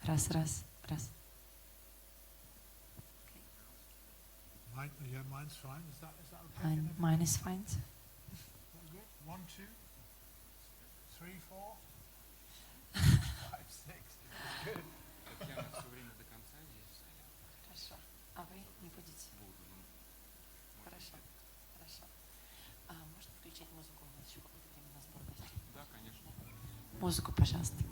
Раз, раз, раз. Yeah, mine's fine. Is that okay? Mine is fine. Good. 1, 2, 3, 4, 5, 6. Good. Татьяна все время до конца здесь стоят. Хорошо. А вы не будете? Буду. Хорошо. Хорошо. Можно включить музыку? У нас еще какое-то время на сбор гостей. Да, конечно. Музыку, пожалуйста.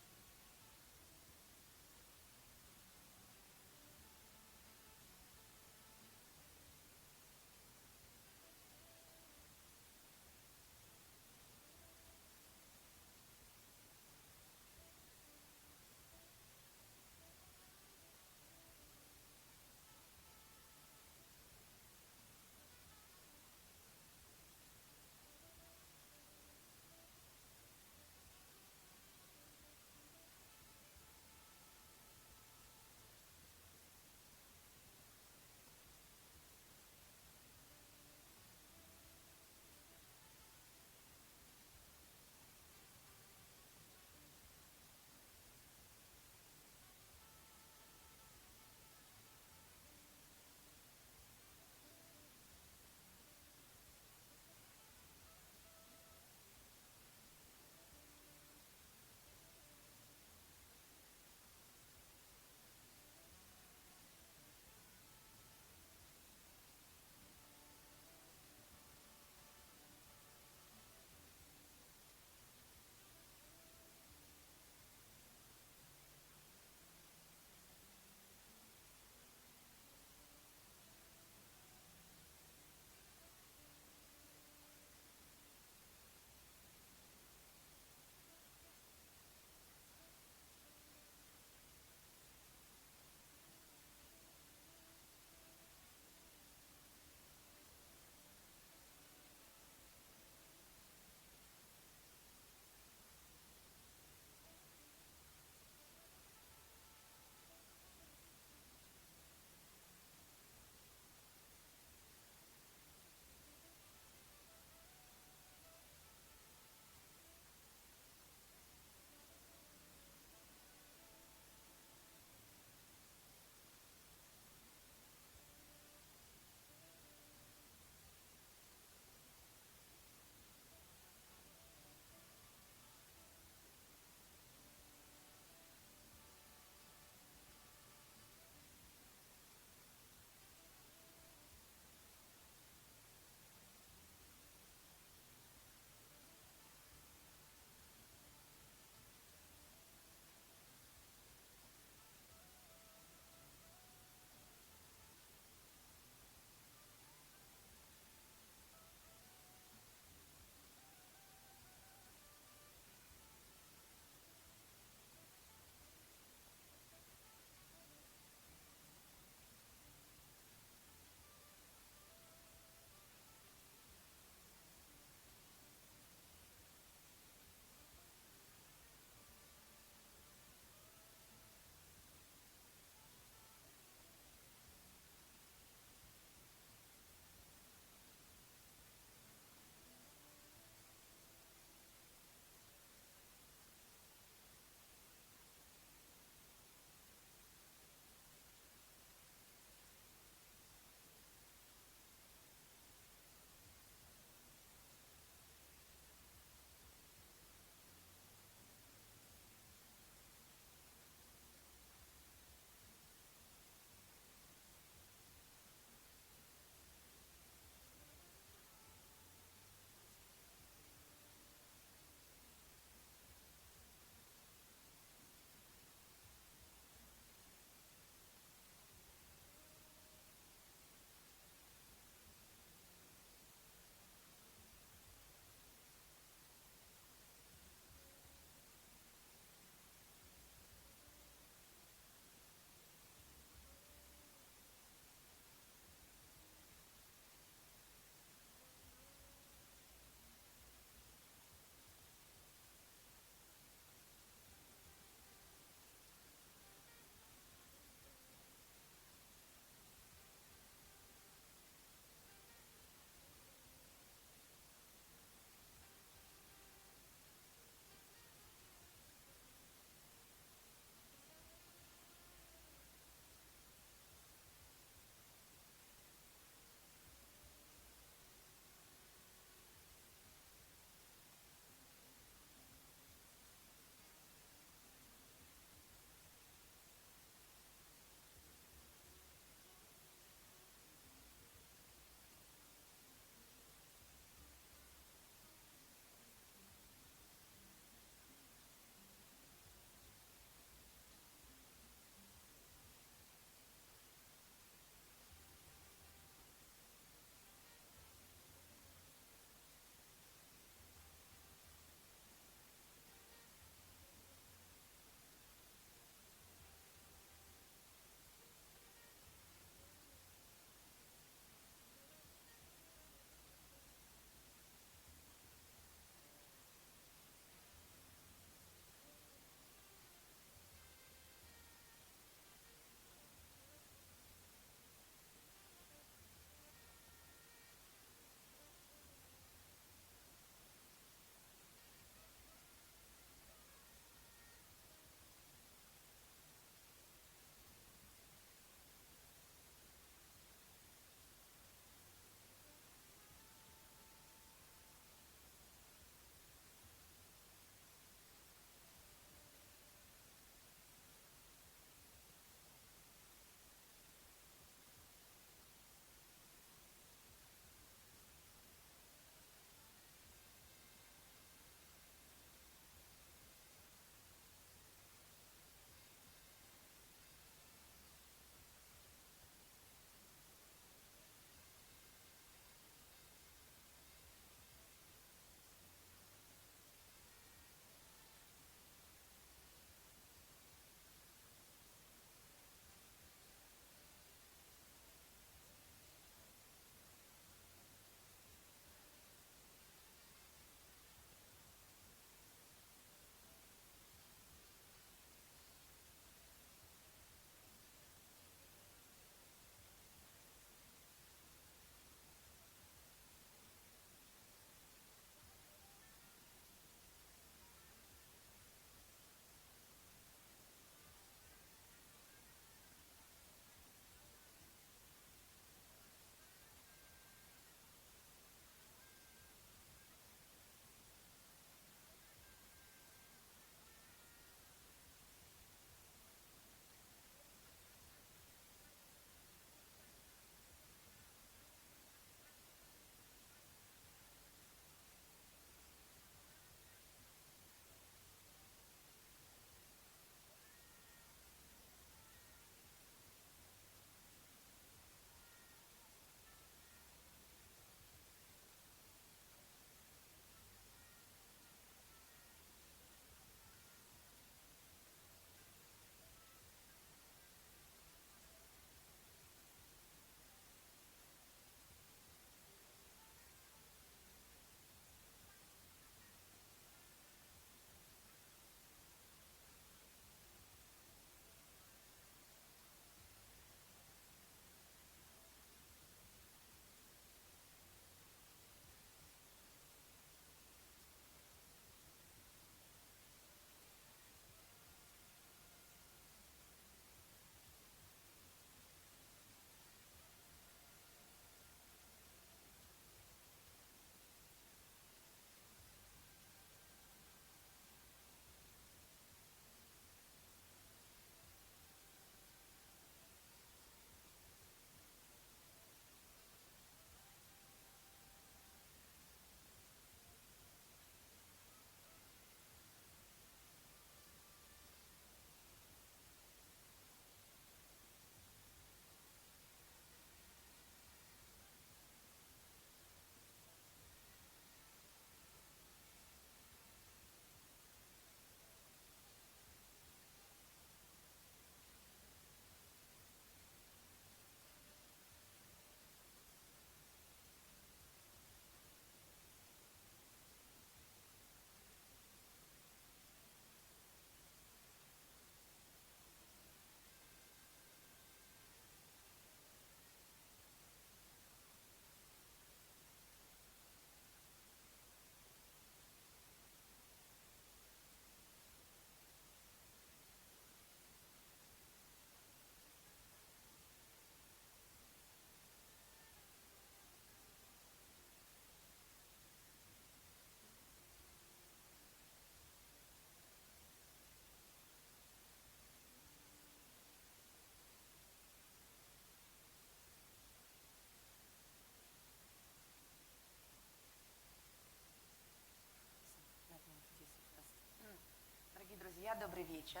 Друзья, добрый вечер.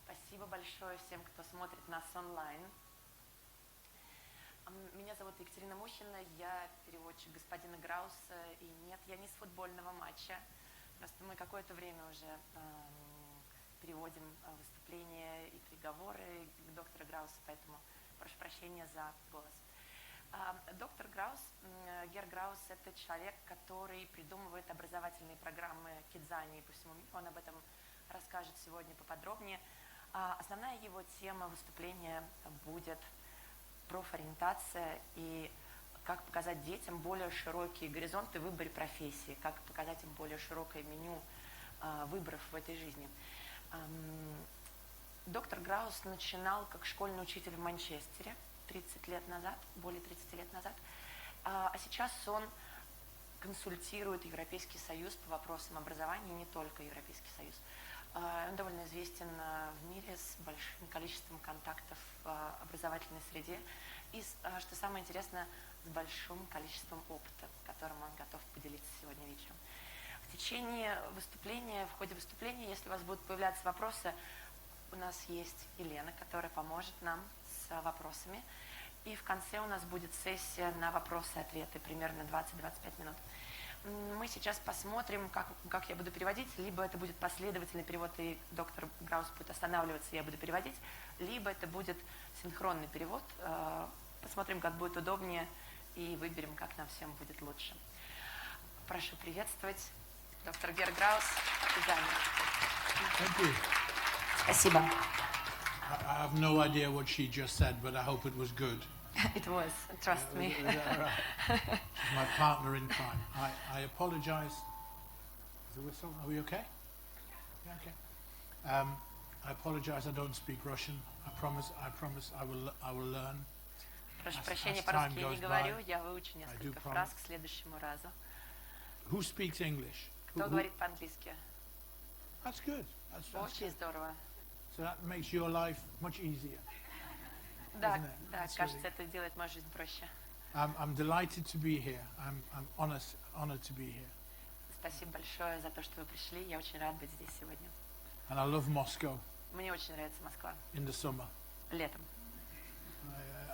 Спасибо большое всем, кто смотрит нас онлайн. Меня зовут Екатерина Мухина, я переводчик господина Грауса. И нет, я не с футбольного матча. Просто мы какое-то время уже переводим выступления и приговоры доктора Грауса, поэтому прошу прощения за голос. Доктор Граус, Гер Граус, это человек, который придумывает образовательные программы Кидзании по всему миру. Он об этом расскажет сегодня поподробнее. Основная его тема выступления будет профориентация и как показать детям более широкие горизонты в выборе профессии, как показать им более широкое меню выборов в этой жизни. Доктор Граус начинал как школьный учитель в Манчестере 30 лет назад, более 30 лет назад, а сейчас он консультирует Европейский Союз по вопросам образования, не только Европейский Союз. Он довольно известен в мире с большим количеством контактов в образовательной среде и, что самое интересное, с большим количеством опыта, которым он готов поделиться сегодня вечером. В течение выступления, в ходе выступления, если у вас будут появляться вопросы, у нас есть Елена, которая поможет нам с вопросами. И в конце у нас будет сессия на вопросы-ответы, примерно 20-25 минут. Мы сейчас посмотрим, как я буду переводить. Либо это будет последовательный перевод, и доктор Граус будет останавливаться, и я буду переводить. Либо это будет синхронный перевод. Посмотрим, как будет удобнее, и выберем, как нам всем будет лучше. Прошу приветствовать доктор Гер Граус. Спасибо. I have no idea what she just said, but I hope it was good. It was, trust me. She's my partner in crime. I apologize. Is the whistle? Are we okay? Yeah, okay. I apologize. I don't speak Russian. I promise. I will learn. Прошу прощения, по-русски я не говорю. Я выучу несколько фраз к следующему разу. Who speaks English? Кто говорит по-английски? That's good. That's Очень good. здорово. So that makes your life much easier. Да, кажется, это делает мою жизнь проще. I'm delighted to be here. I'm honored to be here. Спасибо большое за то, что вы пришли. Я очень рад быть здесь сегодня. And I love Moscow. Мне очень нравится Москва. In the summer. Летом.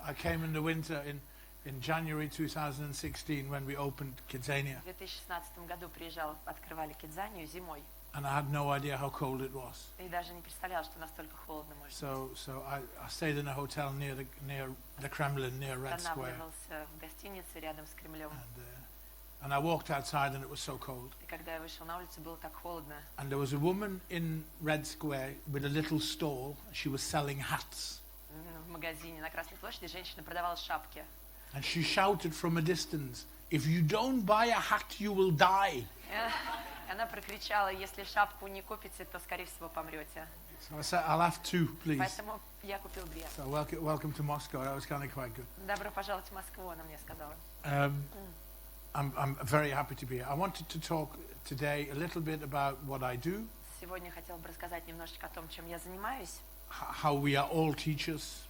I came in the winter in January 2016 when we opened Kidзania. В 2016 году приезжал, открывали Кидзанию зимой. And I had no idea how cold it was. И даже не представлял, что настолько холодно может быть. So I stayed in a hotel near the Kremlin, near Red Square. Останавливался в гостинице рядом с Кремлем. And I walked outside and it was so cold. И когда я вышел на улицу, было так холодно. And there was a woman in Red Square with a little stall. She was selling hats. В магазине на Красной площади женщина продавала шапки. And she shouted from a distance, "If you don't buy a hat, you will die." Она прокричала: если шапку не купите, то, скорее всего, помрете. So I said, "I'll have two, please." Поэтому я купил две. So welcome to Moscow. That was kind of quite good. Добро пожаловать в Москву, она мне сказала. I'm very happy to be here. I wanted to talk today a little bit about what I do. Сегодня хотела бы рассказать немножечко о том, чем я занимаюсь. How we are all teachers.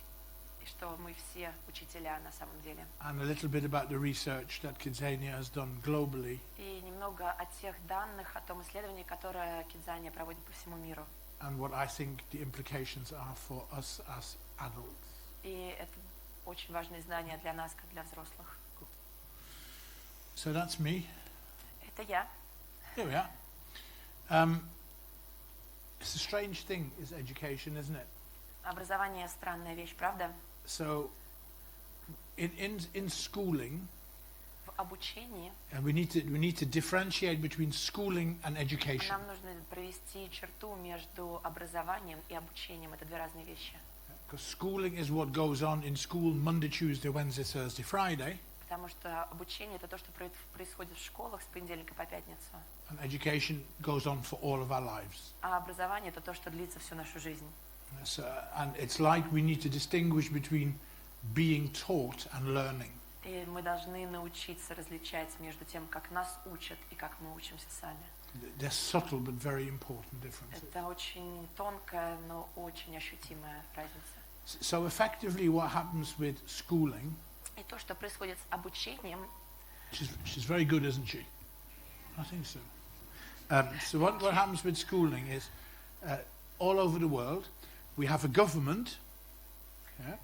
И что мы все учителя на самом деле. And a little bit about the research that Kidзania has done globally. И немного о тех данных, о том исследовании, которое Кидзания проводит по всему миру. And what I think the implications are for us as adults. И это очень важные знания для нас, как для взрослых. So that's me. Это я. Here we are. It's a strange thing, is education, isn't it? Образование странная вещь, правда? So, in schooling, в обучении and we need to differentiate between schooling and education. нам нужно провести черту между образованием и обучением. Это две разные вещи. Because schooling is what goes on in school Monday, Tuesday, Wednesday, Thursday, Friday. Потому что обучение это то, что происходит в школах с понедельника по пятницу. And education goes on for all of our lives. А образование это то, что длится всю нашу жизнь. So, and it's like we need to distinguish between being taught and learning. И мы должны научиться различать между тем, как нас учат и как мы учимся сами. They're subtle but very important differences. Это очень тонкая, но очень ощутимая разница. So effectively what happens with schooling, И то, что происходит с обучением, she's very good, isn't she? I think so. So what happens with schooling is all over the world. We have a government. Yeah?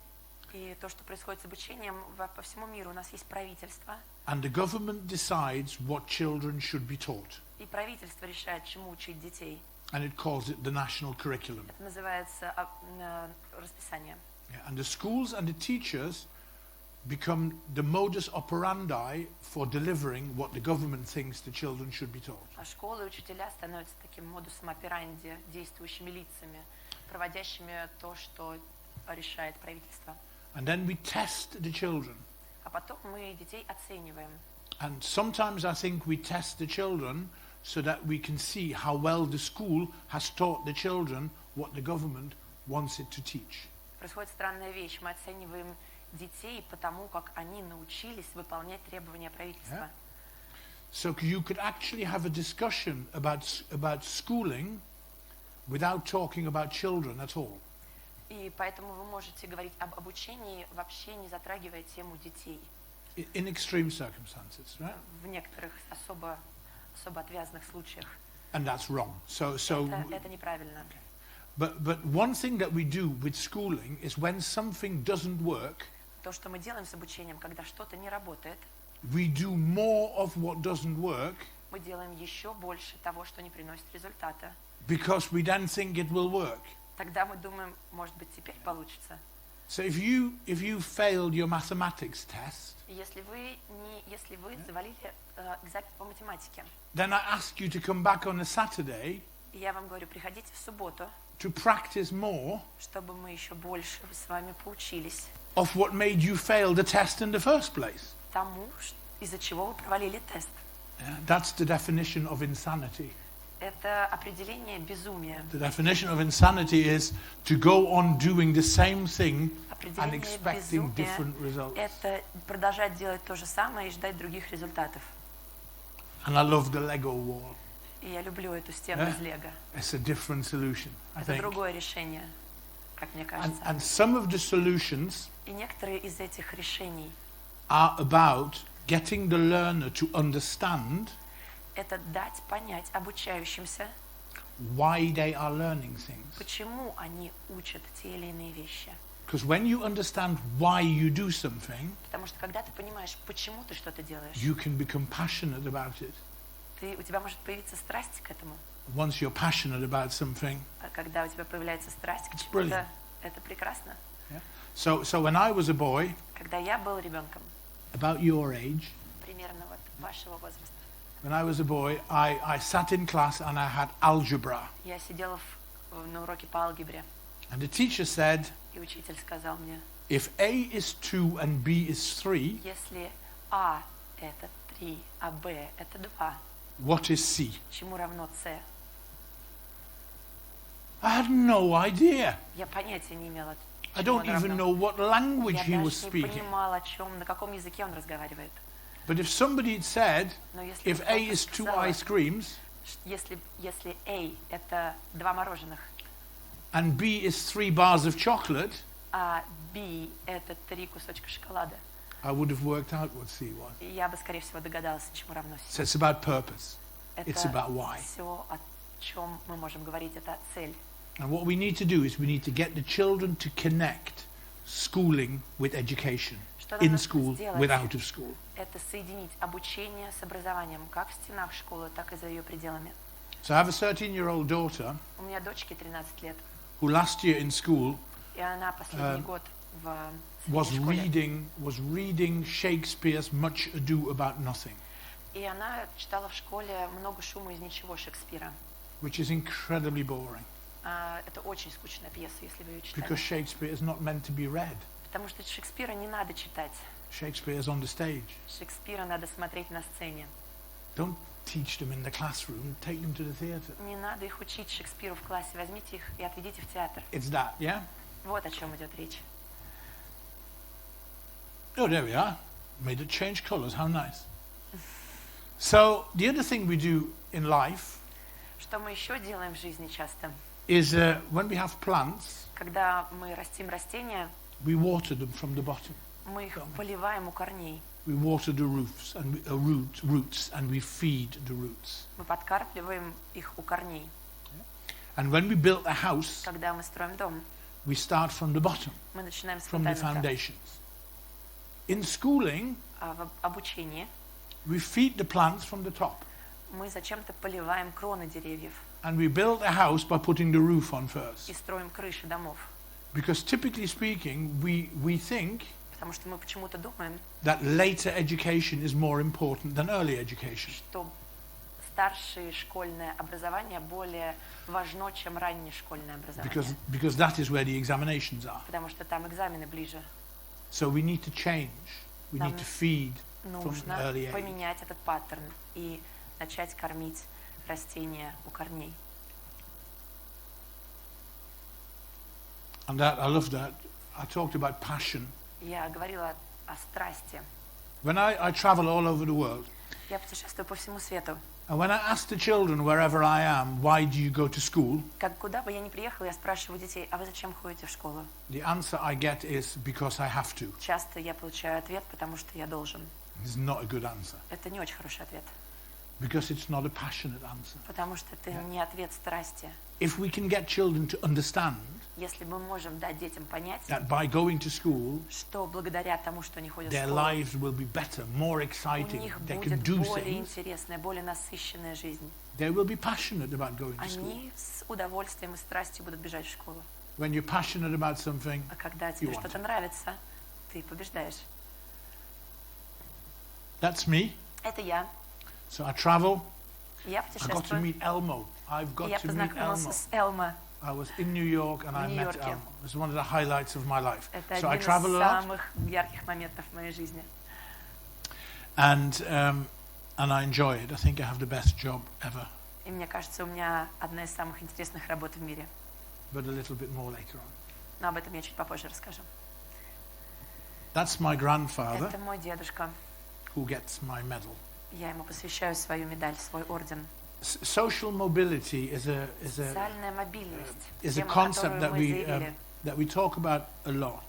И то, что происходит с обучением по всему миру, у нас есть правительство. And the government decides what children should be taught. И правительство решает, чему учить детей. And it calls it the national curriculum. Это называется расписание. Yeah, and the schools and the teachers become the modus operandi for delivering what the government thinks the children should be taught. А школы и учителя становятся таким модусом операнди, действующими лицами, проводящими то, что решает правительство. And then we test the children. А потом мы детей оцениваем. And sometimes I think we test the children so that we can see how well the school has taught the children what the government wants it to teach. Происходит странная вещь. Мы оцениваем детей потому, как они научились выполнять требования правительства. So you could actually have a discussion about schooling without talking about children at all. И поэтому вы можете говорить об обучении, вообще не затрагивая тему детей. In extreme circumstances, right? В некоторых особо отвязанных случаях. And that's wrong. So Это неправильно. But one thing that we do with schooling is when something doesn't work, То, что мы делаем с обучением, когда что-то не работает, we do more of what doesn't work мы делаем еще больше того, что не приносит результата. because we then think it will work. Тогда мы думаем, может быть, теперь получится. So if you failed your mathematics test, И если вы завалили экзамен по математике, then I ask you to come back on a Saturday и я вам говорю, приходите в субботу, to practice more чтобы мы еще больше с вами поучились of what made you fail the test in the first place. тому, из-за чего вы провалили тест. That's the definition of insanity. Это определение безумия. The definition of insanity is to go on doing the same thing and Определение expecting different безумия results. – это продолжать делать то же самое и ждать других результатов. And I love the Lego wall. И я люблю эту стену из Лего. It's a different solution, I Это think. другое решение, как мне кажется. And some of the solutions И некоторые из этих решений are about getting the learner to understand – это дать понять обучающимся, why they are learning things. почему они учат те или иные вещи. Because when you understand why you do something, Потому что когда ты понимаешь, почему ты что-то делаешь, you can become passionate about it. у тебя может появиться страсть к этому. Once you're passionate about something. А когда у тебя появляется страсть к It's чему-то, brilliant. это прекрасно. Yeah? So when I was a boy, Когда я был ребенком, about your age, примерно вот вашего возраста, when I was a boy, I sat in class and I had algebra. я сидела на уроке по алгебре, And the teacher said, и учитель сказал мне, if A is 2 and B is 3, если А – это 3, а Б – это 2, what is C? чему равно С? I had no idea. Я понятия не имела, I чему don't он even равно. know what language Я he was даже не speaking. понимала, на каком языке он разговаривает. But if somebody had said, Но если if A is 2 сказала, ice creams если A – это 2 мороженых, and B is 3 bars of chocolate, а B – это 3 кусочка шоколада, I would have worked out what C was. я бы, скорее всего, догадалась, чему равно So C. it's about purpose. Это It's about why. все, о чем мы можем говорить, это цель. And what we need to do is we need to get the children to connect schooling with education. Что нам In нужно school, сделать? with out of school. Это соединить обучение с образованием, как в стенах школы, так и за ее пределами. So I have a 13-year-old daughter У меня дочке 13 лет, who last year in school и она последний год в was средней школе. reading Shakespeare's Much Ado About Nothing, И она читала в школе «Много шума из ничего» Шекспира. which is incredibly boring Это очень скучная пьеса, если вы ее because читали. Shakespeare is not meant to be read. Потому что Шекспира не надо читать. Shakespeare is on the stage. Шекспира надо смотреть на сцене. Don't teach them in the classroom, take them to the theatre. Не надо их учить Шекспиру в классе. Возьмите их и отведите в театр. It's that, yeah? Вот о чем идет речь. Oh, there we are. Made it change colours, how nice. So, the other thing we do in life Что мы еще делаем в жизни часто? is when we have plants, Когда мы растим растения, we water them from the bottom. мы их поливаем у корней. We water the roots and we feed the roots. Мы подкармливаем их у корней. And when we built a house, Когда мы строим дом, we start from the bottom, мы начинаем с from the фундамента. foundations. In schooling, А в обучении we feed the plants from the top. мы зачем-то поливаем кроны деревьев And we build a house by putting the roof on и first. строим крыши домов. Because typically speaking, we think Потому что мы почему-то думаем, that later education is more important than early education. что старшее школьное образование более важно, чем раннее школьное образование. Because that is where the examinations are. Потому что там экзамены ближе. So we need to change. We Нам need to feed from an Нужно early age. поменять этот паттерн и начать кормить растения у корней. And that, I love that. I talked about passion. Я говорила о страсти. When I travel all over the world, Я путешествую по всему свету. and when I ask the children wherever I am, why do you go to school? Куда бы я ни приехала, я спрашиваю детей, а вы зачем ходите в школу? The answer I get is because I have to. Часто я получаю ответ, потому что я должен. It's not a good answer. Это не очень хороший ответ, Because it's not a passionate answer. потому что это не ответ страсти. If we can get children to understand Если мы можем дать детям понять, that by going to school, что благодаря тому, что они ходят в their школу, lives will be better, more у exciting, них they can будет do более things, интересная, более насыщенная жизнь. they will be passionate about going to school. Они с удовольствием и страстью будут бежать в школу. When you're passionate about something, А когда тебе want что-то it. нравится, ты побеждаешь. that's me. Это я. So I travel. Я I got to путешествую. meet Elmo. I've got Я to meet познакомился Elmo. с Элмо. I was in New York and I В met Нью-Йорке. Elmo. It was one of the highlights of my life. Это So I один из travel a lot, самых ярких моментов в моей жизни. and I enjoy it. I think I have the best job ever, И мне кажется, у меня одна из самых интересных работ в мире. but a little bit more later on. Но об этом я чуть попозже расскажу. That's my grandfather Это мой дедушка. who gets my medal. Я ему посвящаю свою медаль, свой орден. Social mobility is a Социальная мобильность. is a Тема, concept которую that мы заявили. that we talk about a lot,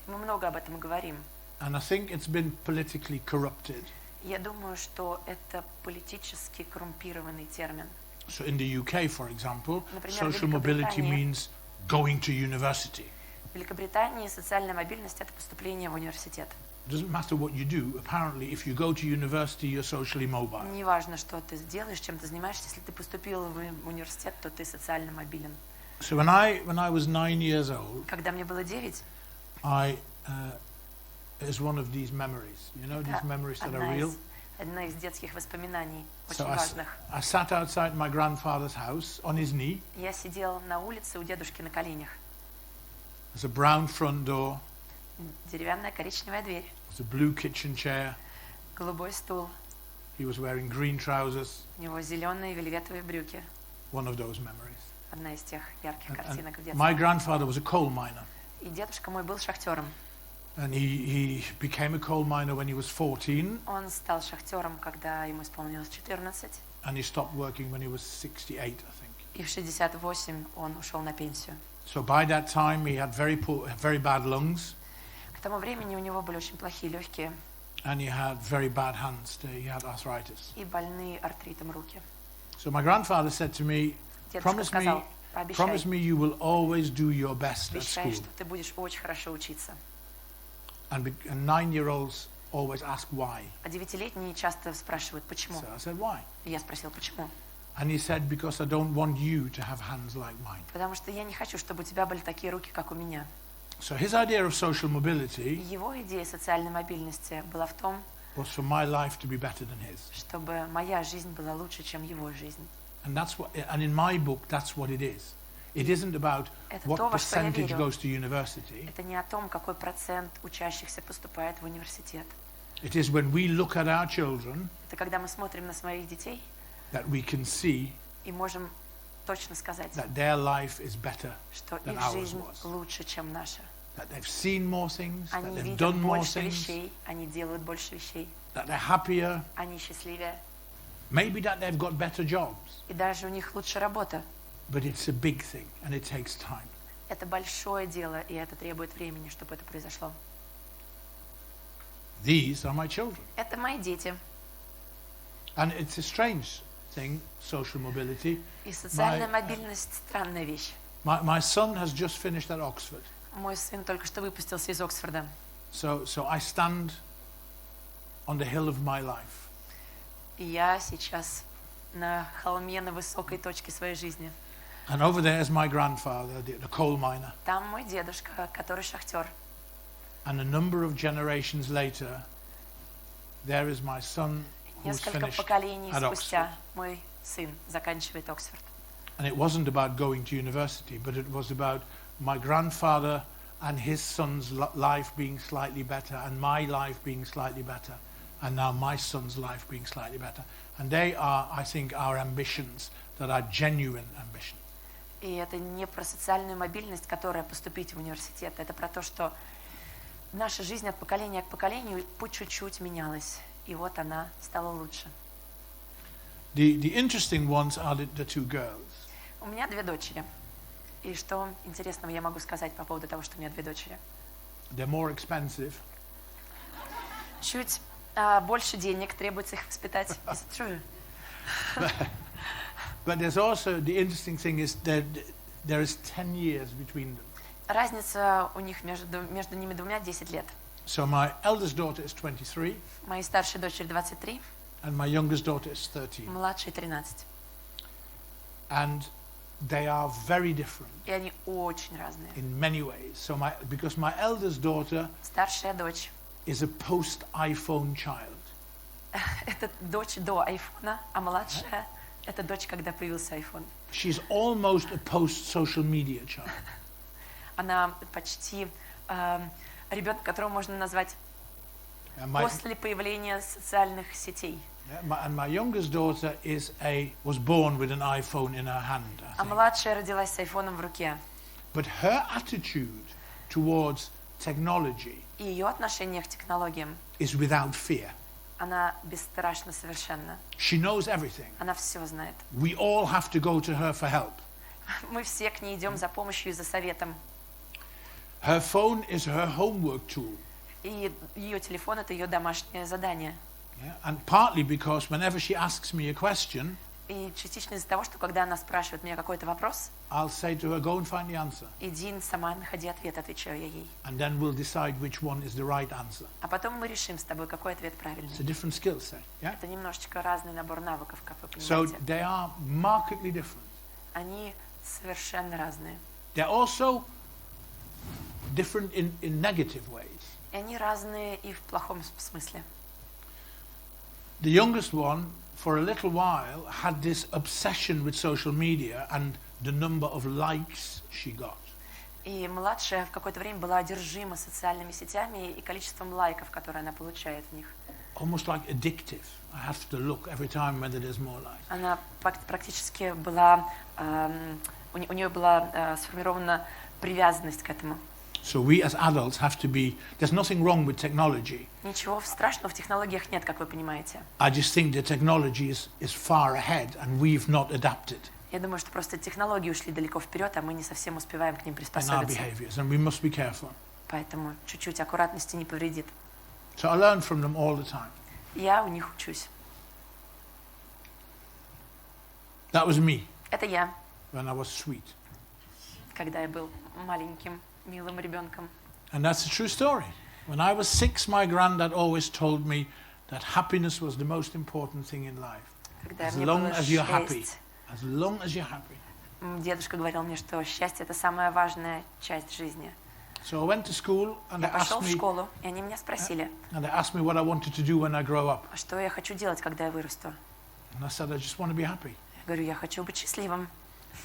Мы много об этом говорим. and I think it's been politically corrupted. Я думаю, что это политически коррумпированный термин. So in the UK, for example, Например, social в mobility Великобритании. means going to university. В Великобритании социальная мобильность – это поступление в университет. It doesn't matter what you do. Apparently, if you go to university, you're socially mobile. Неважно, что ты сделаешь, чем ты занимаешься, если ты поступил в университет, то ты социально мобилен. So when I was 9 years old, Когда мне было 9, it's one of these memories. You know, these это memories that are real. одна из детских воспоминаний, So очень важных. I sat outside my grandfather's house on his knee. Я сидела на улице у дедушки на коленях. There's a brown front door. Деревянная коричневая дверь, There's a blue kitchen chair. голубой стул, He was wearing green trousers. у него зеленые вельветовые брюки. One of those memories. Одна из тех ярких And картинок в my детстве. grandfather was a coal miner. И дедушка мой был шахтером. And he became a coal miner when he was 14, Он стал шахтером, когда ему исполнилось 14. and he stopped working when he was 68, I think. И в 68 он ушел на пенсию. So by that time, he had very bad lungs, К тому времени у него были очень плохие легкие and he had very bad hands. He had arthritis. и больные артритом руки. So my grandfather said to me, Дедушка сказал, пообещай, promise me you will always do your best at обещай, school. что ты будешь очень хорошо учиться. And 9-year-olds always ask why. А 9-летние часто спрашивают, почему. So I said, why? И я спросил, почему. And he said, because I don't want you to have hands like mine. Потому что я не хочу, чтобы у тебя были такие руки, как у меня. So his idea of social mobility Его идея социальной мобильности была в том, was for my life to be better than his. чтобы моя жизнь была лучше, чем его жизнь. And in my book, that's what it is. It isn't about Это what то, во что я percentage верю. goes to university. Это не о том, какой процент учащихся поступает в университет. It is when we look at our children Это когда мы смотрим на своих детей that we can see и можем точно сказать, that their life is better, что than их ours жизнь was. лучше, чем наша. that they've seen more things, that Они they've видят done more больше things, вещей, они делают больше вещей, that they're happier, они счастливее, maybe that they've got better jobs. и даже у них лучше работа. But it's a big thing and it takes time. Это большое дело, и это требует времени, чтобы это произошло. These are my children. Это мои дети. And it's a strange thing, social mobility. И социальная мобильность – странная вещь. My son has just finished at Oxford. Мой сын только что выпустился из Оксфорда. So I stand on the hill of my life. И я сейчас на холме, на высокой точке своей жизни. And over there is my grandfather, the coal miner. Там мой дедушка, который шахтер. And a number of generations later, there is my son who's Несколько finished поколений at спустя Oxford. мой сын заканчивает Оксфорд. And it wasn't about going to university, but it was about my grandfather and his son's life being slightly better, and my life being slightly better, and now my son's life being slightly better. And they are, I think, our ambitions that are genuine ambitions. И это не про социальную мобильность, которая поступить в университет. Это про то, что наша жизнь от поколения к поколению по чуть-чуть менялась. И вот она стала лучше. The interesting ones are the two girls. У меня 2 дочери. И что интересного я могу сказать по поводу того, что у меня 2 дочери? They're more expensive. Чуть больше денег требуется их воспитать. Is it true? But there's also, the interesting thing is that there is 10 years between them. Разница у них между ними двумя 10 лет. So my eldest daughter is 23, Моей старшей дочери 23, and my youngest daughter is 13. младшей 13. And they are very different И они очень разные. in many ways. So because my eldest daughter Старшая дочь is a post-iPhone child. это дочь до айфона, а младшая это дочь, когда появился айфон. She's almost a post-social media child. Она почти ребенок, которого можно назвать после появления социальных сетей. And my youngest daughter was born with an iPhone in her hand. I А think. младшая родилась с айфоном в руке. But her attitude towards technology И ее отношение к технологиям, is without fear. она бесстрашна совершенно. She knows everything. Она все знает. We all have to go to her for help. Мы все к ней идем за помощью и за советом. Her phone is her homework tool. И ее телефон – это ее домашнее задание. Yeah? And partly because whenever she asks me a question, И частично из-за того, что когда она спрашивает меня какой-то вопрос, I'll say to her, go and find the answer. иди сама находи ответ, отвечаю я ей. And then we'll decide which one is the right answer. А потом мы решим с тобой, какой ответ правильный. It's a different skill set. Yeah? Это немножечко разный набор навыков, как вы So понимаете. they are markedly different. Они совершенно разные. They're also different in negative ways. И они разные и в плохом смысле. The youngest one, for a little while, had this obsession with social media and the number of likes she got. И младшая в какое-то время была одержима социальными сетями и количеством лайков, которые она получает в них. Almost like addictive. I have to look every time whether there's more likes. Она практически была, у нее была сформирована привязанность к этому. So we as adults have to be, there's nothing wrong with technology. Ничего страшного в технологиях нет, как вы понимаете. I just think the technology is far ahead and we've not adapted Я думаю, что просто технологии ушли далеко вперед, а мы не совсем успеваем к ним in our приспособиться. behaviors, and we must be careful. Поэтому чуть-чуть аккуратности не повредит. So I learn from them all the time. Я у них учусь. That was me Это я, when I was sweet. когда я был маленьким, милым ребенком. And that's a true story. When I was 6, my granddad always told me that happiness was the most important thing in life. Когда As мне long было as you're happy. 6, As long as you're happy. дедушка говорил мне, что счастье – это самая важная часть жизни. So I went to school and Я they пошел asked в me школу, и они меня спросили, what I wanted to do when I grow up. а что я хочу делать, когда я вырасту. And I said, I just want to be happy. Я говорю, я хочу быть счастливым.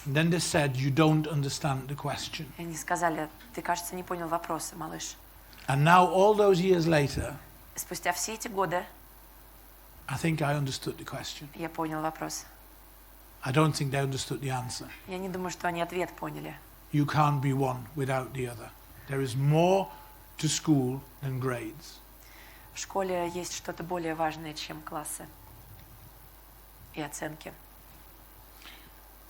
And then they said, you don't understand the question. И они сказали, ты, кажется, не понял вопроса, малыш. And now, all those years later, Спустя все эти годы I think I understood the question. я понял вопрос. I don't think they understood the answer. Я не думаю, что они ответ поняли. You can't be one without the other. There is more to school than grades. В школе есть что-то более важное, чем классы и оценки.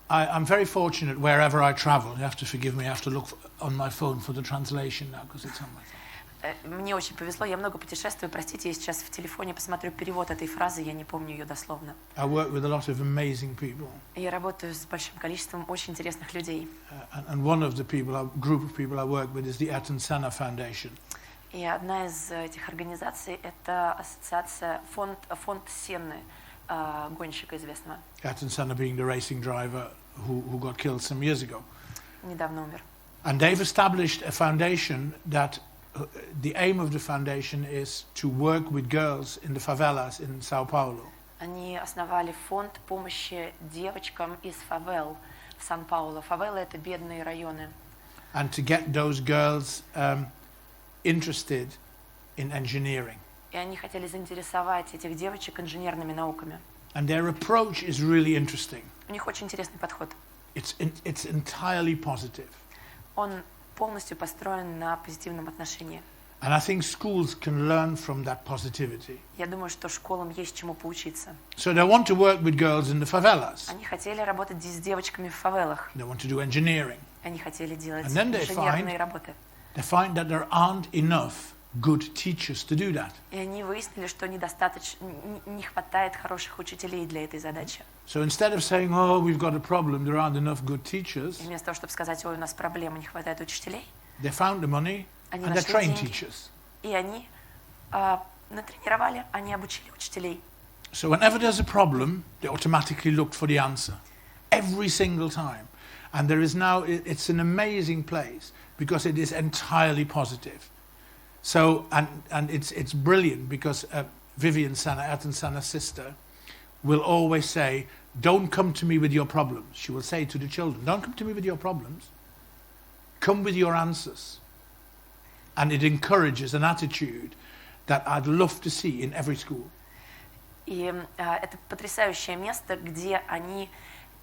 I'm very fortunate wherever I travel. You have to forgive me. I have to look on my phone for the translation now because it's on my phone. Мне очень повезло, я много путешествую. Простите, я сейчас в телефоне посмотрю перевод этой фразы, я не помню ее дословно. I work with a lot of amazing people. Я работаю с большим количеством очень интересных людей. And one of the people, a group of people I work with is the Ayrton Senna Foundation. И одна из этих организаций – это ассоциация, фонд Сенны, гонщика известного. Ayrton Senna being the racing driver who got killed some years ago. Недавно умер. And they've established a foundation that the aim of the foundation is to work with girls in the favelas in Sao Paulo. Они основали фонд помощи девочкам из фавел в Сан-Паулу. Фавелы – это бедные районы. And to get those girls interested in engineering. И они хотели заинтересовать этих девочек инженерными науками. And their approach is really interesting. У них очень интересный подход. It's entirely positive. Он полностью построен на позитивном отношении. And I think schools can learn from that positivity. Я думаю, что школам есть чему поучиться. So they want to work with girls in the favelas. Они хотели работать с девочками в фавелах. They want to do engineering. Они хотели делать And then they инженерные работы. They find that there aren't enough good teachers to do that. И они выяснили, что не хватает хороших учителей для этой задачи. So instead of saying, oh, we've got a problem, there aren't enough good teachers, И вместо того, чтобы сказать, ой, у нас проблема, не хватает учителей, they found the money они and they нашли trained деньги, teachers. и они натренировали, они обучили учителей. So whenever there's a problem, they automatically looked for the answer. Every single time. And there is now, it's an amazing place because it is entirely positive. So, and it's brilliant because Vivian Sana, Ayrton Sana's sister, will always say, don't come to me with your problems. She will say to the children, don't come to me with your problems. Come with your answers. And it encourages an attitude that I'd love to see in every school. И это потрясающее место, где они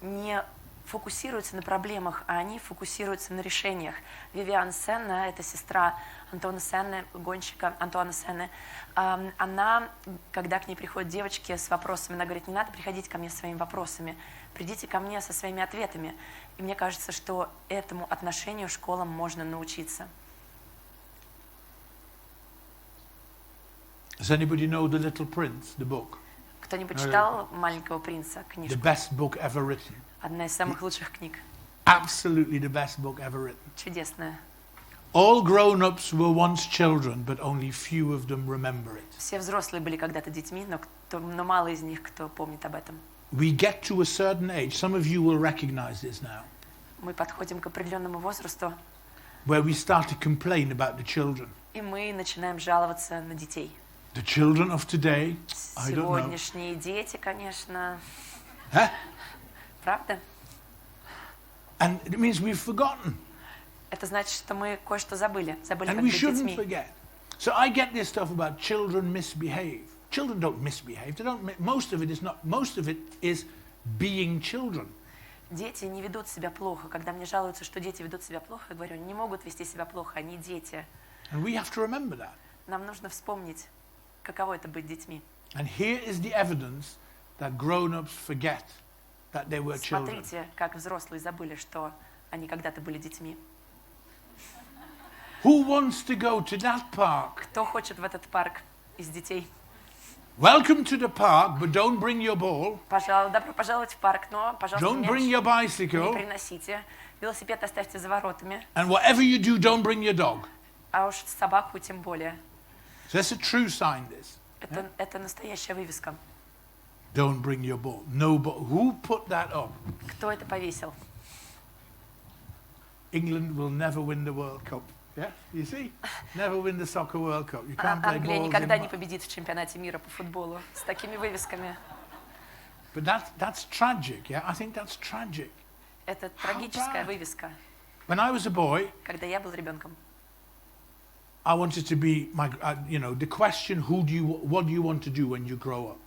не фокусируются на проблемах, а они фокусируются на решениях. Вивиан Сенна, это сестра Антуана Сенны, гонщика Антуана Сенны, она, когда к ней приходят девочки с вопросами, она говорит, не надо приходить ко мне со своими вопросами, придите ко мне со своими ответами. И мне кажется, что этому отношению школам можно научиться. Does anybody know The Little Prince, the book? Кто-нибудь читал «Маленького принца» The книжку? best book ever written. Одна из самых лучших книг. Absolutely the best book ever written. Чудесная. All grown-ups were once children, but only few of them remember it. Все взрослые были когда-то детьми, но мало из них, кто помнит об этом. We get to a certain age, some of you will recognize this now, Мы подходим к определенному возрасту, where we start to complain about the children. и мы начинаем жаловаться на детей. The children of today, I don't know. Сегодняшние дети, конечно. Huh? Правда? And it means we've forgotten. Это значит, что мы кое-что забыли. Забыли, And как we быть shouldn't детьми. forget. So I get this stuff about children misbehave. Children don't misbehave. They don't. Most of it is not. Most of it is being children. Дети не ведут себя плохо. Когда мне жалуются, что дети ведут себя плохо, я говорю, они не могут вести себя плохо, они дети. And we have to remember that. Нам нужно вспомнить, каково это быть детьми. And here is the evidence that grown-ups forget that they were children. Смотрите, как взрослые забыли, что они когда-то были детьми. Who wants to go to that park? Кто хочет в этот парк из детей? Welcome to the park, but don't bring your ball. Пожалуйста, добро пожаловать в парк, но, пожалуйста, Don't bring мяч your не bicycle. приносите. Велосипед оставьте за воротами, And whatever you do, don't bring your dog. а уж собаку тем более. So that's a true sign, this. Это настоящая вывеска. Don't bring your ball. No ball. Who put that up? Кто это повесил? England will never win the World Cup. Yeah, you see? Never win the Soccer World Cup. You can't play Англия balls никогда in... не победит в чемпионате мира по футболу с такими вывесками. But that's tragic, yeah? I think that's tragic. Это трагическая bad? вывеска. When I was a boy, Когда я был ребенком, I wanted to be the question, what do you want to do when you grow up?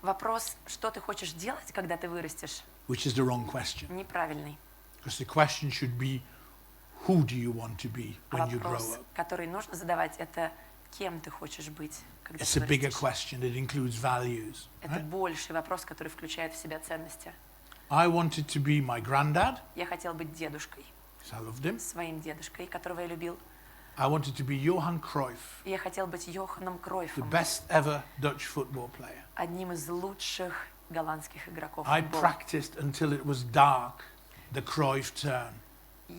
вопрос, что ты хочешь делать, когда ты вырастешь, Which is the wrong question. неправильный. Because the question should be, who do you want to be when you grow Вопрос, up? который нужно задавать, это кем ты хочешь быть, когда It's ты a bigger вырастешь. question. It includes values. Это Right? больший вопрос, который включает в себя ценности. I wanted to be my granddad, Я хотел быть дедушкой, because I loved him. своим дедушкой, которого я любил. I wanted to be Johan Cruyff, Я хотел быть Йоханом the Кройфом, best ever Dutch football player. одним из лучших голландских игроков I футбола. practiced until it was dark, the Cruyff turn,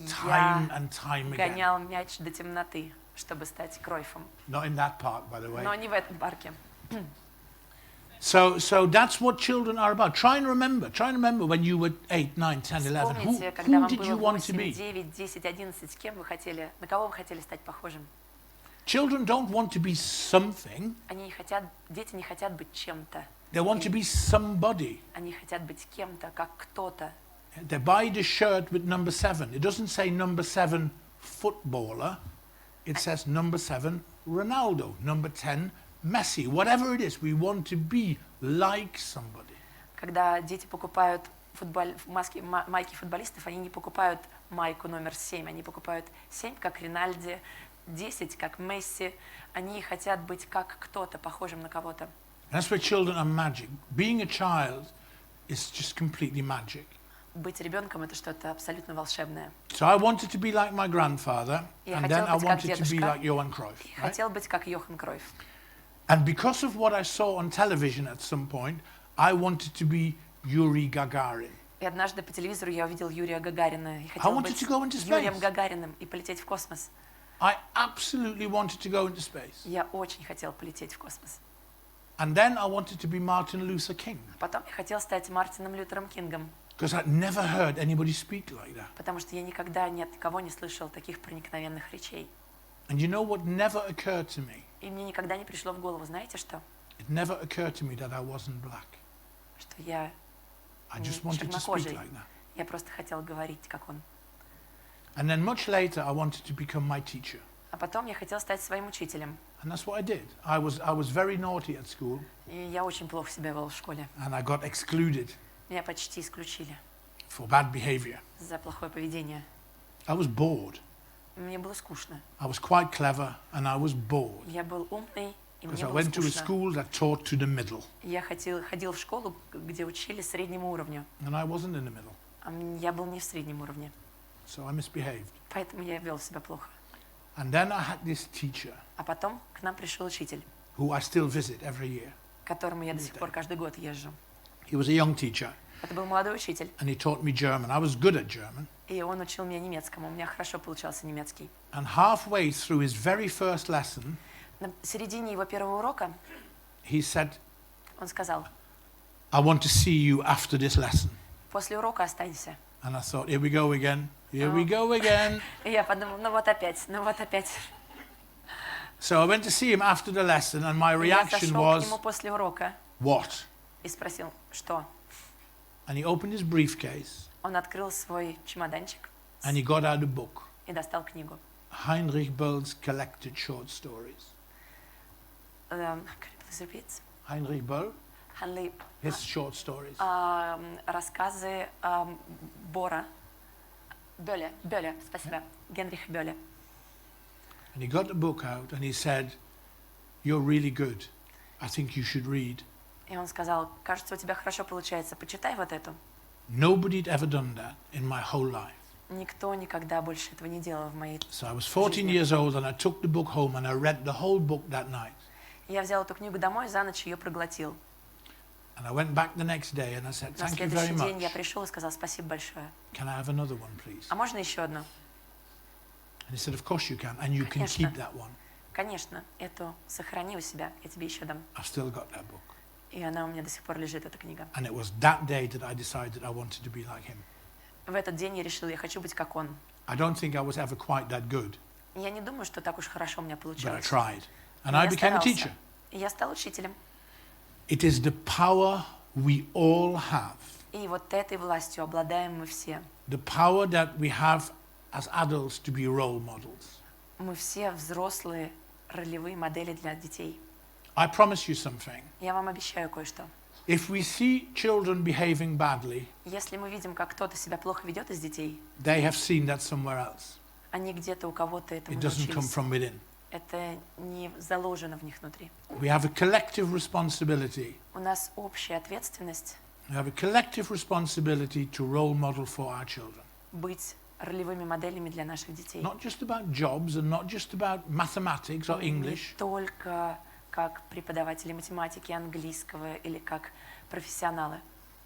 time Я and time again. гонял мяч до темноты, чтобы стать Кройфом. Not in that park, by the way. Но не в этом парке. So that's what children are about. Try and remember when you were 8, 9, 10, 11. Вспомните, когда Who вам did you было want to 8, be? 9, 10, 11, кем вы хотели, на кого вы хотели стать похожим? Children don't want to be something. Дети не хотят быть чем-то. They want to be somebody. Они хотят быть кем-то, как кто-то. They buy the shirt with number 7. It doesn't say number 7 footballer. It says number 7 Ronaldo, number 10 Messi. Whatever it is, we want to be like somebody. Когда дети покупают майки футболистов, они не покупают майку номер 7, они покупают 7 как Ринальди, 10 как Месси. Они хотят быть как кто-то, похожим на кого-то. That's where children are magic. Being a child is just completely magic. Быть ребенком — это что-то абсолютно волшебное. So I wanted to be like my grandfather, Я and хотел then I быть как wanted to be дедушка. like Johan Cruyff. И Right? хотел быть как Йохан Кройф. And because of what I saw on television at some point, I wanted to be Yuri Gagarin. И однажды по телевизору я увидел Юрия Гагарина и хотел wanted быть to go into Юрием space. Гагариным и полететь в космос. I absolutely wanted to go into space. Я очень хотел полететь в космос. And then I wanted to be Martin Luther King, Потом я хотел стать Мартином Лютером Кингом, because I'd never heard anybody speak like that. потому что я никогда ни от кого не слышал таких проникновенных речей. And you know what never occurred to me? И мне никогда не пришло в голову, знаете что? It never occurred to me that I wasn't black. Что я I just wanted to speak чернокожий. like that. Я просто хотел говорить, как он. And then much later, I wanted to become my teacher. А потом я хотел стать своим учителем. And that's what I did. I was very naughty at school, И я очень плохо себя вел в школе. and I got excluded Меня почти исключили for bad behavior. за плохое поведение. I was bored. Мне было скучно. I was quite clever, and I was bored. Я был умный, и Because мне I было went to a скучно. school that taught to the middle, Я ходил в школу, где учили среднему уровню. and I wasn't in the middle. А я был не в среднем уровне. So I misbehaved. Поэтому я вел себя плохо. And then I had this teacher А потом к нам пришел учитель, who I still visit every year. к которому я до сих пор каждый год езжу. He was a young teacher, Это был молодой учитель, and he taught me German. I was good at German. и он учил меня немецкому. У меня хорошо получался немецкий. And halfway through his very first lesson, На середине его первого урока he said, он сказал: I want to see you after this lesson. после урока останься. And I thought, here we go again. Here we go again. И я подумал, ну вот опять, ну вот опять. So I went to see him after the lesson, and my И я reaction зашел к was, нему после урока what? и спросил, что? And he opened his briefcase, Он открыл свой чемоданчик and he got out a book, и достал книгу. Heinrich Böll's collected short stories. Can you please repeat? Heinrich Böll, Ханли, his short stories. рассказы Бора. Бёля, спасибо. Генриха Бёля. And he got the book out, and he said, you're really good. I think you should read. И он сказал: кажется, у тебя хорошо получается, почитай вот эту. Nobody'd ever done that in my whole life. Никто никогда больше этого не делал в моей So I was 14 жизни. years old, and I took the book home, and I read the whole book that night. Я взял эту книгу домой, за ночь ее проглотил. And I went back the next day, and I said, На thank you very следующий день я much. пришел и сказал: спасибо большое. Can I have another one, please? А можно еще одну? And he said, of course you can, and you can Конечно. keep that one. Конечно, эту сохрани у себя, я тебе еще дам. I've still got that book. И она у меня до сих пор лежит, эта книга. And it was that day that I decided I wanted to be like him. В этот день я решил, я хочу быть как он. I don't think I was ever quite that good, Я не думаю, что так уж хорошо у меня but I получилось. tried. And Но I я became a старался. teacher. И я стал учителем. It is the power we all have, И вот этой властью обладаем мы все. the power that we have as adults to be role models. Мы все взрослые ролевые модели для детей. I promise you something. Я вам обещаю кое-что. If we see children behaving badly, Если мы видим, как кто-то себя плохо ведет из детей, they have seen that somewhere else. они где-то у кого-то этому It doesn't come научились. from within. Это не заложено в них внутри. We have a collective responsibility. У нас общая ответственность We have a collective responsibility to role model for our children. быть ролевыми моделями для наших детей. Not just about jobs and not just about mathematics or Не English, только как преподаватели математики, английского или как профессионалы,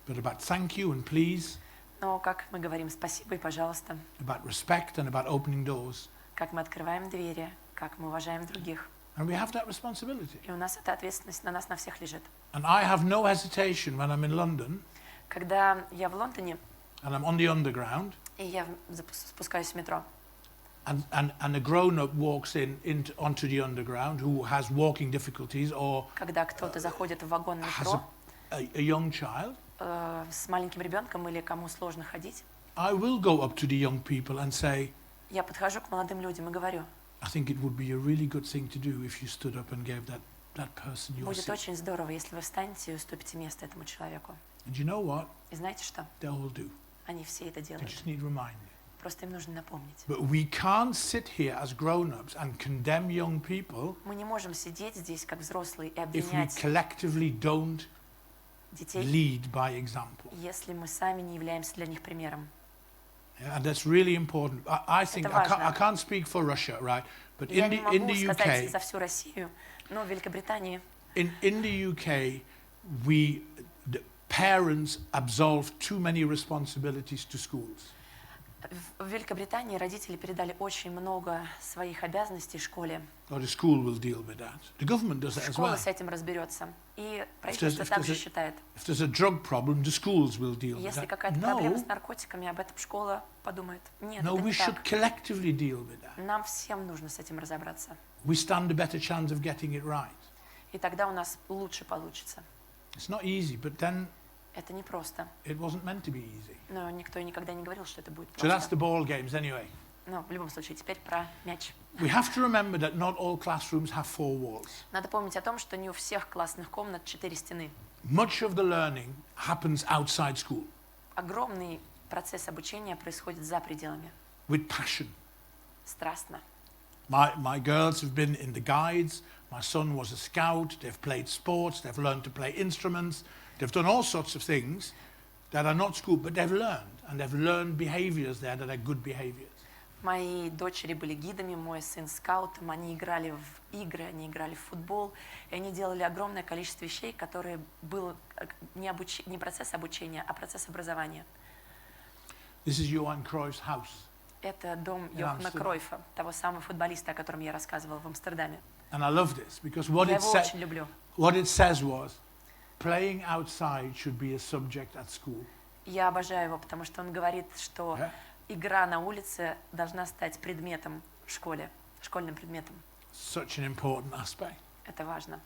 but about thank you and please, но как мы говорим спасибо и пожалуйста, about respect and about opening doors. как мы открываем двери, как мы уважаем других. And we have that responsibility. И у нас эта ответственность на нас на всех лежит. And I have no hesitation when I'm in London Когда я в Лондоне, and I'm on the underground и я спускаюсь в метро, and a grown-up walks onto the underground who has walking difficulties or когда кто-то заходит в вагон has метро a young child, с маленьким ребенком или кому сложно ходить, I will go up to the young people and say, я подхожу к молодым людям и говорю: I think it would be a really good thing to do if you stood up and gave that person your будет seat. очень здорово, если вы встанете и уступите место этому человеку. And you know what? И знаете что? They all do. Они все это They делают. just need reminding. Просто им нужно напомнить. But we can't sit here as grown-ups and condemn young people Мы не можем сидеть здесь как взрослые и if we обвинять collectively don't детей, lead by example. если мы сами не являемся для них примером. Yeah, and that's really important. I think Это важно. I can't speak for Russia, right? But Я in не the могу сказать UK, за всю Россию, но в Великобритании in the UK, the parents absolve too many responsibilities to schools. В Великобритании родители передали очень много своих обязанностей школе. Or the school will deal with that. The government does that as Школа well. с этим разберется. И правительство if there's также a- считает, If there's a drug problem, the schools will deal with если that. какая-то проблема с No, наркотиками, об этом школа подумает. Нет, no, это we не should так. collectively deal with that. Нам всем нужно с этим разобраться. We stand a better chance of getting it right. И тогда у нас лучше получится. It's not easy, but then Это непросто. it wasn't meant to be easy. Но никто и никогда не говорил, что это будет So that's просто. the ball games anyway. Но в любом случае, теперь про мяч. We have to remember that not all classrooms have 4 walls. Надо помнить о том, что не у всех классных комнат 4 стены. Much of the learning happens outside school Огромный процесс обучения происходит за пределами. with passion. Страстно. My girls have been in the guides. My son was a scout. They've played sports. They've learned to play instruments. They've done all sorts of things that are not school, but they've learned. And they've learned behaviors there that are good behaviors. Мои дочери были гидами, мой сын скаутом, они играли в игры, они играли в футбол, и они делали огромное количество вещей, которые было не процесс обучения, а процесс образования. This is Johan Cruyff's house. Это дом Йохана Амстердам. Кройфа, того самого футболиста, о котором я рассказывала в Амстердаме. And I love this because what Я it, его очень люблю. what it says was, playing outside should be a subject at school. Я обожаю его, потому что он говорит, что Yeah? игра на улице должна стать предметом в школе, школьным предметом. Such an important aspect. Это важно.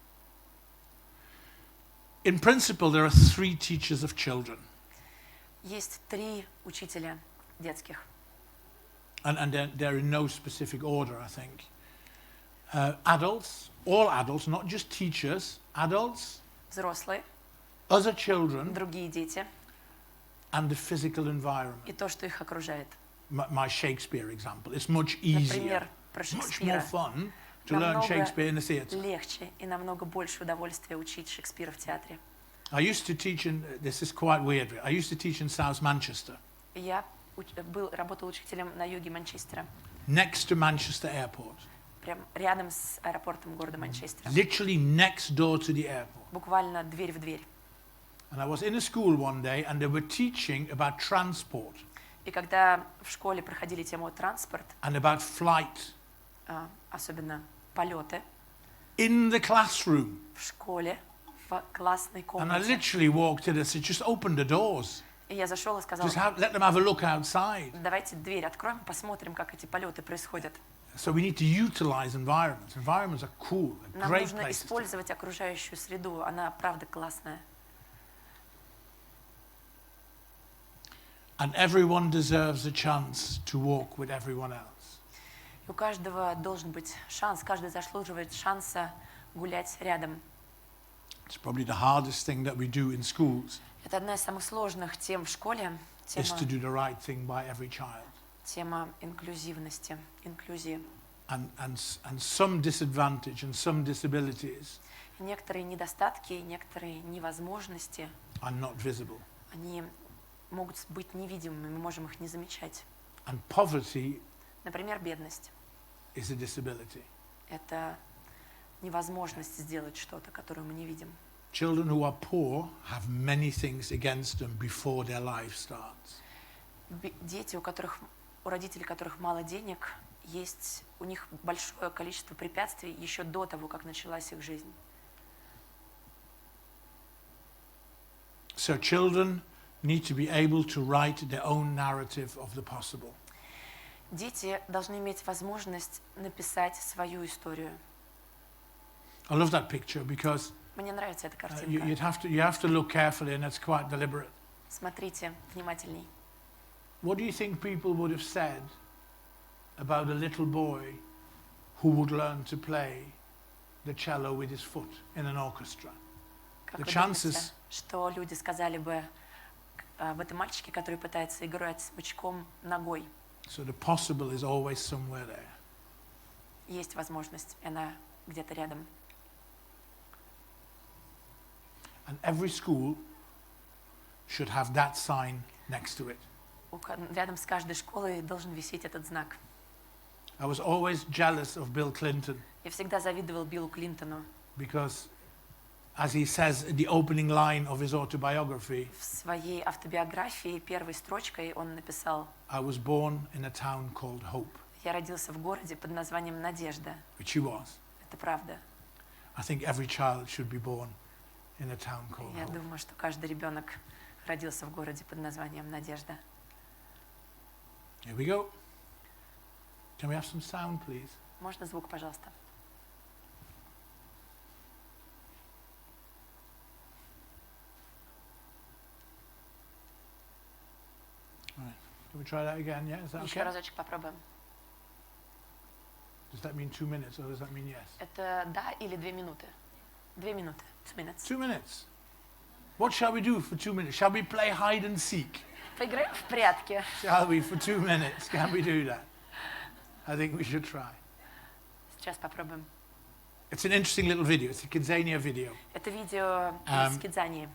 In principle, there are 3 teachers of children. Есть 3 учителя детских. And they're in no specific order, I think. Adults, all adults, not just teachers, adults, Взрослые, other children, другие дети and the physical environment. и то, что их окружает. My Shakespeare example. It's much easier, Например, про much more Шекспира. fun to learn Намного Shakespeare in the theatre. легче и намного больше удовольствия учить Шекспира в театре. I used to teach in, this is quite weird, I used to teach in South Manchester, Я работал учителем на юге Манчестера, next to Manchester Airport. прям рядом с аэропортом города Манчестера. Literally next door to the airport. Буквально дверь в дверь. And I was in a school one day and they were teaching about transport И когда в школе проходили тему транспорт, and about flight особенно полеты, in the classroom. в школе, в классной And I комнате. literally walked in and said, just open the doors. И я зашел и сказал: Let them have a look outside. давайте дверь откроем, посмотрим, как эти полеты происходят. So we need to utilize environments. Environments are cool, are Нам great нужно places. использовать окружающую среду, она правда классная. And everyone deserves a chance to walk with everyone else. У каждого должен быть шанс, каждый заслуживает шанса гулять рядом. It's probably the hardest thing that we do in schools Это одна из самых сложных тем в школе, is to do the right thing by every child. тема инклюзивности, инклюзии. And some disadvantage and some disabilities Некоторые недостатки, некоторые невозможности, are not visible. они могут быть невидимыми, мы можем их не замечать. And poverty Например, бедность. is a disability. Это невозможность сделать что-то, которое мы не видим. Children who are poor have many things against them before their life starts. Дети, у родителей которых мало денег, у них большое количество препятствий еще до того, как началась их жизнь. So children need to be able to write their own narrative of the possible. Дети должны иметь возможность написать свою историю. I love that picture because Мне нравится эта картинка. you have to look carefully, and it's quite deliberate. Смотрите внимательней. What do you think people would have said about a little boy who would learn to play the cello with his foot in an orchestra? Как The вы chances- думаете, что люди сказали бы об этом мальчике, который пытается играть смычком ногой? So the possible is always somewhere there. Есть возможность, и она где-то рядом. And every school should have that sign next to it. Рядом с каждой школой должен висеть этот знак. I was always jealous of Bill Clinton Я всегда завидовал Биллу Клинтону. because, as he says in the opening line of his autobiography, В своей автобиографии первой строчкой он написал: I was born in a town called Hope, «Я родился в городе под названием Надежда». which he was. Это правда. I think every child should be born in a town called Я Hope. думаю, что каждый ребенок родился в городе под названием Надежда. Here we go. Can we have some sound, please? Можно звук, пожалуйста? Can we try that again? Yeah, is that Еще okay? разочек попробуем. Does that mean 2 minutes or does that mean yes? Это да или 2 минуты? 2 минуты. 2 minutes. 2 minutes. What shall we do for 2 minutes? Shall we play hide and seek? Поиграем в прятки. Shall we for 2 minutes? Can we do that? I think we should try. Сейчас попробуем. It's an interesting little video. It's a Kidзania video. Это видео из Кидзании.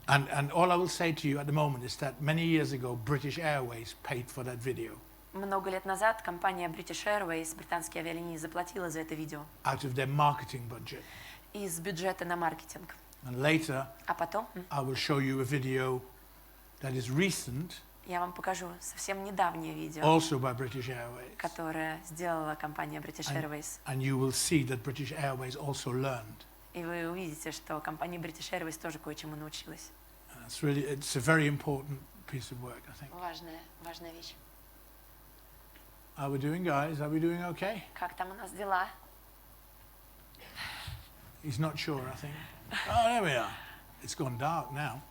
And all I will say to you at the moment is that many years ago, British Airways paid for that video Много лет назад компания British Airways, британские авиалинии, заплатила за это видео out of their marketing budget. из бюджета на маркетинг. And later, А потом I will show you a video that is recent, я вам покажу совсем недавнее видео, also by British Airways. которое сделала компания British Airways. And you will see that British Airways also learned. И вы увидите, что компания British Airways тоже кое-чему научилась. It's a very important piece of work, I think. Важная вещь. How are we doing, guys? Are we doing okay? Как там у нас дела? He's not sure, I think. Oh, there we are. It's gone dark now.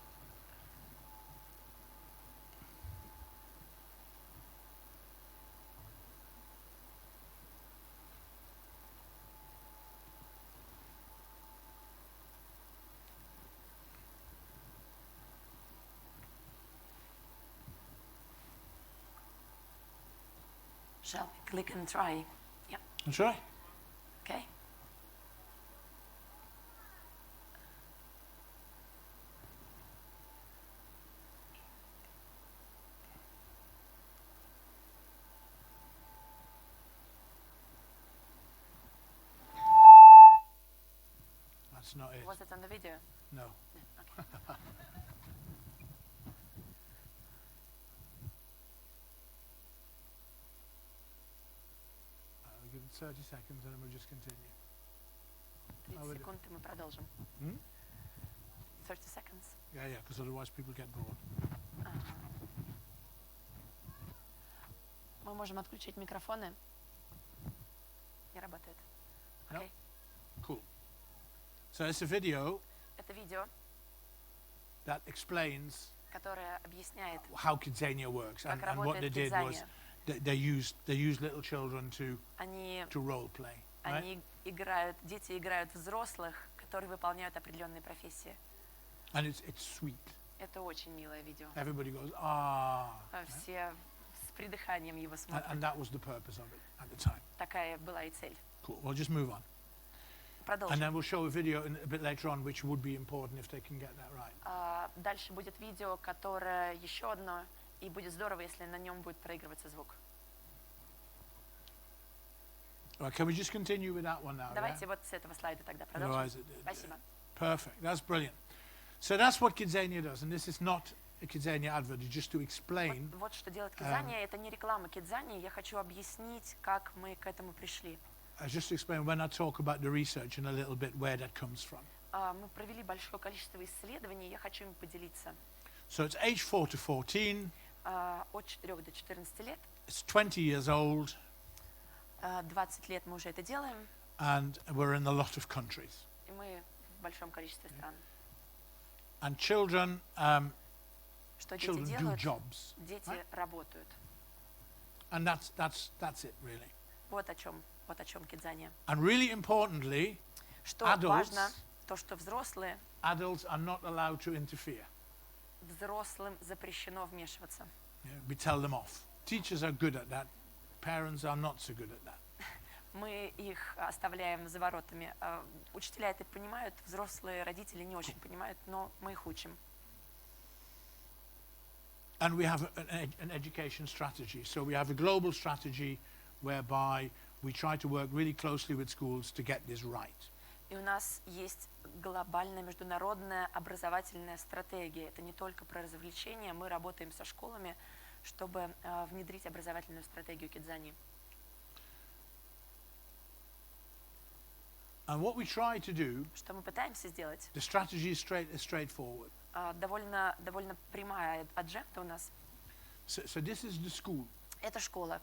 Shall we click and try? Yep. That's right. Okay. That's not it. Was it on the video? No. Okay. We'll give it 30 seconds and then we'll just continue. 30 секунд, и мы продолжим. Hmm? 30 seconds. Yeah, because otherwise people get bored. Мы можем отключить микрофоны. Не работает. No. Окей. Cool. So it's a video Это видео, that explains которое объясняет, how Kidзania works. как And what they работает did was Кидзания. they used little children to Они role play. Right? дети играют взрослых, которые выполняют определенные профессии. And it's sweet. Это очень милое видео. Everybody goes, ah. Все с придыханием его смотрят. And that was the purpose of it at the time. Такая была и цель. Cool. We'll just move on. And Продолжим. then we'll show a video a bit later on, which would be important if they can get that right. Дальше будет видео, которое еще одно, и будет здорово, если на нем будет проигрываться звук. Right, can we just continue with that one now? Давайте Yeah? вот с этого слайда тогда продолжим. Otherwise, Спасибо. perfect. That's brilliant. So that's what Kidзания does, and this is not a Kidзania advert. It's just to explain. Вот что делает Кидзания. Это не реклама Кидзании. Я хочу объяснить, как мы к этому пришли. Just to explain when I talk about the research and a little bit where that comes from. Мы провели большое количество исследований. Я хочу им поделиться. So it's age 4 to 14. От 4 до 14 лет. It's 20 years old. 20 лет мы уже это делаем. And we're in a lot of countries. И мы в большом количестве стран. And children, Что дети children do делают? jobs. Дети right? работают. And that's it, really. Вот о чем Кидзания. And really importantly, Что adults- важно, то, что adults are not allowed to interfere. взрослым запрещено вмешиваться. Yeah, we tell them off. Teachers are good at that. Parents are not so good at that. Мы их оставляем за воротами. Учителя это понимают, взрослые родители не очень понимают, но мы их учим. And we have an education strategy. So we have a global strategy whereby we try to work really closely with schools to get this right. И у нас есть глобальная международная образовательная стратегия. Это не только про развлечения. Мы работаем со школами, чтобы внедрить образовательную стратегию Кидзании. And what we try to do, Что мы пытаемся сделать? the strategy is straightforward. Довольно прямая адженда у нас. So this is the school. Это школа.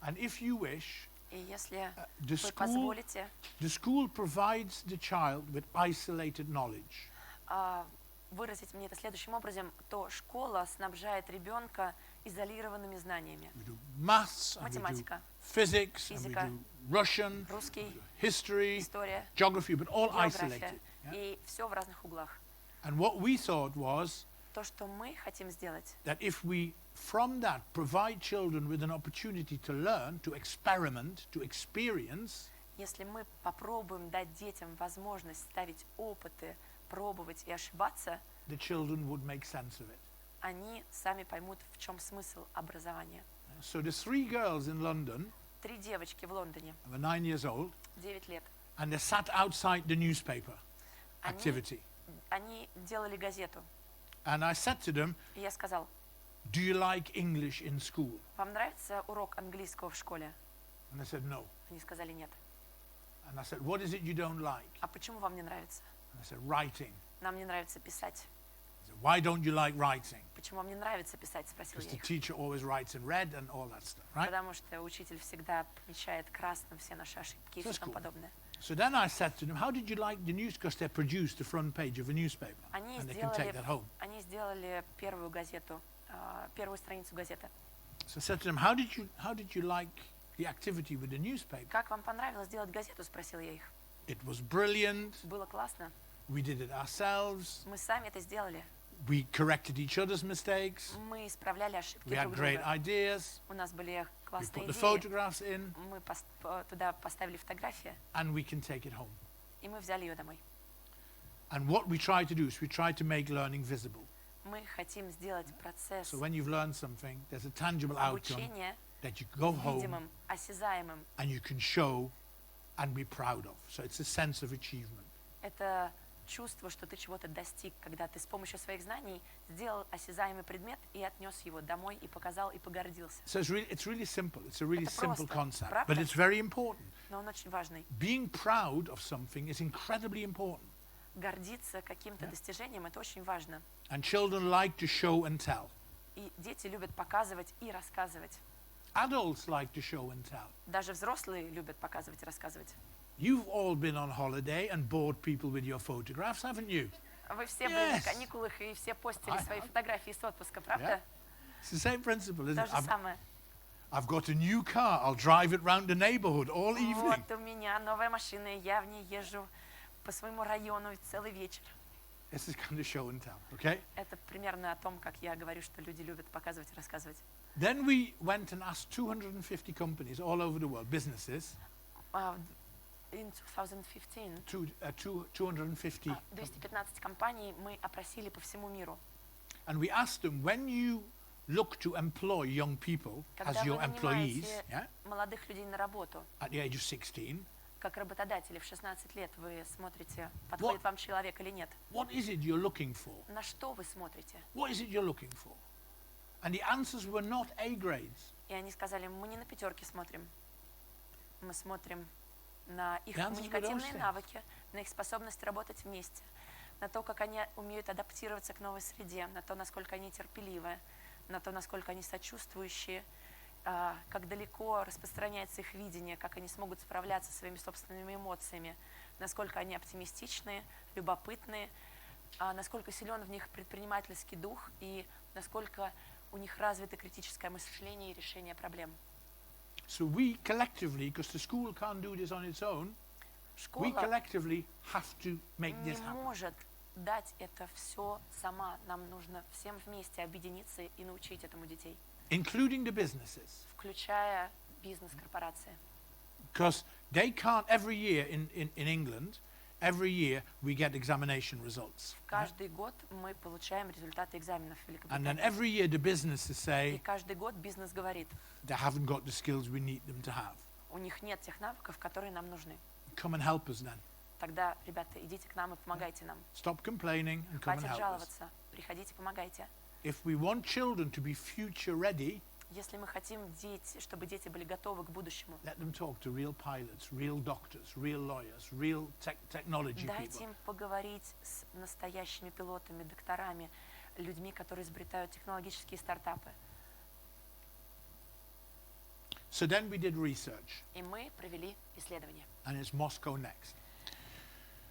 And if you wish, И если the вы school, позволите, the school provides the child with isolated knowledge. выразить мне это следующим образом, то школа снабжает ребенка изолированными знаниями. We do maths, and we do Математика, physics, and we физика, do Russian, русский, we do history, история, geography, but all география. isolated. Yeah? И все в разных углах. And what we thought was То, что мы хотим сделать, that if we, from that, provide children with an opportunity to learn, to experiment, to experience, если мы попробуем дать детям возможность ставить опыты, пробовать и ошибаться, the children would make sense of it. они сами поймут, в чем смысл образования. So the 3 girls in London, 3 девочки в Лондоне, they were 9 years old, 9 лет, and they sat outside the newspaper activity. они делали газету. And I said to them, И я сказал, do you like English in school? вам нравится урок английского в школе? And they said, no. Они сказали нет. And I said, what is it you don't like? А почему вам не нравится? And I said, writing. Нам не нравится писать. I said, why don't you like writing? Почему вам не нравится писать, спросил Because я the их. teacher always writes in red and all that stuff, right? Потому что учитель всегда помечает красным все наши ошибки и That's все тому cool. подобное. So then I said to them, how did you like the news? Because they produced the front page of a newspaper. Они And they can take that home. сделали первую газету, первую страницу газеты. So I said to them, how did you like the activity with the newspaper? Как вам понравилось делать газету, спросил я их. It was brilliant. Было классно. We did it ourselves. Мы сами это сделали. We corrected each other's mistakes. Мы исправляли ошибки We had друг great друга. ideas. У нас были We классные put the идеи. photographs in, Мы туда поставили фотографии, and we can take it home. и мы взяли ее домой. And what we try to do is we try to make learning visible. Мы хотим сделать процесс So when you've learned something, there's a tangible outcome обучения that you go home видимым, осязаемым. and you can show and be proud of. So it's a sense of achievement. Это чувство, что ты чего-то достиг, когда ты с помощью своих знаний сделал осязаемый предмет и отнес его домой, и показал, и погордился. So it's really simple. It's a really Это simple просто, concept, правда? but it's very important. Но он очень важный. Being proud of something is incredibly important. Гордиться каким-то достижением – это очень важно. And children like to show and tell. И дети любят показывать и рассказывать. Adults like to show and tell. Даже взрослые любят показывать и рассказывать. You've all been on holiday and bored people with your photographs, haven't you? Вы все были на Yes. каникулах и все постили I свои have. фотографии с отпуска, Yeah. правда? It's the same principle, isn't То it? же самое. I've got a new car. I'll drive it round the neighborhood all evening. Вот у меня новая машина, и я в ней езжу по своему району целый вечер. This is kind of show and tell, okay? Это примерно о том, как я говорю, что люди любят показывать и рассказывать. Then we went and asked 250 companies all over the world, businesses, In 2015 250, 215 компаний мы опросили по всему миру. and we asked them, when you look to employ young people as Когда вы your employees, нанимаете yeah, молодых людей на работу, at the age of 16, как работодатели в 16 лет, вы смотрите, подходит вам человек или нет. what is it you're looking for? На что вы смотрите? What is it you're looking for? And the answers were not A grades. И они сказали, мы не на пятерки смотрим, мы смотрим на их The answers were коммуникативные those things. навыки, на их способность работать вместе, на то, как они умеют адаптироваться к новой среде, на то, насколько они терпеливы, на то, насколько они сочувствующие, как далеко распространяется их видение, как они смогут справляться со своими собственными эмоциями, насколько они оптимистичные, любопытные, насколько силен в них предпринимательский дух и насколько у них развито критическое мышление и решение проблем. So we collectively, because the school can't do this on its own, we Школа collectively have to make не this happen. может дать это все сама. Нам нужно всем вместе объединиться и научить этому детей, Including the businesses. включая бизнес-корпорации. Because they can't, every year in England, every year we get examination results. Каждый год мы получаем результаты экзаменов в And then Великобритании. every year the businesses И say каждый год бизнес говорит, they haven't got the skills we need them to have. у них нет тех навыков, которые нам нужны. Come and help us then. Тогда, ребята, идите к нам и помогайте нам. Stop complaining and come and Хватит help us. жаловаться, приходите, помогайте. If we want children to be future ready, Если мы хотим, чтобы дети были готовы к будущему, let them talk to real pilots, real doctors, real lawyers, real technology дайте people. им поговорить с настоящими пилотами, докторами, людьми, которые изобретают технологические стартапы. So then we did research, И мы провели исследование. and it's Moscow next.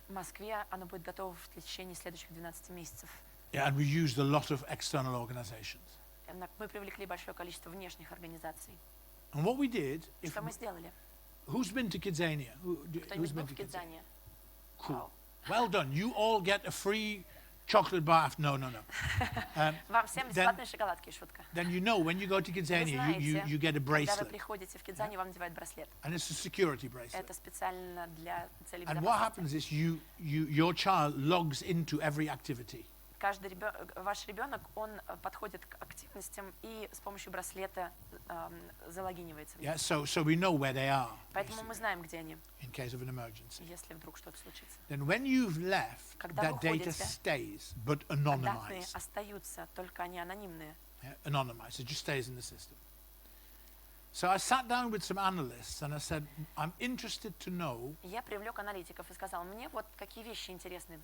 В Москве оно будет готово в течение следующих 12 месяцев. Yeah, and we used a lot of external organizations. Мы привлекли большое количество внешних организаций. And what we did, if Что мы сделали? who's been to Kidзania? Кто-нибудь был в Кидзании? Cool. Well done. You all get a free chocolate bar. No. Вам всем бесплатные шоколадки, шутка. Then you know when you go to Вы Kidзania, you get a знаете, когда вы bracelet, приходите в Кидзанию, вам надевают браслет. and it's a security bracelet. Это специально для целей And what безопасности. happens is your child logs into every activity. Ваш ребенок, он подходит к активностям и с помощью браслета залогинивается. Yeah, so we know where they are, Поэтому мы знаем, где они, in case of an emergency. если вдруг что-то случится. Then when you've left, Когда that вы data уходите, stays, but Данные anonymized. остаются, только они анонимные. Yeah, anonymized. It just stays in the system. So I sat down with some analysts and I said, I'm interested to know Я привлек аналитиков и сказал, мне вот какие вещи интересны.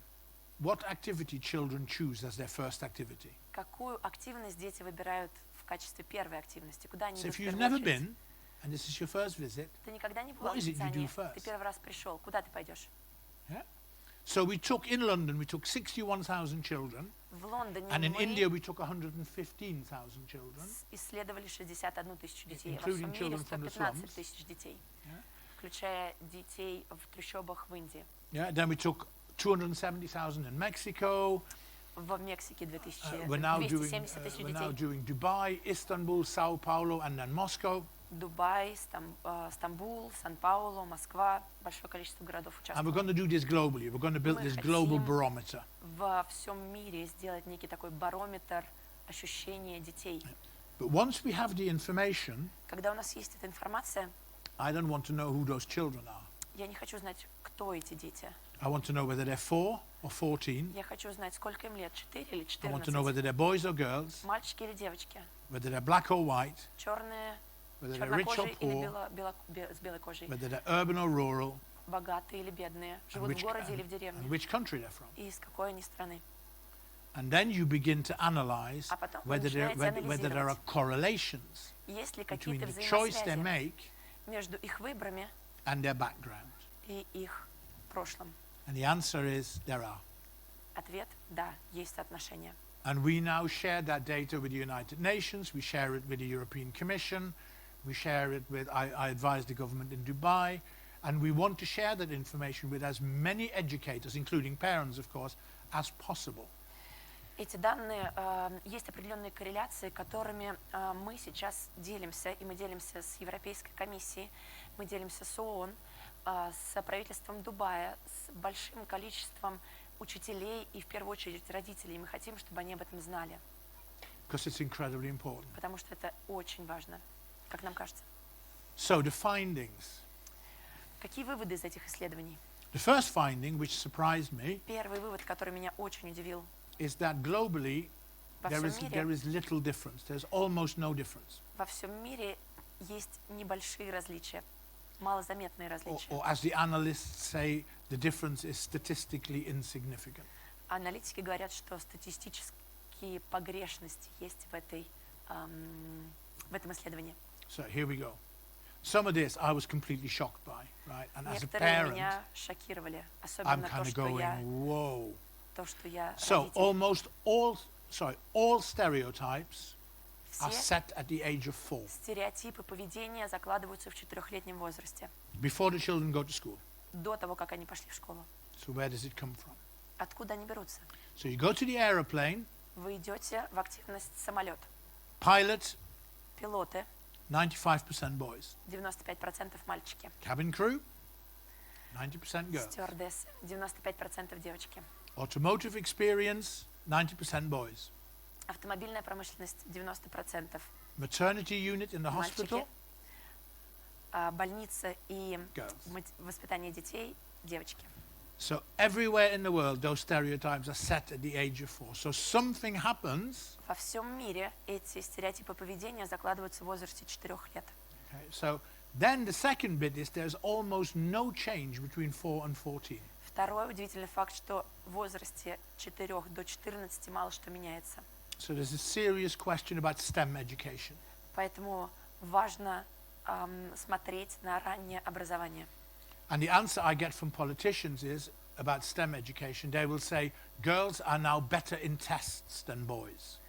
what activity children choose as their first activity. Какую активность дети выбирают в качестве первой активности? Куда они So идут if в you've первую never очередь? been, and this is your first visit, Ты никогда не была what в is it you do Кидзании, first? ты первый раз пришел. Куда ты пойдешь? yeah? So we took, in London, we took 61,000 children, В Лондоне and in мы India we took 115,000 children, исследовали 61 тысячу детей. Во Including всем мире children from the 115 slums. тысяч детей, Yeah. включая детей в трущобах в Индии. yeah? Then we took 270,000 in Mexico, В Мексике we're now 270 тысяч детей. doing Dubai, Istanbul, Sao Paulo, and then Moscow. Дубай, Стамбул, Сан-Паулу, Москва, большое количество городов And we're участвуют. going to do this globally. We're going to build Мы this global хотим barometer. Во всем мире сделать некий такой барометр ощущения детей. But once we have the information, Когда у нас есть эта информация, I don't want to know who those children are. я не хочу знать, кто эти дети. I want to know whether they're 4 or 14. Я хочу знать, сколько им лет, 4 или I want to know 14. whether they're boys or girls, Мальчики или девочки, whether they're black or white, черные, whether they're rich or чернокожие или poor, с белой кожей, whether they're urban or rural, богатые или бедные, and живут в which, городе или в and деревне, which country they're from. и из какой они страны. And then you begin to analyze А потом вы whether there начинаете are анализировать, correlations есть ли between какие-то the choice they взаимосвязи make между их выборами and their background. и их прошлым. And the answer is there are. Ответ – да, есть соотношение. And we now share that data with the United Nations, we share it with the European Commission, we share it with, I advise the government in Dubai, and we want to share that information with as many educators, including parents of course, as possible. Эти данные, есть определенные корреляции, которыми мы сейчас делимся, и мы делимся с Европейской комиссией, мы делимся с ООН, с правительством Дубая, с большим количеством учителей и, в первую очередь, родителей. Мы хотим, чтобы они об этом знали. because it's incredibly important. потому что это очень важно, как нам кажется. So the findings. Какие выводы из этих исследований? The first finding, which surprised me, Первый вывод, который меня очень удивил. is that globally Во there всем is мире, little difference. There's almost no difference. во всем мире есть небольшие различия, малозаметные различия. Or as the analysts say, the difference is statistically insignificant. Аналитики говорят, что статистические погрешности есть в этом исследовании. So here we go. Some of this I was completely shocked by, right? And as a Некоторые parent, меня шокировали, I'm особенно kind of going, whoa. то, что я So родитель. all stereotypes are Все set at the age of 4, стереотипы поведения закладываются в 4-летнем возрасте, before the children go to school. до того, как они пошли в школу. So where does it come from? Откуда они берутся? So you go to the aeroplane, Вы идете в активность самолет. pilot, Пилоты, 95% boys. 95% мальчики. Cabin crew, 90% girls. Стюардессы, 95% девочки. Automotive experience, 90% boys. Автомобильная промышленность, 90% Maternity unit in the мальчики. hospital, Больница и girls. воспитание детей, девочки. So everywhere in the world, those stereotypes are set at the age of 4. So something happens. Во всем мире эти стереотипы поведения закладываются в возрасте 4 лет. Okay, so then the second bit is there's almost no change between 4 and 14. Второй удивительный факт, что в возрасте 4 до 14 мало что меняется. So there's a serious question about STEM education. Поэтому важно смотреть на раннее образование. And the answer I get from politicians is about STEM education. They will say girls are now better in tests than boys.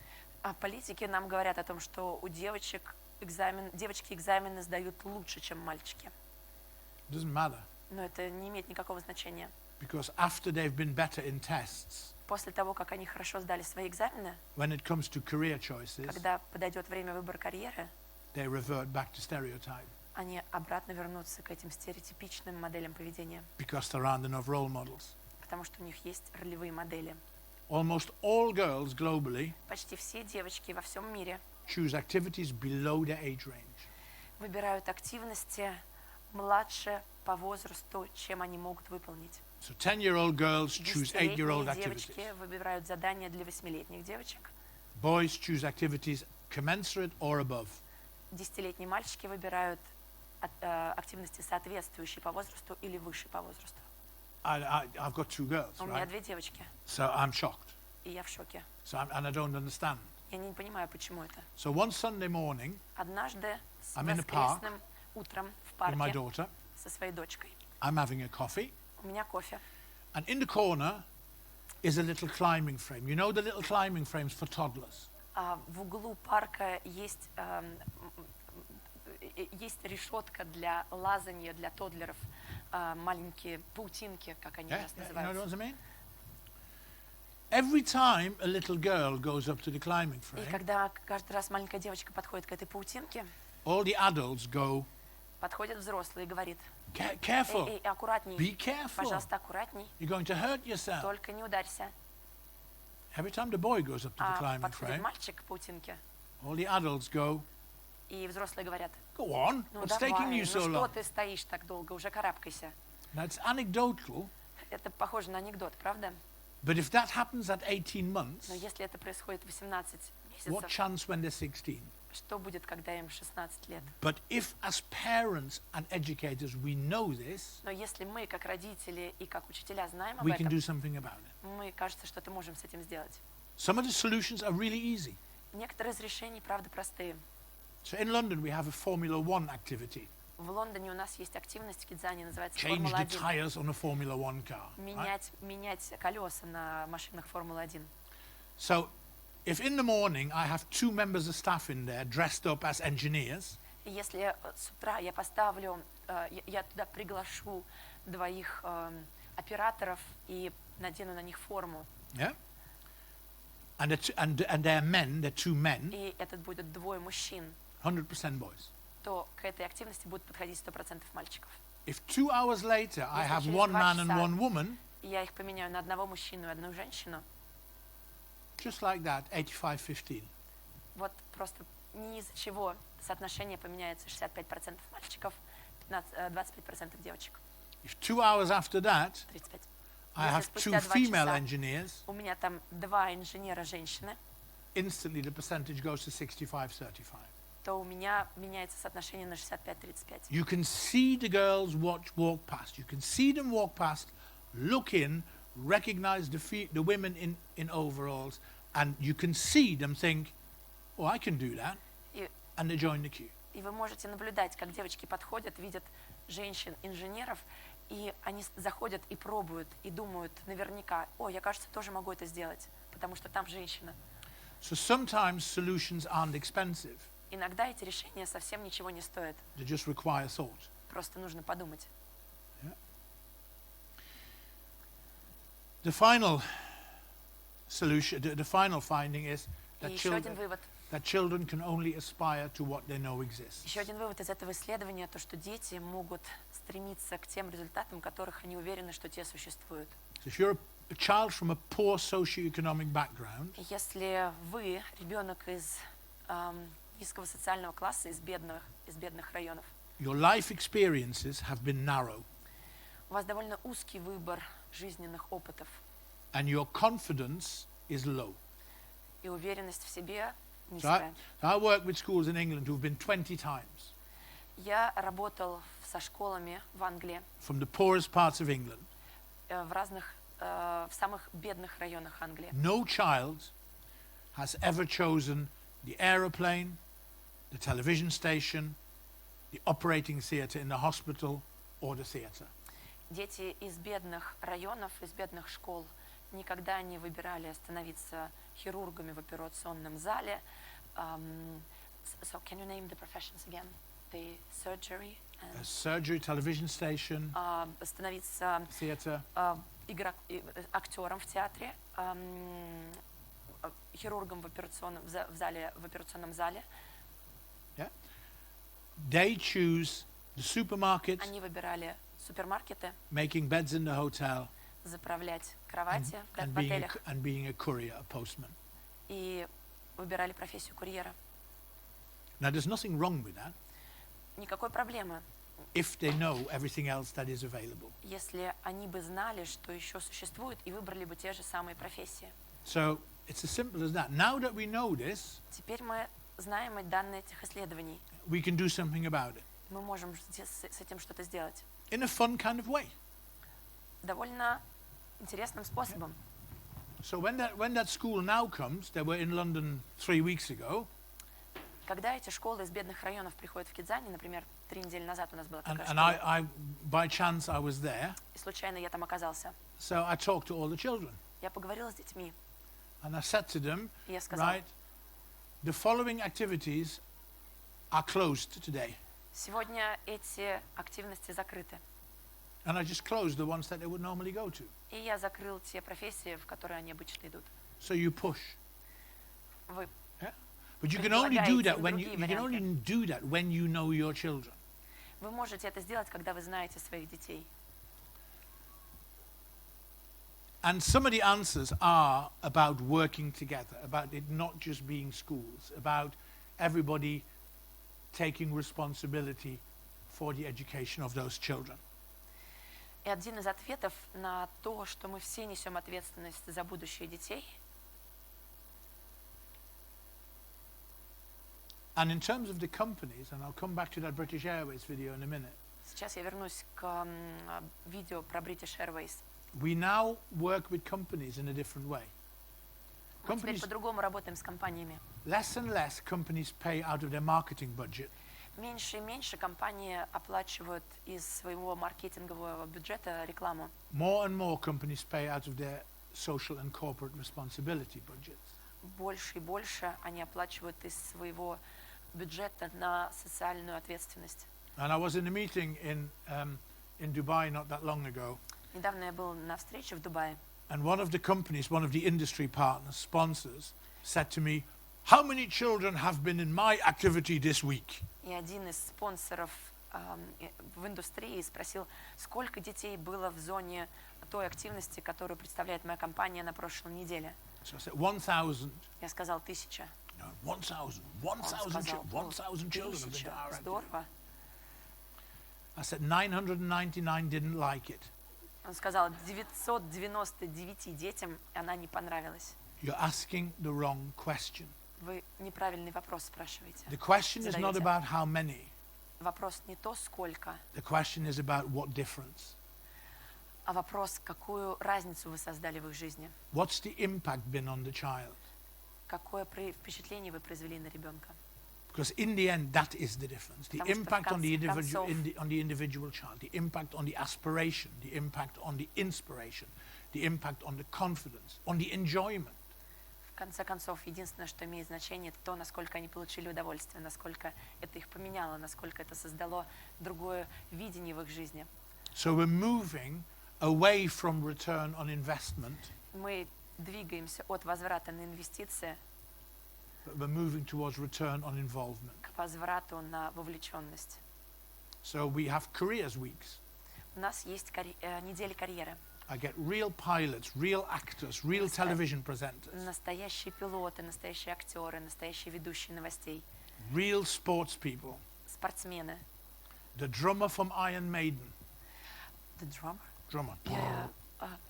А политики нам говорят о том, что у девочки экзамены сдают лучше, чем мальчики. It doesn't matter Но это не имеет никакого значения. because after they've been better in tests, После того, как они хорошо сдали свои экзамены, when it comes to career choices, когда подойдет время выбора карьеры, they revert back to stereotype они обратно вернутся к этим стереотипичным моделям поведения, because there aren't enough role models. потому что у них есть ролевые модели. Almost all girls globally Почти все девочки во всем мире choose activities below their age range. выбирают активности младше по возрасту, чем они могут выполнить. So 10-year-old girls choose 8-year-old Десятилетние activities. девочки выбирают задания для 8-летних девочек. Boys choose activities commensurate or above. Десятилетние мальчики выбирают активности, соответствующие по возрасту или выше по возрасту. I've got 2 girls, У меня right? 2 девочки, So I'm shocked. и я в шоке. And I don't understand. Я не понимаю, почему это. So one Sunday morning, Однажды с I'm in the park воскресным утром в with my парке daughter, со своей дочкой. I'm having a coffee, У меня кофе. and in the corner is a little climbing frame. You know the little climbing frames for toddlers? А в углу парка есть решетка для лазанья для тоддлеров, маленькие паутинки, как они у нас You know называются. what I mean? Every time a little girl goes up to the climbing И frame, когда каждый раз маленькая девочка подходит к этой паутинке, all the adults go, подходит взрослый и говорит: careful, эй, аккуратней, be careful, пожалуйста, аккуратней, you're going to hurt yourself. только не ударься. Every time the boy goes up to the А climbing подходит frame, мальчик к паутинке, all the adults go, и взрослые говорят: go on, ну what's taking давай, you so ну что long? ты стоишь так долго, уже карабкайся. Now it's anecdotal, Это похоже на анекдот, правда? but if that happens at 18 months, Но если это происходит 18 what месяцев, chance when they're 16? что будет, когда им 16 лет? But if as parents and educators we know this, Но если мы, как родители и как учителя, знаем об we can этом, do something about it. мы, кажется, что-то можем с этим сделать. Some of the solutions are really easy. Некоторые из решений, правда, простые. So in London we have a Formula One activity. В Лондоне у нас есть активность Кидзания, называется Change the Формула-1. tires on a Formula One car. Right? Менять колеса на машинах Формулы-1. So if in the morning I have 2 members of staff in there dressed up as engineers, И если с утра я поставлю, я туда приглашу 2 операторов и надену на них форму, yeah, and they're men, they're 2 men, и это будет 2 мужчин, 100% boys. то к этой активности будут подходить 100% мальчиков. If 2 hours later I Если have через 1 2 man and часа 1 woman, я их поменяю на одного мужчину и одну женщину, just like that, 85-15. вот просто ни из-за чего соотношение поменяется: 65% мальчиков, 25% девочек. If 2 hours after that 35. I have Если 2 спустя 2 female часа engineers, у меня там 2 инженера женщины, instantly the percentage goes to 65-35. то у меня меняется соотношение на 65-35. You can see the girls walk past. You can see them walk past, look in, recognize the women in overalls, and you can see them think, oh, I can do that, И, and they join the queue. и вы можете наблюдать, как девочки подходят, видят женщин-инженеров, и они заходят и пробуют, и думают наверняка: о, я, кажется, тоже могу это сделать, потому что там женщина. So sometimes solutions aren't expensive. Иногда эти решения совсем ничего не стоят. They just require thought. Просто нужно подумать. Yeah. The final solution, the final finding is И that еще один вывод. children can only aspire to what they know exists. Еще один вывод из этого исследования: то, что дети могут стремиться к тем результатам, которых они уверены, что те существуют. So if you're a child from a poor socioeconomic background, Если вы ребенок из низкого социального класса, из бедных районов, your life experiences have been narrow, у вас довольно узкий выбор жизненных опытов, and your confidence is low. и уверенность в себе So низкая. I work with schools in England who've been 20 times Я работал со школами в Англии, from the poorest parts of England. в самых бедных районах Англии. No child has ever chosen the aeroplane, the television station, the operating theatre in the hospital, or the theatre. Дети из бедных районов, из бедных школ никогда не выбирали становиться хирургами в операционном зале. So can you name the professions again? The surgery A and surgery, television station, становиться theatre. актером в театре, хирургом в операционном зале. Yeah. They choose the supermarket, Они выбирали супермаркеты, making beds in the hotel, заправлять кровати в and отелях, being a courier, a postman. и выбирали профессию курьера. Now, there's nothing wrong with that Никакой проблемы, if they know everything else that is available. если они бы знали, что еще существует, и выбрали бы те же самые профессии. So it's as simple as that. Now that we know this, Теперь мы знаем данные этих исследований. we can do something about it Мы можем с этим что-то сделать. in a fun kind of way. Довольно интересным способом. So when that school now comes, they were in London 3 weeks ago, Когда эти школы из бедных районов приходят в Кидзани, например, 3 недели назад у нас была такая and школа, I by chance I was there, и случайно я там оказался. so I talked to all the children Я поговорила с детьми, and I said to them, и я сказала: right, the following activities are closed today. сегодня эти активности закрыты. And I just closed the ones that they would normally go to. И я закрыл те профессии, в которые они обычно идут. So you push. Вы But you can only do that when другие you can only do that when you know your children. Вы можете это сделать, когда вы знаете своих детей. And some of the answers are about working together, about it not just being schools, about everybody taking responsibility for the education of those children. И один из ответов на то, что мы все несем ответственность за будущее детей. And in terms of the companies, and I'll come back to that British Airways video in a minute, Сейчас я вернусь к видео про British Airways. we now work with companies in a different way. Мы теперь Companies, по-другому работаем с компаниями. less and less companies pay out of their marketing budget Меньше и меньше компании оплачивают из своего маркетингового бюджета рекламу. more and more companies pay out of their social and corporate responsibility budgets. Больше и больше они оплачивают из своего бюджета на социальную ответственность. And I was in a meeting in Dubai not that long ago, Недавно я был на встрече в Дубае, and one of the companies, one of the industry partners, sponsors, said to me, "How many children have been in my activity this week?" и один из спонсоров в индустрии спросил, сколько детей было в зоне той активности, которую представляет моя компания на прошлой неделе. So I said, 1,000. Я сказал 1000. No, 1,000 Он сказал, children have been 1000, directed. здорово. I said 999 didn't like it. Он сказал, 999 детям она не понравилась. You're asking the wrong question. Вы неправильный вопрос спрашиваете. The question is not Задаете. about how many. Вопрос не то, сколько, The question is about what difference. а вопрос, какую разницу вы создали в их жизни. What's the impact been on the child? Какое впечатление вы произвели на ребенка. Because in the end, that is the difference. The Потому что в impact on the конце individual child, the impact on the aspiration, the impact on the inspiration, the impact on the confidence, on the enjoyment. В конце концов, единственное, что имеет значение, это то, насколько они получили удовольствие, насколько это их поменяло, насколько это создало другое видение в их жизни. So we're moving away from return on investment, Мы двигаемся от возврата на инвестиции but we're moving towards return on involvement. к возврату на вовлеченность. So we have careers weeks. У нас есть недели карьеры. I get real pilots, real actors, real television presenters, Настоящие пилоты, настоящие актеры, настоящие ведущие новостей, real sports people. спортсмены. The drummer from Iron Maiden. The drummer? Drummer.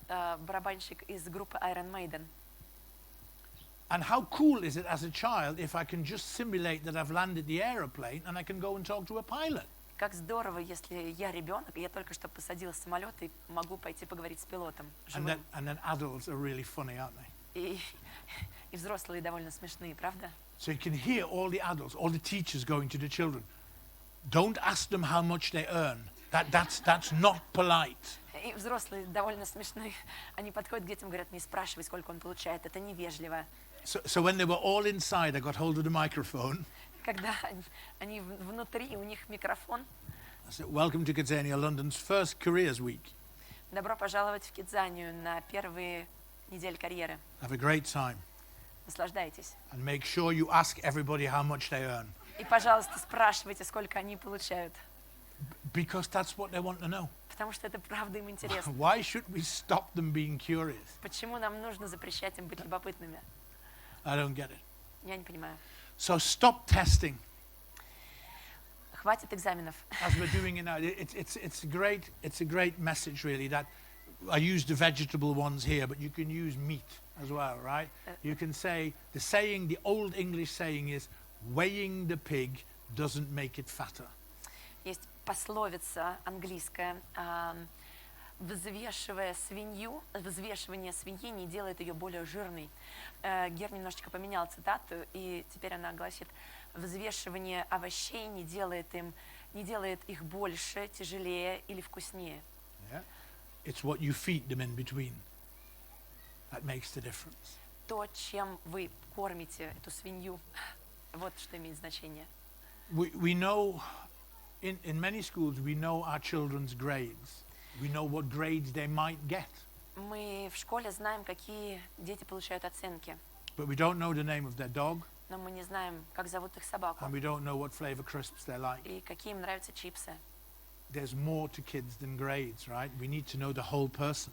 Барабанщик из группы Iron Maiden. And how cool is it as a child if I can just simulate that I've landed the aeroplane and I can go and talk to a pilot? Как здорово, если я ребенок, и я только что посадила самолет и могу пойти поговорить с пилотом. And then adults are really funny, aren't they? И взрослые довольно смешные, правда? So you can hear all the adults, all the teachers going to the children. Don't ask them how much they earn. That's not polite. И взрослые довольно смешные. Они подходят к детям и говорят, не спрашивай, сколько он получает, это невежливо. So when they were all inside, I got hold of the microphone. Когда они внутри, у них микрофон. I said, welcome to Kidзania, London's first careers week. Добро пожаловать в Кидзанию на первые недели карьеры. Have a great time. Наслаждайтесь. And make sure you ask everybody how much they earn. И, пожалуйста, спрашивайте, сколько они получают. Because that's what they want to know. Потому что это правда им интересно. Why should we stop them being curious? Почему нам нужно запрещать им быть любопытными? I don't get it. Я не понимаю. So stop testing, Хватит экзаменов. as we're doing it now. It's a great message, really. That I use the vegetable ones here, but you can use meat as well, right? You can say the old English saying is, weighing the pig doesn't make it fatter. Есть пословица английская, взвешивание свиньи не делает ее более жирной. Гер немножечко поменял цитату, и теперь она гласит, взвешивание овощей не делает их больше, тяжелее или вкуснее. Yeah? It's what you feed them in between that makes the difference. То, чем вы кормите эту свинью, вот что имеет значение. We know, in many schools, we know our children's grades. We know what grades they might get. Мы в школе знаем, какие дети получают оценки, But we don't know the name of their dog, но мы не знаем, как зовут их собаку and we don't know what flavor crisps they like. и какие им нравятся чипсы. There's more to kids than grades, right? We need to know the whole person.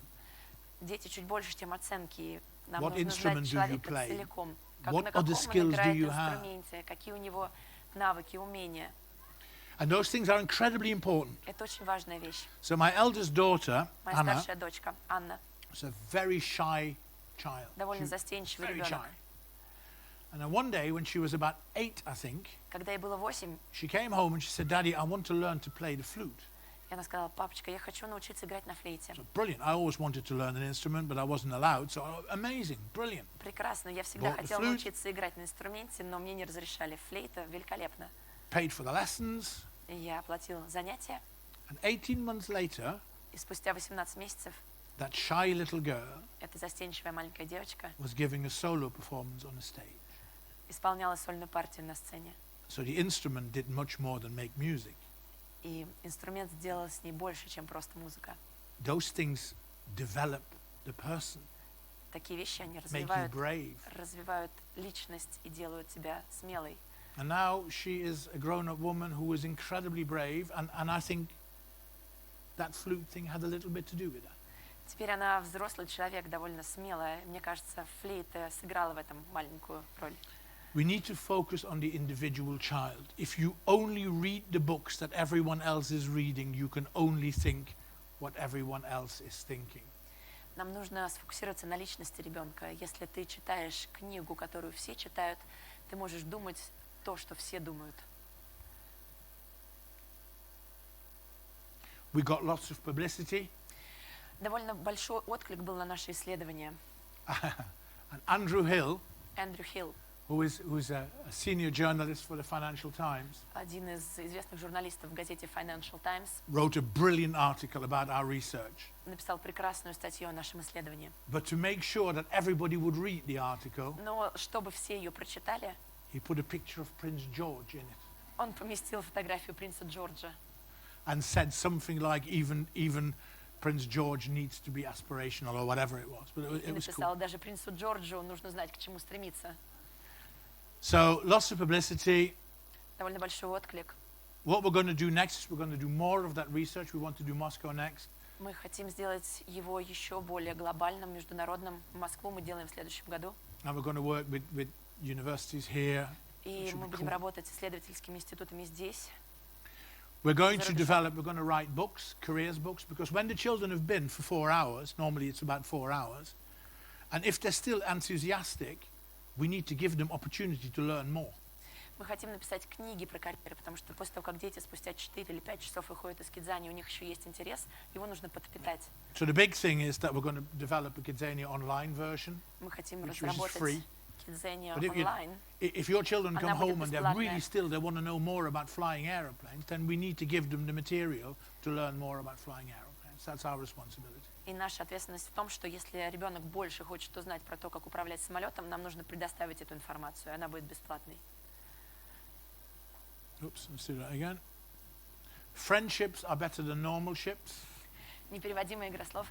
Дети чуть больше, чем оценки. И нам What нужно instrument знать do you человека play? целиком. Как, What на каком other он skills do играет you have? инструменте, какие у него навыки, умения. And those things are incredibly important. Это очень важная вещь. So my eldest daughter, Моя Anna, старшая дочка, Анна, is a very shy child. довольно застенчивый Very ребенок. shy. And then one day when she was about 8, I think, Когда ей было 8, she came home and she said, Daddy, I want to learn to play the flute. и она сказала, папочка, я хочу научиться играть на флейте. So brilliant. I always wanted to learn an instrument, but I wasn't allowed. So amazing, brilliant. Прекрасно, я всегда Bought the хотела flute. научиться играть на инструменте, но мне не разрешали. Флейта великолепно. Paid for the lessons. И я оплатила занятия, And 18 months later, и спустя 18 месяцев that shy little girl эта застенчивая маленькая девочка was giving a solo performance on a stage. исполняла сольную партию на сцене. So the instrument did much more than make music. И инструмент сделал с ней больше, чем просто музыка. Those things develop the person, Такие вещи, они make you brave. развивают личность и делают тебя смелой. And now she is a grown-up woman who is incredibly brave, and I think that flute thing had a little bit to do with that. Теперь она взрослый человек, довольно смелая. Мне кажется, флейта сыграла в этом маленькую роль. We need to focus on the individual child. If you only read the books that everyone else is reading, you can only think what everyone else is thinking. Нам нужно сфокусироваться на личности ребенка. Если ты читаешь книгу, которую все читают, ты можешь думать то, что все думают. We got lots of publicity. Довольно большой отклик был на наше исследование. And Andrew Hill, Эндрю Хилл, who's a senior journalist for the Financial Times, один из известных журналистов в газете Financial Times, wrote a brilliant article about our research. написал прекрасную статью о нашем исследовании. But to make sure that everybody would read the article, Но чтобы все ее прочитали, he put a picture of Prince George in it он поместил фотографию принца Джорджа and said something like even Prince George needs to be aspirational or whatever it was. But и it was написал, cool. даже принцу Джорджу нужно знать, к чему стремиться. So lots of publicity. Довольно большой отклик. What we're going to do next is we're going to do more of that research. We want to do Moscow next. Мы хотим сделать его еще более глобальным, международным. Москву мы делаем в следующем году. And we're going to work with universities here. И should мы be будем cool. работать с исследовательскими институтами здесь. We're going to write books, careers books, because when the children have been for 4 hours, normally it's about 4 hours, and if they're still enthusiastic, we need to give them opportunity to learn more. Мы хотим написать книги про карьеры, потому что после того, как дети спустя 4 или 5 часов выходят из Кидзания, у них еще есть интерес, его нужно подпитать. So the big thing is that we're going to develop a Kidзania online version, Мы хотим which is разработать free. Кидзания But онлайн. If your children come Она будет home and they're бесплатная. really still, they want to know more about flying aeroplanes, then we need to give them the material to learn more about flying aeroplanes. That's our responsibility. И наша ответственность в том, что если ребенок больше хочет узнать про то, как управлять самолетом, нам нужно предоставить эту информацию, и она будет бесплатной. Oops, let's do that again. Friendships are better than normal ships. Непереводимая игра слов.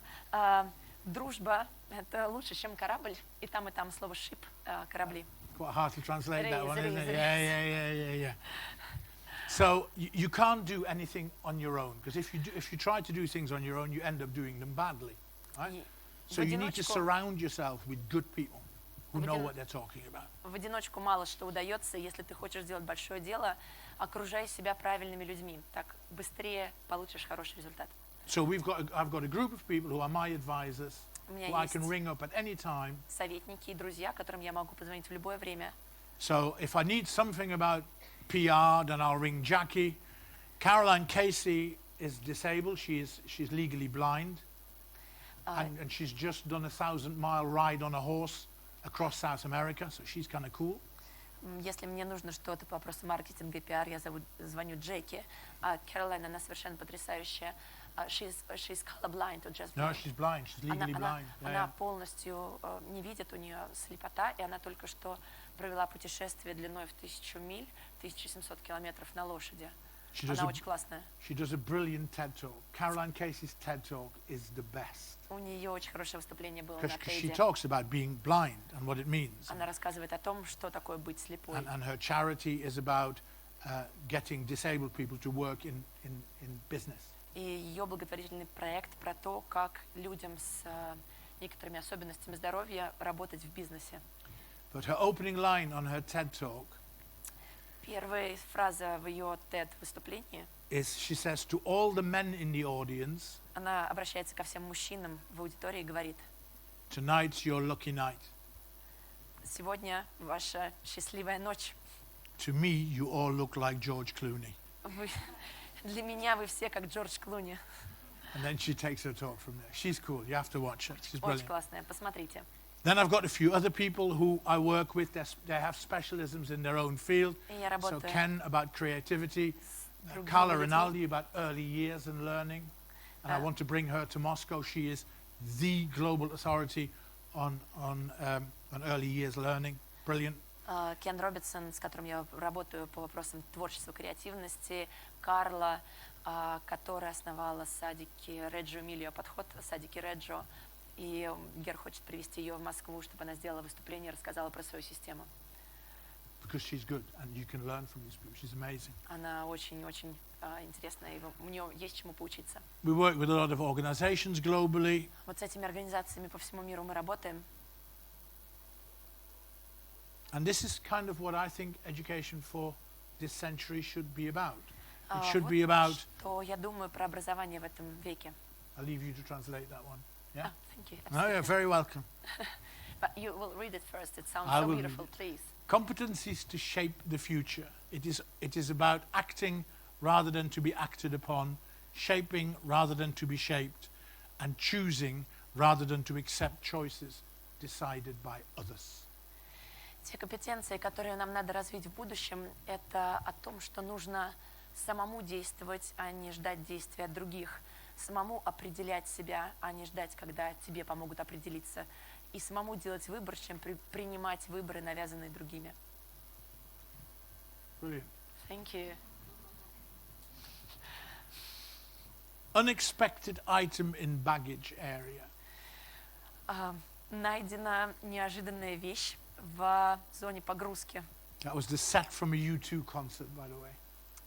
Дружба – это лучше, чем корабль. И там слово «ship» – корабли. Quite hard to translate that one, isn't it? It is. Yeah. So you can't do anything on your own, because if you try to do things on your own, you end up doing them badly, right? И So you need to surround yourself with good people who know what they're talking about. в одиночку мало что удается. Если ты хочешь сделать большое дело, окружай себя правильными людьми. Так быстрее получишь хороший результат. So I've got a group of people who are my advisors, У меня who I есть can ring up at any time. советники и друзья, которым я могу позвонить в любое время. So if I need something about PR, then I'll ring Jackie. Caroline Casey is disabled. She's legally blind. And she's just done a 1,000-mile ride on a horse across South America, so she's kind of cool. Если мне нужно что-то по вопросу маркетинга и пиар, я звоню Джеки. Кэролайн, она совершенно потрясающая. She's colorblind or just No, blind. she's blind. She's legally blind. Она полностью не видит, у нее слепота, и она только что провела путешествие длиной в 1000 миль, 1700 километров на лошади. Она очень классная. She does a brilliant TED talk. Caroline Casey's TED talk is the best. У нее очень хорошее выступление было на Because she TED. talks about being blind and what it means. Она рассказывает о том, что такое быть слепой. And her charity is about getting disabled people to work in business. И ее благотворительный проект про то, как людям с некоторыми особенностями здоровья работать в бизнесе. But her opening line on her TED talk Первая фраза в ее TED выступлении, she says to all the men in the audience, она обращается ко всем мужчинам в аудитории и говорит: tonight's your lucky night. сегодня ваша счастливая ночь. To me, you all look like George Clooney. Для меня вы все как Джордж Клуни. And then she takes her talk from there. She's cool. You have to watch her. She's Очень brilliant. классная, посмотрите. Then I've got a few other people who I work with. They have specialisms in their own field. И я So работаю Ken about creativity, другими Carla людьми. Rinaldi about early years and learning. And I want to bring her to Moscow. She is the global authority on early years learning. Brilliant. Кен Робинсон, с которым я работаю по вопросам творчества, креативности, Карла, которая основала садики Реджо Эмилио, подход садики Реджо, и Гер хочет привести ее в Москву, чтобы она сделала выступление и рассказала про свою систему. Because she's good and you can learn from these people. She's amazing. Она очень-очень интересная, и у нее есть чему поучиться. We work with a lot of organizations globally. Вот с этими организациями по всему миру мы работаем. And this is kind of what I think education for this century should be about. It Вот should be about... что я думаю про образование в этом веке. I'll leave you to translate that one. Yeah? Thank you. Oh, you're very welcome. But you will read it first. It sounds I so will beautiful, read it. please. Competencies to shape the future. It is about acting rather than to be acted upon, shaping rather than to be shaped, and choosing rather than to accept choices decided by others. Те компетенции, которые нам надо развить в будущем, это о том, что нужно самому действовать, а не ждать действий от других, самому определять себя, а не ждать, когда тебе помогут определиться, и самому делать выбор, чем принимать выборы, навязанные другими. Brilliant. Thank you. Unexpected item in baggage area. Найдена неожиданная вещь в зоне погрузки. That was the set from a U2 concert, by the way.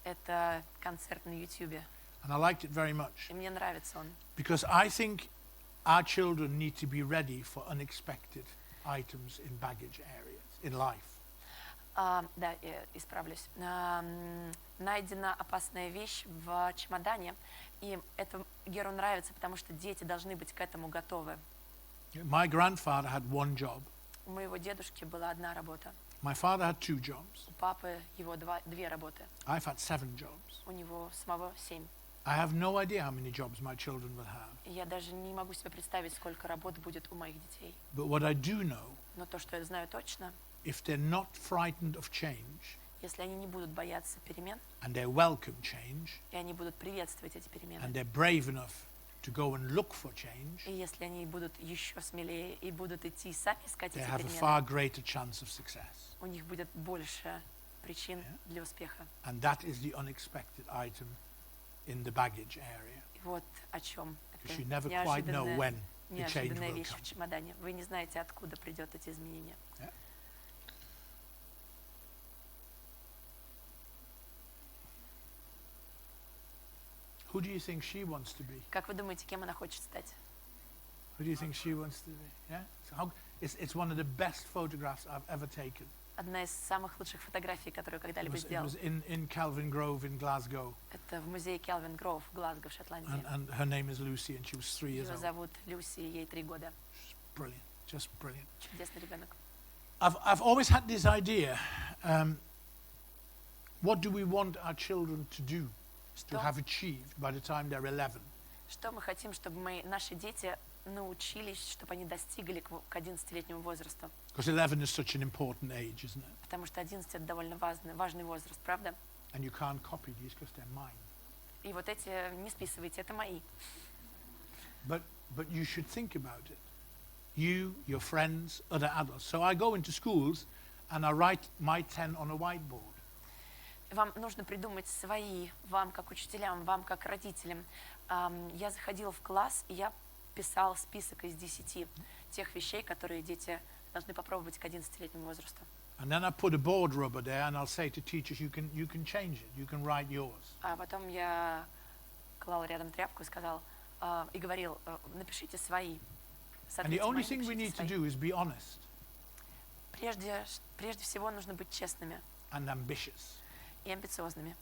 Это концерт на YouTube. And I liked it very much. И мне нравится он. Because I think our children need to be ready for unexpected items in baggage areas, in life. Да, исправлюсь. Найдена опасная вещь в чемодане, и это Геру нравится, потому что дети должны быть к этому готовы. My grandfather had one job. У моего дедушки была одна работа. My father had 2 jobs. У папы его две работы. I've had 7 jobs. У него самого 7. I have no idea how many jobs my children will have. И я даже не могу себе представить, сколько работ будет у моих детей. But what I do know, Но то, что я знаю точно, if they're not frightened of change, если они не будут бояться перемен, and they welcome change, и они будут приветствовать эти and перемены, they're brave enough to go and look for change, и если они будут еще смелее и будут идти сами искать they эти have a перемены, far greater chance of success. у них будет больше причин для успеха. And that is the unexpected item in the baggage area. И вот о чем это Because you never quite know when the change неожиданная will вещь come. в чемодане. Вы не знаете, откуда придет эти изменения. Yeah. Who do you think she wants to be? Как вы думаете, кем она хочет стать? Who do you think she wants to be? Yeah? So it's one of the best photographs I've ever taken. Одна из самых лучших фотографий, которую It когда-либо was сделал. in Calvin Grove in Glasgow. Это в музее Келвин Гроув в Глазго, в Шотландии. And her name is Lucy and she was 3 years Ее old. зовут Люси, ей 3 года. She's brilliant, just brilliant. Чудесный ребенок. I've always had this idea, what do we want our children to do, to Что? have achieved by the time they're 11? Что мы хотим, чтобы наши дети научились, чтобы они достигли к 11-летнему возрасту? Because 11 is such an important age, isn't it? Потому что 11 это довольно важный возраст, правда? And you can't copy these because they're mine. И вот эти не списывайте, это мои. But you should think about it. You, your friends, other adults. So I go into schools and I write my 10 on a whiteboard. Вам нужно придумать свои, вам как учителям, вам как родителям. Я заходила в класс, и я писал список из 10 тех вещей, которые дети должны попробовать к 11-летнему возрасту. And then I put a board rubber there and I'll say to teachers, you can change it. You can write yours. А потом я клал рядом тряпку и сказал, и говорил, напишите свои. And the Соответственно, only мои thing we напишите need to свои. do is be honest Прежде всего нужно быть честными and ambitious. и амбициозными.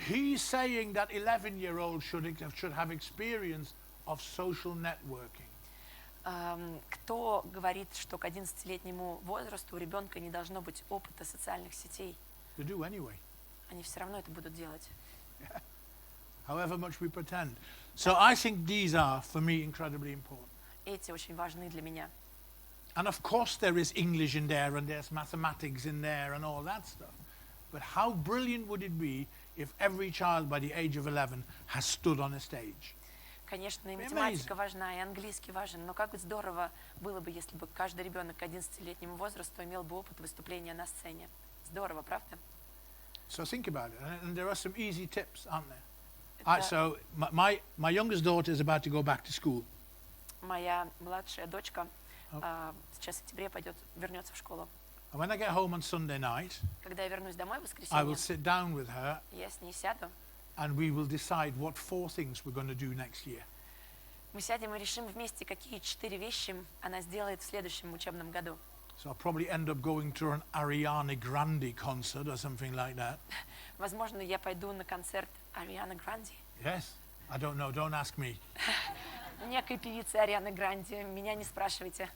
He's saying that 11-year-olds should have experience of social networking. Кто говорит, что к 11-летнему возрасту у ребенка не должно быть опыта социальных сетей? They do anyway, Они все равно это будут делать. however much we pretend. So I think these are, for me, incredibly important. Эти очень важны для меня. And of course there is English in there and there's mathematics in there and all that stuff. But how brilliant would it be if every child by the age of 11 has stood on a stage? Конечно, и Amazing. математика важна, и английский важен, но как бы здорово было бы, если бы каждый ребенок к 11-летнему возрасту имел бы опыт выступления на сцене. Здорово, правда? So think about it. And there are some easy tips, aren't there? Это So my youngest daughter is about to go back to school. моя младшая дочка сейчас в сентябре вернется в школу. And when I get home on Sunday night, Когда я вернусь домой в I воскресенье, will sit down with her я с ней сяду, and we will decide what 4 things we're going to do next year. мы сядем и решим вместе, какие 4 вещи она сделает в следующем учебном году. So I'll probably end up going to an Ariana Grande concert or something like that. Возможно, я пойду на концерт Арианы Гранде. Yes? I don't know, don't ask me. Некой певицы Арианы Гранде. Меня не спрашивайте.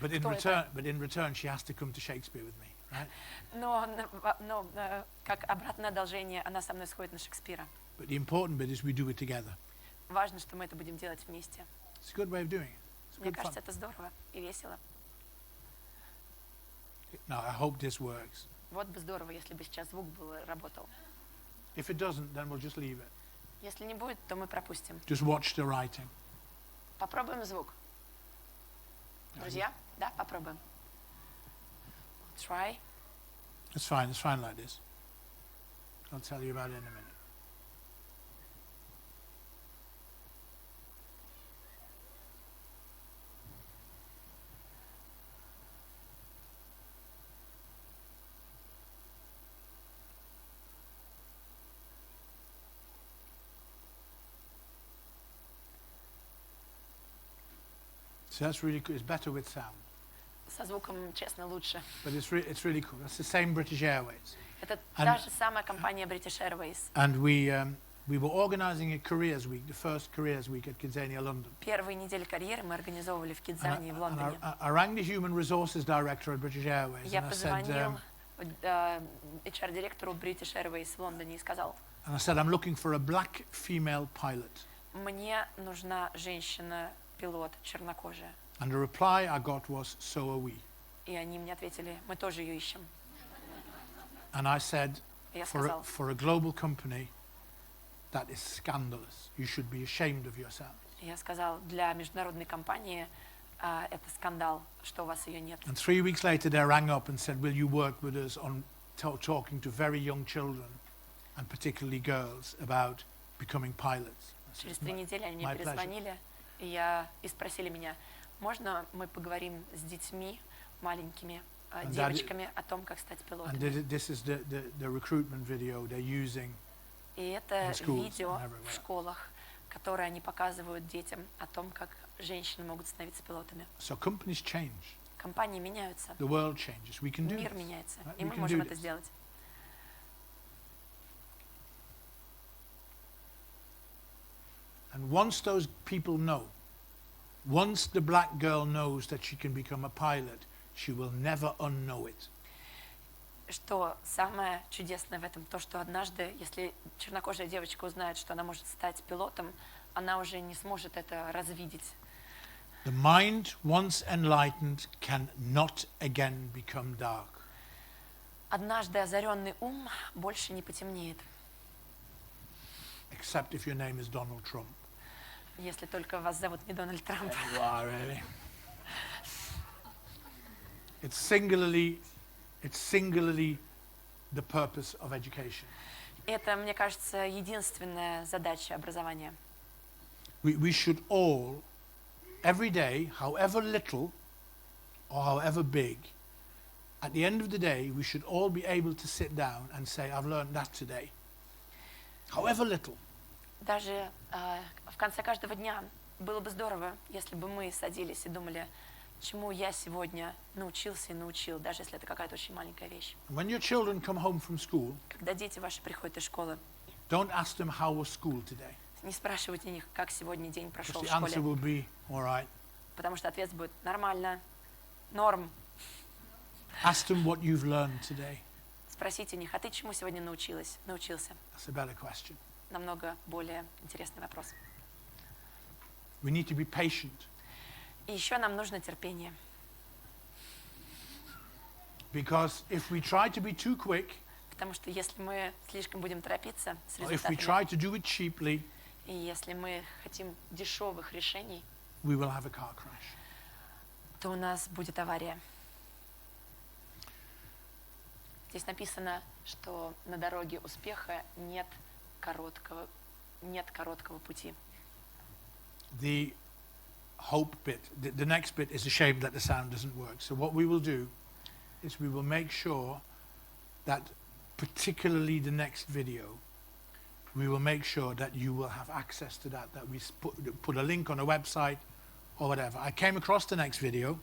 But in Кто это? return, she has to come to Shakespeare with me, right? Но как обратное одолжение, она со мной сходит на Шекспира. But the important bit is we do it together. Важно, что мы это будем делать вместе. It's a good way of doing it. It's Мне good кажется, fun. это здорово и весело. Now, I hope this works. Вот бы здорово, если бы сейчас звук работал. If it doesn't, then we'll just leave it. Если не будет, то мы пропустим. Just watch the writing. Попробуем звук. Друзья, да, попробуем. Try. It's fine like this. I'll tell you about it in a minute. So that's really cool. It's better with sound. Со звуком, честно, лучше. But it's really cool. That's the same British Airways. Это та же самая компания British Airways. And we were organizing a careers week, the first careers week at Kidзania, London. Первые недели карьеры мы организовывали в Кидзании в Лондоне. I rang the human resources director at British Airways. Я And I said, позвонил HR-директору British Airways в Лондоне и сказал, and I said, I'm looking for a black female pilot. мне нужна женщина-пилот, чернокожая. And the reply I got was, so are we. И они мне ответили, мы тоже ее ищем. And I said, Я сказал, for a global company, that is scandalous. You should be ashamed of yourself. я сказал, для международной компании это скандал, что у вас ее нет. And 3 weeks later, they rang up and said, will you work with us on talking to very young children, and particularly girls, about becoming pilots? Через 3 недели они мне my pleasure. перезвонили и спросили меня, можно мы поговорим с детьми, маленькими девочками о том, как стать And пилотом. this is the recruitment video they're using. И это in schools видео and everywhere. в школах, которые они показывают детям о том, как женщины могут становиться пилотами. So companies change. Компании меняются, The world changes. We can do мир this. меняется, Right? и We мы can можем do это this. сделать. And once those people know, once the black girl knows that she can become a pilot, she will never unknow it. Что самое чудесное в этом, то, что однажды, если чернокожая девочка узнает, что она может стать пилотом, она уже не сможет это развидеть. The mind, once enlightened, can not again become dark. Однажды озаренный ум больше не потемнеет, Except if your name is Donald Trump. если только вас зовут не Дональд Трамп. Wow, really? It's singularly the purpose of education. Это, мне кажется, единственная задача образования. We should all, every day, however little or however big, at the end of the day, we should all be able to sit down and say, I've learned that today. However little. Даже в конце каждого дня было бы здорово, если бы мы садились и думали, чему я сегодня научился и научил, даже если это какая-то очень маленькая вещь. When your children come home from school, Когда дети ваши приходят из школы, don't ask them how was school today. не спрашивайте них, как сегодня день прошел Because в the answer школе, will be, all right. потому что ответ будет нормально, норм. Ask them what you've learned today. Спросите них, а ты чему сегодня научился? That's a better question. Намного более интересный вопрос. We need to be patient. И еще нам нужно терпение. Because if we try to be too quick, Потому что если мы слишком будем торопиться с or if we результатами, try to do it cheaply, и если мы хотим дешевых решений, we will have a car crash. то у нас будет авария. Здесь написано, что на дороге успеха нет короткого пути. The hope bit, the next bit is a shame that the sound doesn't work. So what we will do is we will make sure that particularly the next video, we will make sure that you will have access to that we put a link on a website or whatever. I came across the next video.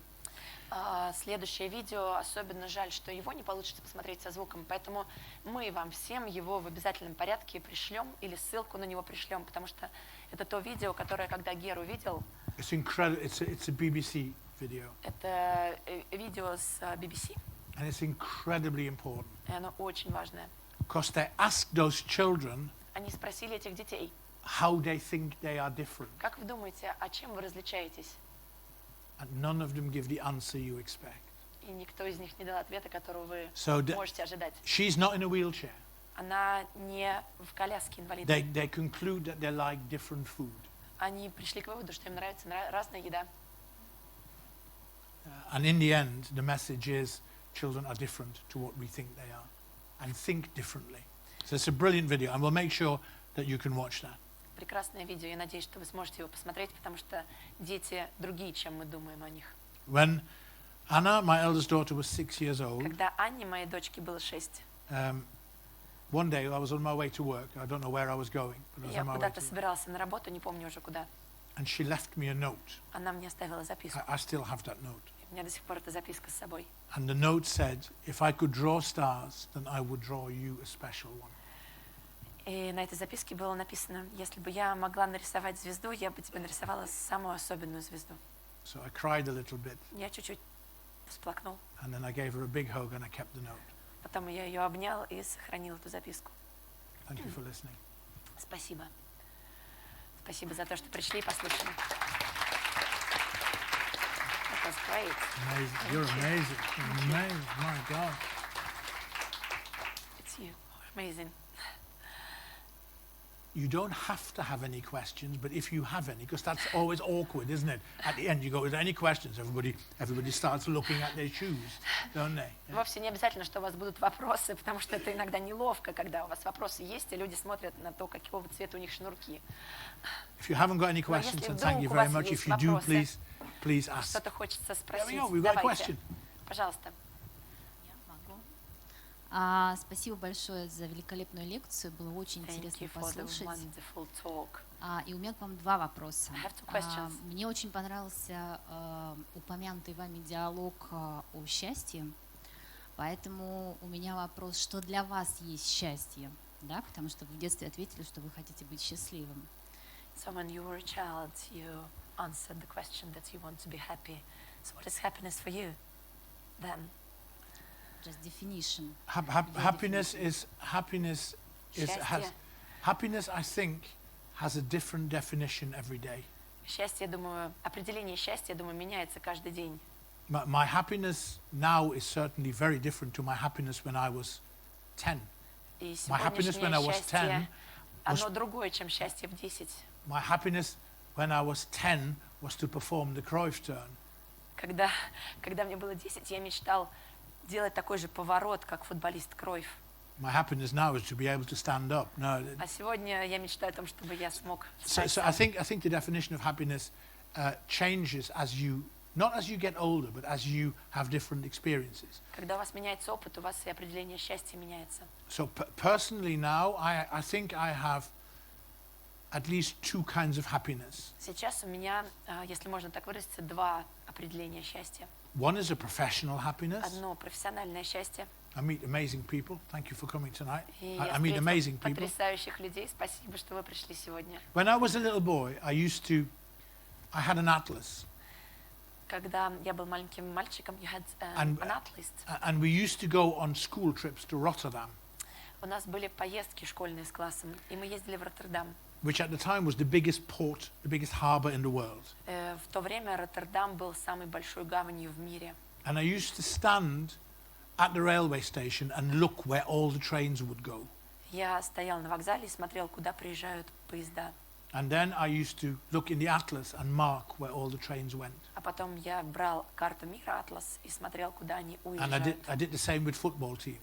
Следующее видео, особенно жаль, что его не получится посмотреть со звуком, поэтому мы вам всем его в обязательном порядке пришлем или ссылку на него пришлем, потому что это то видео, которое, когда Гер увидел, It's incredible. It's a BBC video, это видео с BBC, and it's incredibly important и оно очень важное. because they asked those children Они спросили этих детей, how they think they are different, как вы думаете, а чем вы различаетесь? and none of them give the answer you expect. И никто из них не дал ответа, которого вы So можете ожидать. she's not in a wheelchair. Она не в коляске инвалида. They conclude that they like different food, Они пришли к выводу, что им нравится разная еда. and in the end, the message is children are different to what we think they are, and think differently. So it's a brilliant video, and we'll make sure that you can watch that. Прекрасное видео. Я надеюсь, что вы сможете его посмотреть, потому что дети другие, чем мы думаем о них. When Anna, my eldest daughter, was 6 years old, Когда Анне, моей дочке, было 6, one day I was on my way to work. I don't know where I was going, but I was я on my way куда-то to work. собирался на работу, не помню уже куда. And she left me a note. Она мне оставила записку. I still have that note. У меня до сих пор эта записка с собой. And the note said, if I could draw stars, then I would draw you a special one. И на этой записке было написано: если бы я могла нарисовать звезду, я бы тебе нарисовала самую особенную звезду. So I cried a little bit, Я чуть-чуть всплакнул. and then I gave her a big hug and I kept the note. Потом я ее обнял и сохранил эту записку. Thank you for listening. Спасибо. Спасибо за то, что пришли и послушали. That was great. Amazing. You're amazing. You're amazing. My God. It's you. Amazing. You don't have to have any questions, but if you have any, because that's always awkward, isn't it? At the end, you go, "Is there any questions?" Everybody starts looking at their shoes, don't they? Yeah. Вовсе не обязательно, что у вас будут вопросы, потому что это иногда неловко, когда у вас вопросы есть, и люди смотрят на то, какого цвета у них шнурки. If you haven't got any questions, then thank you very much. If you do, please ask. Что-то хочется There спросить. we go. We've got a Давайте. question. Пожалуйста. Я могу. Спасибо большое за великолепную лекцию. Было очень Thank интересно you for the послушать. wonderful talk. И у меня к вам два вопроса. I have two questions. Мне очень понравился упомянутый вами диалог о счастье. Поэтому у меня вопрос, что для вас есть счастье? Да, потому что вы в детстве ответили, что вы хотите быть счастливым. So when you were a child, you answered the question that you want to be happy. So what is happiness for you then? Just definition. Happiness is Счастье. happiness. I think has a different definition every day. Счастье, я думаю, определение счастья, я думаю, меняется каждый день. My happiness now is certainly very different to my happiness when I was 10. И My happiness when I was сегодняшнее 10 счастье, оно was- другое, чем счастье в 10. My happiness when I was 10 was to perform the Cruyff turn. Когда мне было 10, я мечтал делать такой же поворот, как футболист Кройф. My happiness now is to be able to stand up. No, А сегодня я мечтаю о том, чтобы я смог so, встать so I сам. think the definition of happiness changes as you, not as you get older, but as you have different experiences. Когда у вас меняется опыт, у вас и определение счастья меняется. So personally now, I think I have at least two kinds of happiness. Сейчас у меня, если можно так выразиться, два определения счастья. One is a professional happiness. Одно профессиональное счастье. I meet amazing people. Thank you for coming tonight. И I я meet встретил amazing people. потрясающих людей. Спасибо, что вы пришли сегодня. When I was a little boy, I had an atlas, Когда я был маленьким мальчиком, you had And- an atlas. and we used to go on school trips to Rotterdam, У нас были поездки школьные с классом, и мы ездили в Роттердам. which at the time was the biggest port, the biggest harbour in the world. В то время Роттердам был самой большой гаванью в мире. And I used to stand at the railway station and look where all the trains would go. Я стоял на вокзале и смотрел, куда приезжают поезда. And then I used to look in the atlas and mark where all the trains went. А потом я брал карту мира, атлас, и смотрел, куда они And уезжают. I did the same with football teams.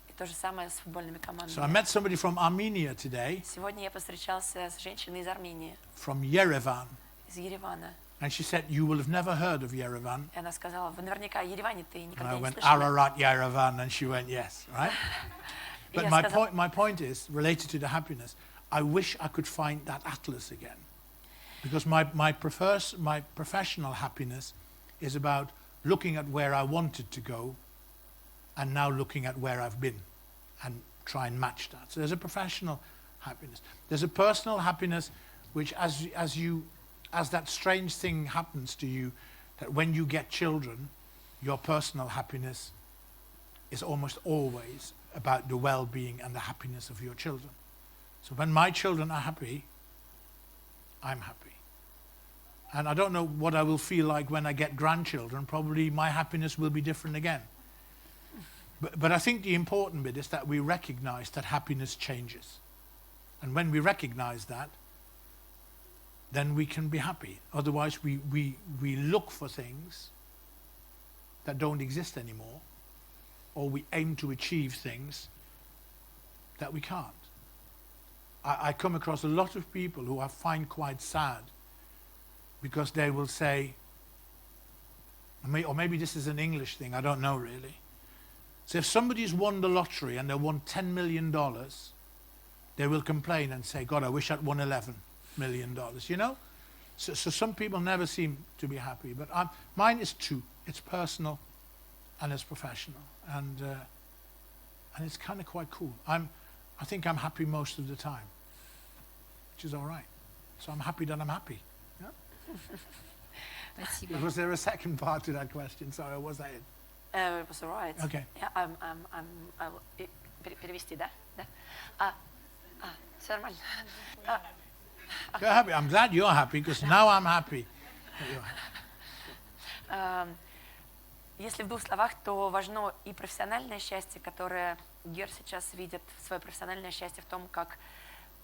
И то же самое с футбольными So I командами. met somebody from Armenia today, Сегодня я повстречался с женщиной из Армении, from Yerevan. из Еревана. And she said, "You will have never heard of Yerevan." И она сказала: вы наверняка о Ереване ты And никогда I не went, слышали. "Ararat Yerevan," and she went, "Yes," right? И But я my сказал: point is related to the happiness. I wish I could find that atlas again, because my professional happiness is about looking at where I wanted to go and now looking at where I've been and try and match that. So there's a professional happiness. There's a personal happiness which as that strange thing happens to you, that when you get children, your personal happiness is almost always about the well-being and the happiness of your children. So when my children are happy, I'm happy. And I don't know what I will feel like when I get grandchildren. Probably my happiness will be different again. But I think the important bit is that we recognize that happiness changes. And when we recognize that, then we can be happy. Otherwise, we look for things that don't exist anymore, or we aim to achieve things that we can't. I come across a lot of people who I find quite sad because they will say, or maybe this is an English thing, I don't know really. So if somebody's won the lottery and they won $10 million, they will complain and say, God, I wish I'd won $11 million, you know? So some people never seem to be happy, but mine is two. It's personal and it's professional, and it's kind of quite cool. I think I'm happy most of the time, which is all right. So I'm happy that I'm happy. Yeah? Спасибо. Was there a second part to that question? Sorry, was that it? It was all right. Okay. Yeah, перевести, да? Да. Все нормально. You're happy. I'm glad you're happy, because now I'm happy. Если в двух словах, то важно и профессиональное счастье, которое Гер сейчас видит, свое профессиональное счастье в том, как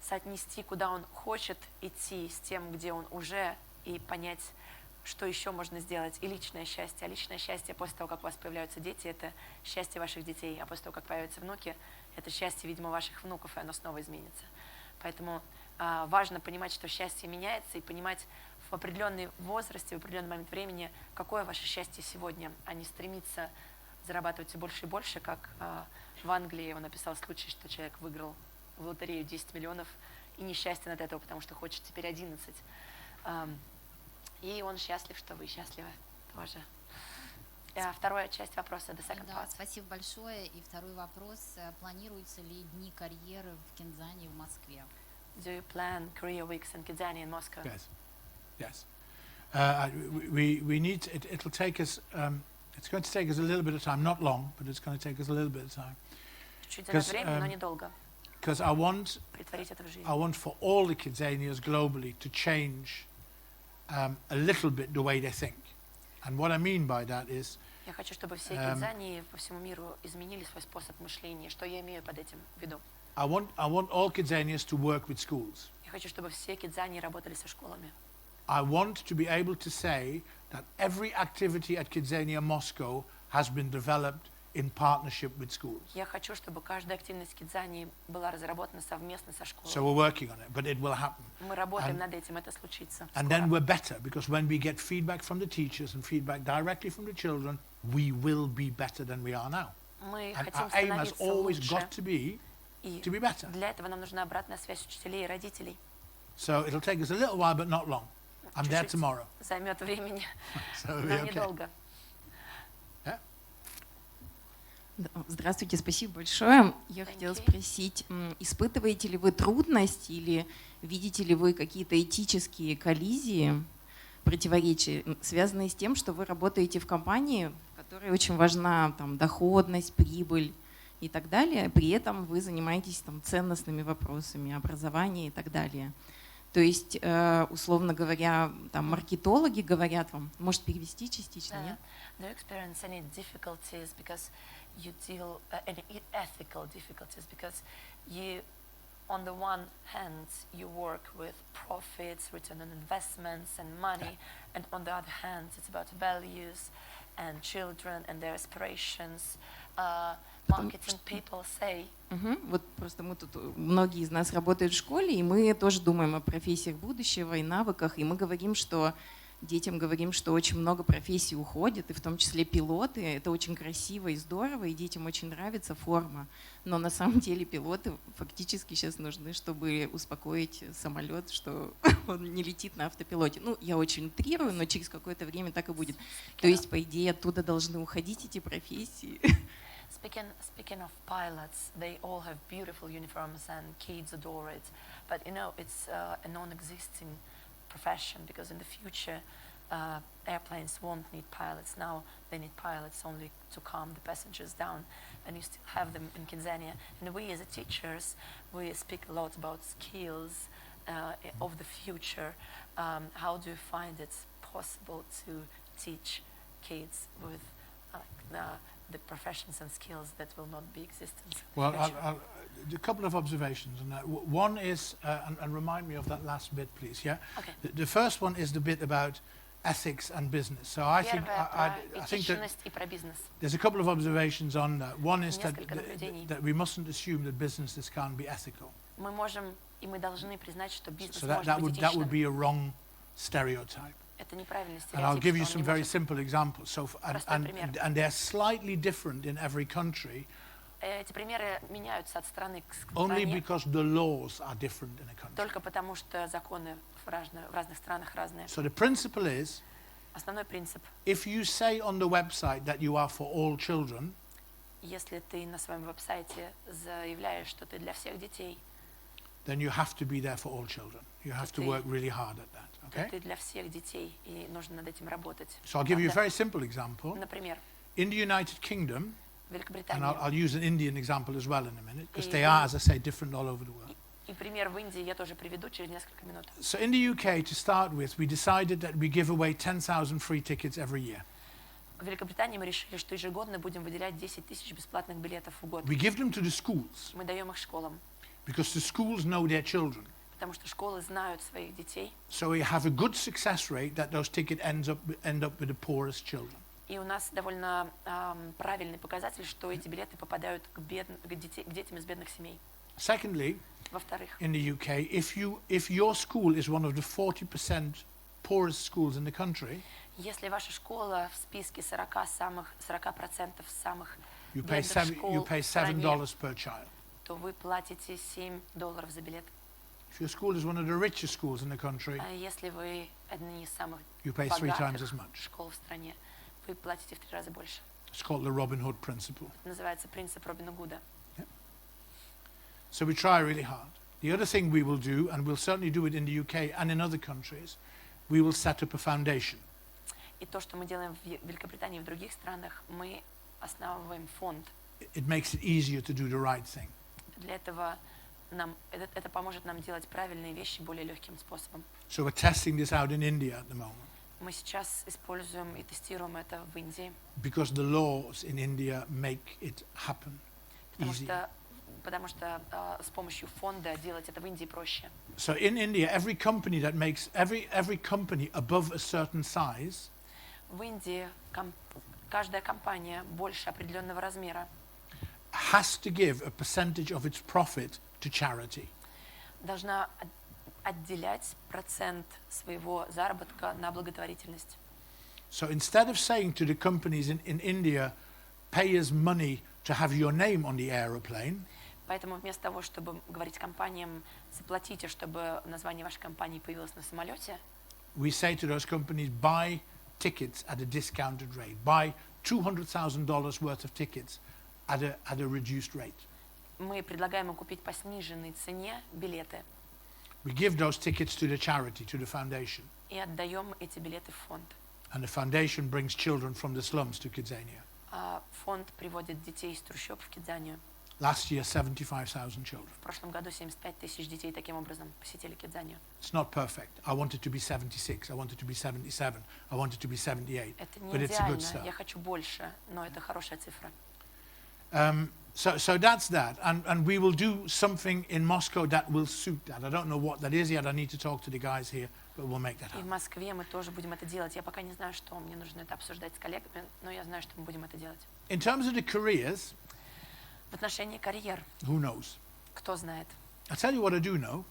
соотнести, куда он хочет идти с тем, где он уже, и понять, что еще можно сделать, и личное счастье. А личное счастье после того, как у вас появляются дети, это счастье ваших детей, а после того, как появятся внуки, это счастье, видимо, ваших внуков, и оно снова изменится. Поэтому важно понимать, что счастье меняется, и понимать в определенный возраст, в определенный момент времени, какое ваше счастье сегодня, а не стремиться зарабатывать все больше и больше, как в Англии он описал случай, что человек выиграл в лотерею 10 миллионов и несчастен от этого, потому что хочет теперь 11. И он счастлив, что вы счастливы тоже. Вторая часть вопроса, the second Да, part. спасибо большое. И второй вопрос. Планируются ли дни карьеры в Кидзании в Москве? Do you plan career weeks in Kidзania in Moscow? Yes. Yes. We need, it'll take us, it's going to take us a little bit of time, not long, but it's going to take us a little bit of time. Чуть займет время, но недолго. Because I want Притворить это в жизнь. for all the Kidzanias globally to change a little bit the way they think. And what I mean by that is, Я хочу, чтобы все Кидзании по всему миру изменили свой способ мышления. Что я имею под этим в виду? I want all Kidzanias to work with schools. Я хочу, чтобы все Кидзании работали со школами. I want to be able to say that every activity at Kidzania Moscow has been developed in partnership with schools. Я хочу, чтобы каждая активность Кидзании была разработана совместно со школой. So we're working on it, but it will happen. Мы работаем над этим, это случится. And then we're better, because when we get feedback from the teachers and feedback directly from the children, we will be better than we are now. Мы And хотим our aim has становиться always лучше. got to be И better. для этого нам нужна обратная связь учителей и родителей. So it'll take us a little while, but not long. I'm there Чуть-чуть tomorrow. займет времени, So it'll be но okay. недолго. Здравствуйте, спасибо большое. Я Thank хотела you. спросить, испытываете ли вы трудности или видите ли вы какие-то этические коллизии, противоречия, связанные с тем, что вы работаете в компании, в которой очень важна там, доходность, прибыль и так далее, при этом вы занимаетесь там, ценностными вопросами, образования и так далее. То есть, условно говоря, там маркетологи говорят вам, может перевести частично, нет? Do you experience any difficulties because you deal any ethical difficulties because you, on the one hand, you work with profits, return on investments, and money, and on the other hand, it's about values and children and their aspirations. Marketing people say. Вот просто мы тут, многие из нас работают в школе, и мы тоже думаем о профессиях будущего и навыках, и мы говорим, что детям говорим, что очень много профессий уходит, и в том числе пилоты. Это очень красиво и здорово, и детям очень нравится форма. Но на самом деле пилоты фактически сейчас нужны, чтобы успокоить самолет, что он не летит на автопилоте. Ну, я очень утрирую, но через какое-то время так и будет. То есть, по идее, оттуда должны уходить эти профессии. Speaking of pilots, they all have beautiful uniforms and kids adore it. But you know, it's a non-existing profession because in the future airplanes won't need pilots. Now they need pilots only to calm the passengers down, and you still have them in Kidзания. And we as teachers, we speak a lot about skills of the future. How do you find it possible to teach kids with the professions and skills that will not be existent? Well, a couple of observations on that. One is, and remind me of that last bit, please. Yeah. Okay. The first one is the bit about ethics and business. So I think that there's a couple of observations on that. One is that we mustn't assume that businesses can't be ethical. Мы можем и мы должны признать, что бизнес So может быть that would этичным. be a wrong stereotype. Это неправильный And I'll give you стереотип, что some он не very может. simple examples. So, Простой пример. and they're slightly different in every country, Эти примеры меняются от страны к only стране because the laws are different in a country. только потому, что законы в разных странах разные. So the principle is, Основной принцип: if you say on the website that you are for all children, если ты на своем веб-сайте заявляешь, что ты для всех детей, then you have to be there for all children. You have to work really hard at that. то Okay? ты для всех детей, и нужно над этим работать. So I'll give you a Правда? very simple example. Например, In the United Kingdom, в and Великобритании, I'll use an Indian example as well in a minute, because И they are, as I say, different all over the world. и пример в Индии я тоже приведу через несколько минут. So in the UK, to start with, we decided that we give away 10,000 free tickets every year. В Великобритании мы решили, что ежегодно будем выделять 10 тысяч бесплатных билетов в год. We give them to the schools, Мы даем их школам, because the schools know their children. потому что школы знают своих детей, So we have a good success rate that those tickets end up with the poorest children. и у нас довольно правильный показатель, что эти билеты попадают к детям из бедных семей. Secondly, Во-вторых, in the UK, if your school is one of the 40% poorest schools in the country, если ваша школа в списке 40% самых you pay бедных школ в стране, $7 per child. то вы платите $7 за билет. If your school is one of the richest schools in the country, А если вы одни из самых you pay 3 times as богатых much. школ в стране, вы платите в 3 раза больше. It's called the Robin Hood principle. Это называется принцип Робина Гуда. So we try really hard. The other thing we will do, and we'll certainly do it in the UK and in other countries, we will set up a foundation. И то, что мы делаем в Великобритании и в других странах, мы основываем фонд. It makes it easier to do the right thing. Для этого это поможет нам делать правильные вещи более легким способом. So we're testing this out in India at the moment, Мы сейчас используем и тестируем это в Индии, because the laws in India make it happen easy. потому что с помощью фонда делать это в Индии проще. So in India, every company above a certain size В Индии каждая компания больше определенного размера has to give a percentage of its profit to charity. должна отделять процент своего заработка на благотворительность. So instead of saying to the companies in India, pay us money to have your name on the aeroplane, Поэтому вместо того, чтобы говорить компаниям, заплатите, чтобы название вашей компании появилось на самолете, we say to those companies, buy tickets at a discounted rate. Buy $200,000 worth of tickets at a reduced rate. мы предлагаем им купить по сниженной цене билеты We give those tickets to the charity, to the foundation. и отдаем эти билеты в фонд. And the foundation brings children from the slums to Kidзania. А фонд приводит детей из трущоб в Кидзанию. Last year, 75,000 children. В прошлом году 75 тысяч детей таким образом посетили Кидзанию. It's not perfect. I want it to be 76. I want it to be 77. I want it to be 78. Это But не it's a good идеально, я start. хочу больше, но это хорошая цифра. So that's that. And we will do something in Moscow that will suit that. I don't know what that is yet. I need to talk to the guys here, but we'll make that И в happen. Москве мы тоже будем это делать. Я пока не знаю, что мне нужно это обсуждать с коллегами, но я знаю, что мы будем это делать. In terms of the careers, В отношении карьер, who knows? кто знает? I'll tell you what I do know.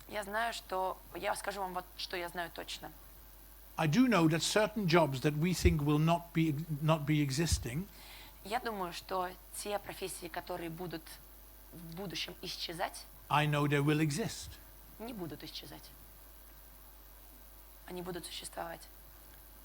Я знаю, что... Я скажу вам вот, что я знаю точно. I do know that certain jobs that we think will not be existing, Я думаю, что те профессии, которые будут в будущем исчезать, I know they will exist. не будут исчезать. Они будут существовать.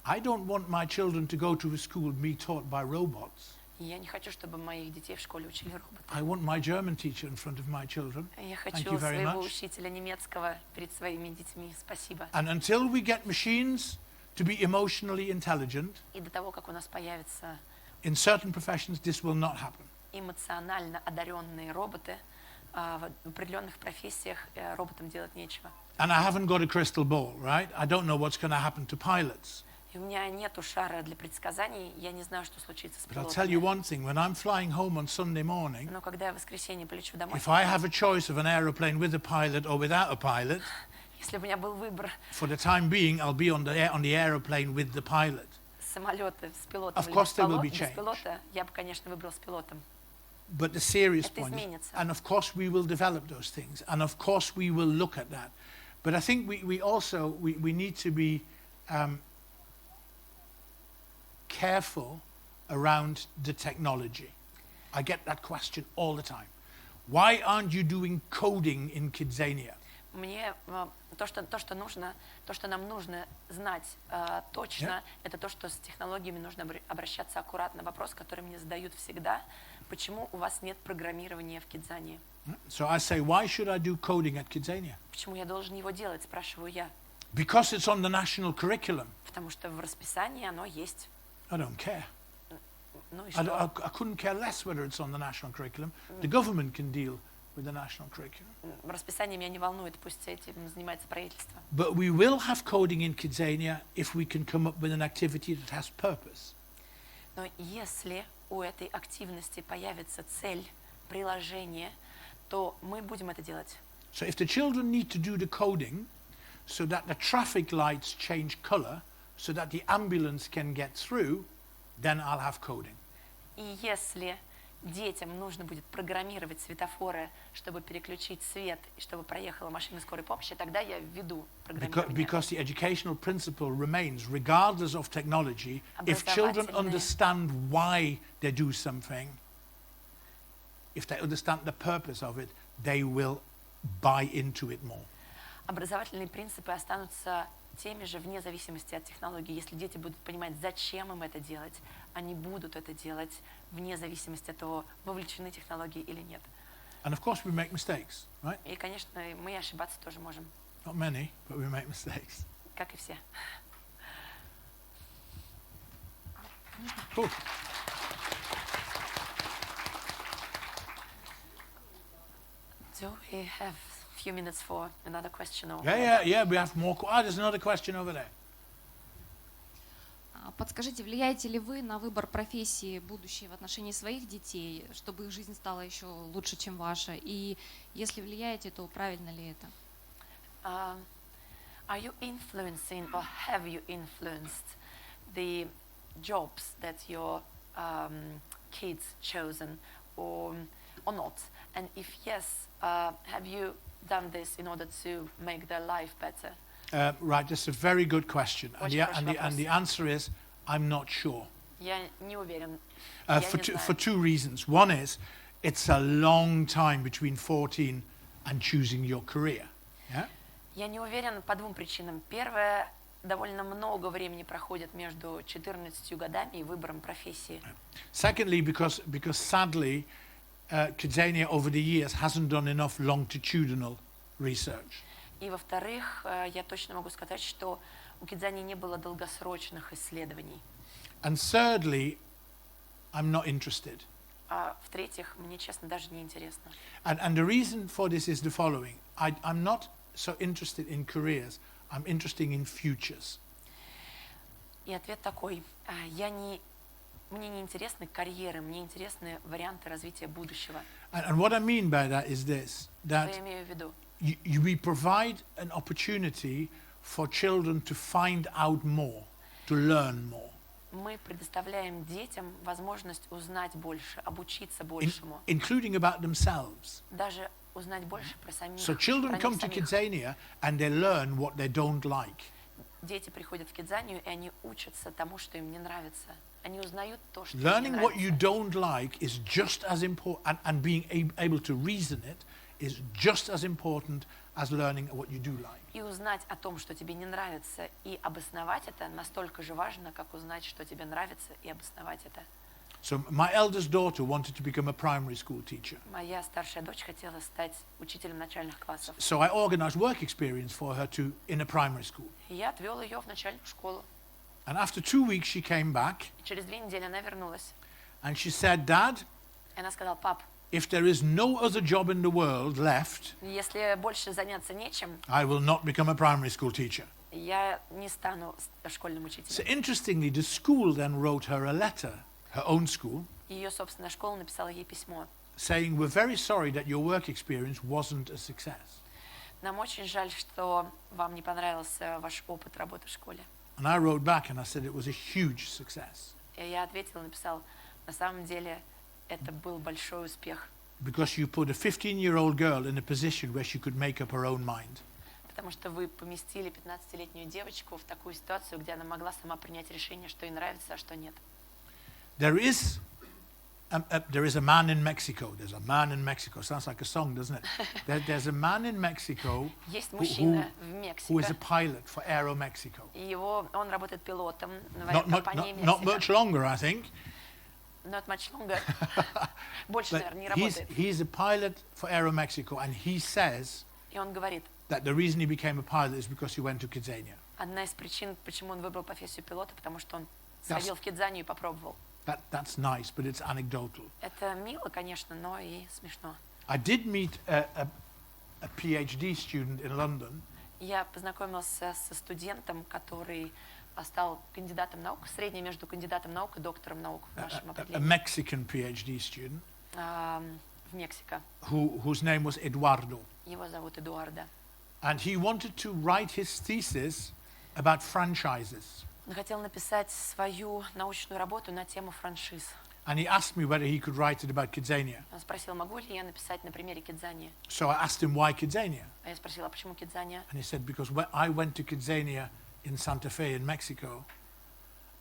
I don't want my children to go to a school be taught by robots. И я не хочу, чтобы моих детей в школе учили роботы. I want my German teacher in front of my children. Я Thank хочу you very своего much. учителя немецкого перед своими детьми. Спасибо. And until we get machines to be emotionally intelligent, И до того, как у нас появятся in certain professions this will not happen. эмоционально одаренные роботы, в определенных профессиях роботам делать нечего. And I haven't got a crystal ball, right? I don't know what's going to happen to pilots. И у меня нету шара для предсказаний, я не знаю, что случится с But I'll tell you пилотами. one thing, when I'm flying home on Sunday morning, Но когда я в воскресенье полечу домой, if I have a choice of an aeroplane with a pilot or without a pilot, если бы у меня был выбор for the time being, I'll be on the aeroplane with the pilot. самолета с пилотом Of или course there will be без change. пилота, я бы, конечно, выбрал с пилотом. But the serious Это point, изменится. and of course we will develop those things, and of course we will look at that. But I think we also need to be careful around the technology. I get that question all the time. Why aren't you doing coding in Kidзania? Мне то, что нам нужно знать точно, это то, что с технологиями нужно обращаться аккуратно. Вопрос, который мне задают всегда: почему у вас нет программирования в Кидзании? So I say, why should I do coding at Kidзania? Почему я должен его делать, спрашиваю я. Because it's on the national curriculum. Потому что в расписании оно есть. I don't care. Ну и I что? couldn't care less whether it's on the national curriculum. The government can deal with the national curriculum. Расписание меня не волнует, пусть этим занимается правительство. But we will have coding in Kidзania if we can come up with an activity that has purpose. Но если у этой активности появится цель, приложение, то мы будем это делать. So if the children need to do the coding so that the traffic lights change color so that the ambulance can get through, then I'll have coding. И если детям нужно будет программировать светофоры, чтобы переключить свет, и чтобы проехала машина скорой помощи, тогда я введу программирование. Because the educational principle remains, regardless of technology, if children understand why they do something, if they understand the purpose of it, they will buy into it more. Образовательные принципы останутся теми же вне зависимости от технологий. Если дети будут понимать, зачем им это делать, они будут это делать вне зависимости от того, вовлечены технологии или нет. And of course we make mistakes, right? И, конечно, мы ошибаться тоже можем, Not many, but we make mistakes. как и все. Cool. Do we have a few minutes for another question? Or Yeah, we have more. There's another question over there. Подскажите, влияете ли вы на выбор профессии будущей в отношении своих детей, чтобы их жизнь стала еще лучше, чем ваша? И если влияете, то правильно ли это? Are you influencing or have you influenced the jobs that your kids chosen or not? And if yes, have you done this in order to make their life better? Right, that's a very good question. And Очень хороший вопрос. the answer is, I'm not sure. Я не уверен. Я не знаю. For two reasons. One is, it's a long time between 14 and choosing your career. Yeah? Я не уверен по двум причинам. Первое, довольно много времени проходит между 14 годами и выбором профессии. Secondly, because sadly, Kidзania over the years hasn't done enough longitudinal research. И во-вторых, я точно могу сказать, что у Кидзании не было долгосрочных исследований. And thirdly, I'm not interested. А в-третьих, мне, честно, даже не интересно. And the reason for this is the following. I'm not so interested in careers. I'm interested in futures. И ответ такой. Мне не интересны карьеры, мне интересны варианты развития будущего. And what I mean by that is this, Что that я имею в виду? we provide an opportunity for children to find out more, to learn more. Мы предоставляем детям возможность узнать больше, обучиться большему, Including about themselves. даже узнать больше про самих. So children про come них to самих. Kidзania and they learn what they don't like. дети приходят в Кидзанию, и они учатся тому, что им не нравится. Они узнают то, что им не Learning what you нравится. don't like is just as important, and being able to reason it is just as important as learning what you do like. И узнать о том, что тебе не нравится, и обосновать это настолько же важно, как узнать, что тебе нравится, и обосновать это. So my eldest daughter wanted to become a primary school teacher. Моя старшая дочь хотела стать учителем начальных классов. So I organized work experience for her in a primary school. И я отвел ее в начальную школу. And after 2 weeks she came back И через 2 недели она вернулась. and she said, Dad, И она сказала: пап, if there is no other job in the world left, если больше заняться нечем, I will not become a primary school teacher. я не стану школьным So учителем. interestingly, the school then wrote her a letter, her own school, Ее собственная школа написала ей письмо. saying, we're very sorry that your work experience wasn't a success. Нам очень жаль, что вам не понравился ваш опыт работы в школе. And I wrote back and I said it was a huge success И я ответил, написал: на самом деле это был большой успех, because you put a 15-year-old girl in a position where she could make up her own mind. потому что вы поместили 15-летнюю девочку в такую ситуацию, где она могла сама принять решение, что ей нравится, а что нет. There is a man in Mexico. There's a man in Mexico. Sounds like a song, doesn't it? There's a man in Mexico Есть who мужчина в is a Мексике, pilot for Aero Mexico. и он работает пилотом на Not авиакомпании much Мексика. longer, I think. Not much longer. Больше, But наверное, не работает. he's a pilot for Aero Mexico, and he says И он говорит, that the reason he became a pilot is because he went to Kidзania. одна из причин, почему он выбрал профессию пилота, потому что он Yes. сходил в Кидзанию и попробовал. That's nice, but it's anecdotal. Это мило, конечно, но и смешно. I did meet a PhD student in London Я познакомился со студентом, который стал кандидатом наук, средний между кандидатом наук и доктором наук в нашем a определении, Mexican PhD student в Мексико. whose name was Eduardo. Его зовут Эдуардо. And he wanted to write his thesis about franchises. Он хотел написать свою научную работу на тему франшиз. And he asked me whether he could write it about Kidзania. Он спросил, могу ли я написать на примере Кидзании. So I asked him why Kidзania. А я спросила, а почему Кидзания? And he said, because I went to Kidзania in Santa Fe in Mexico,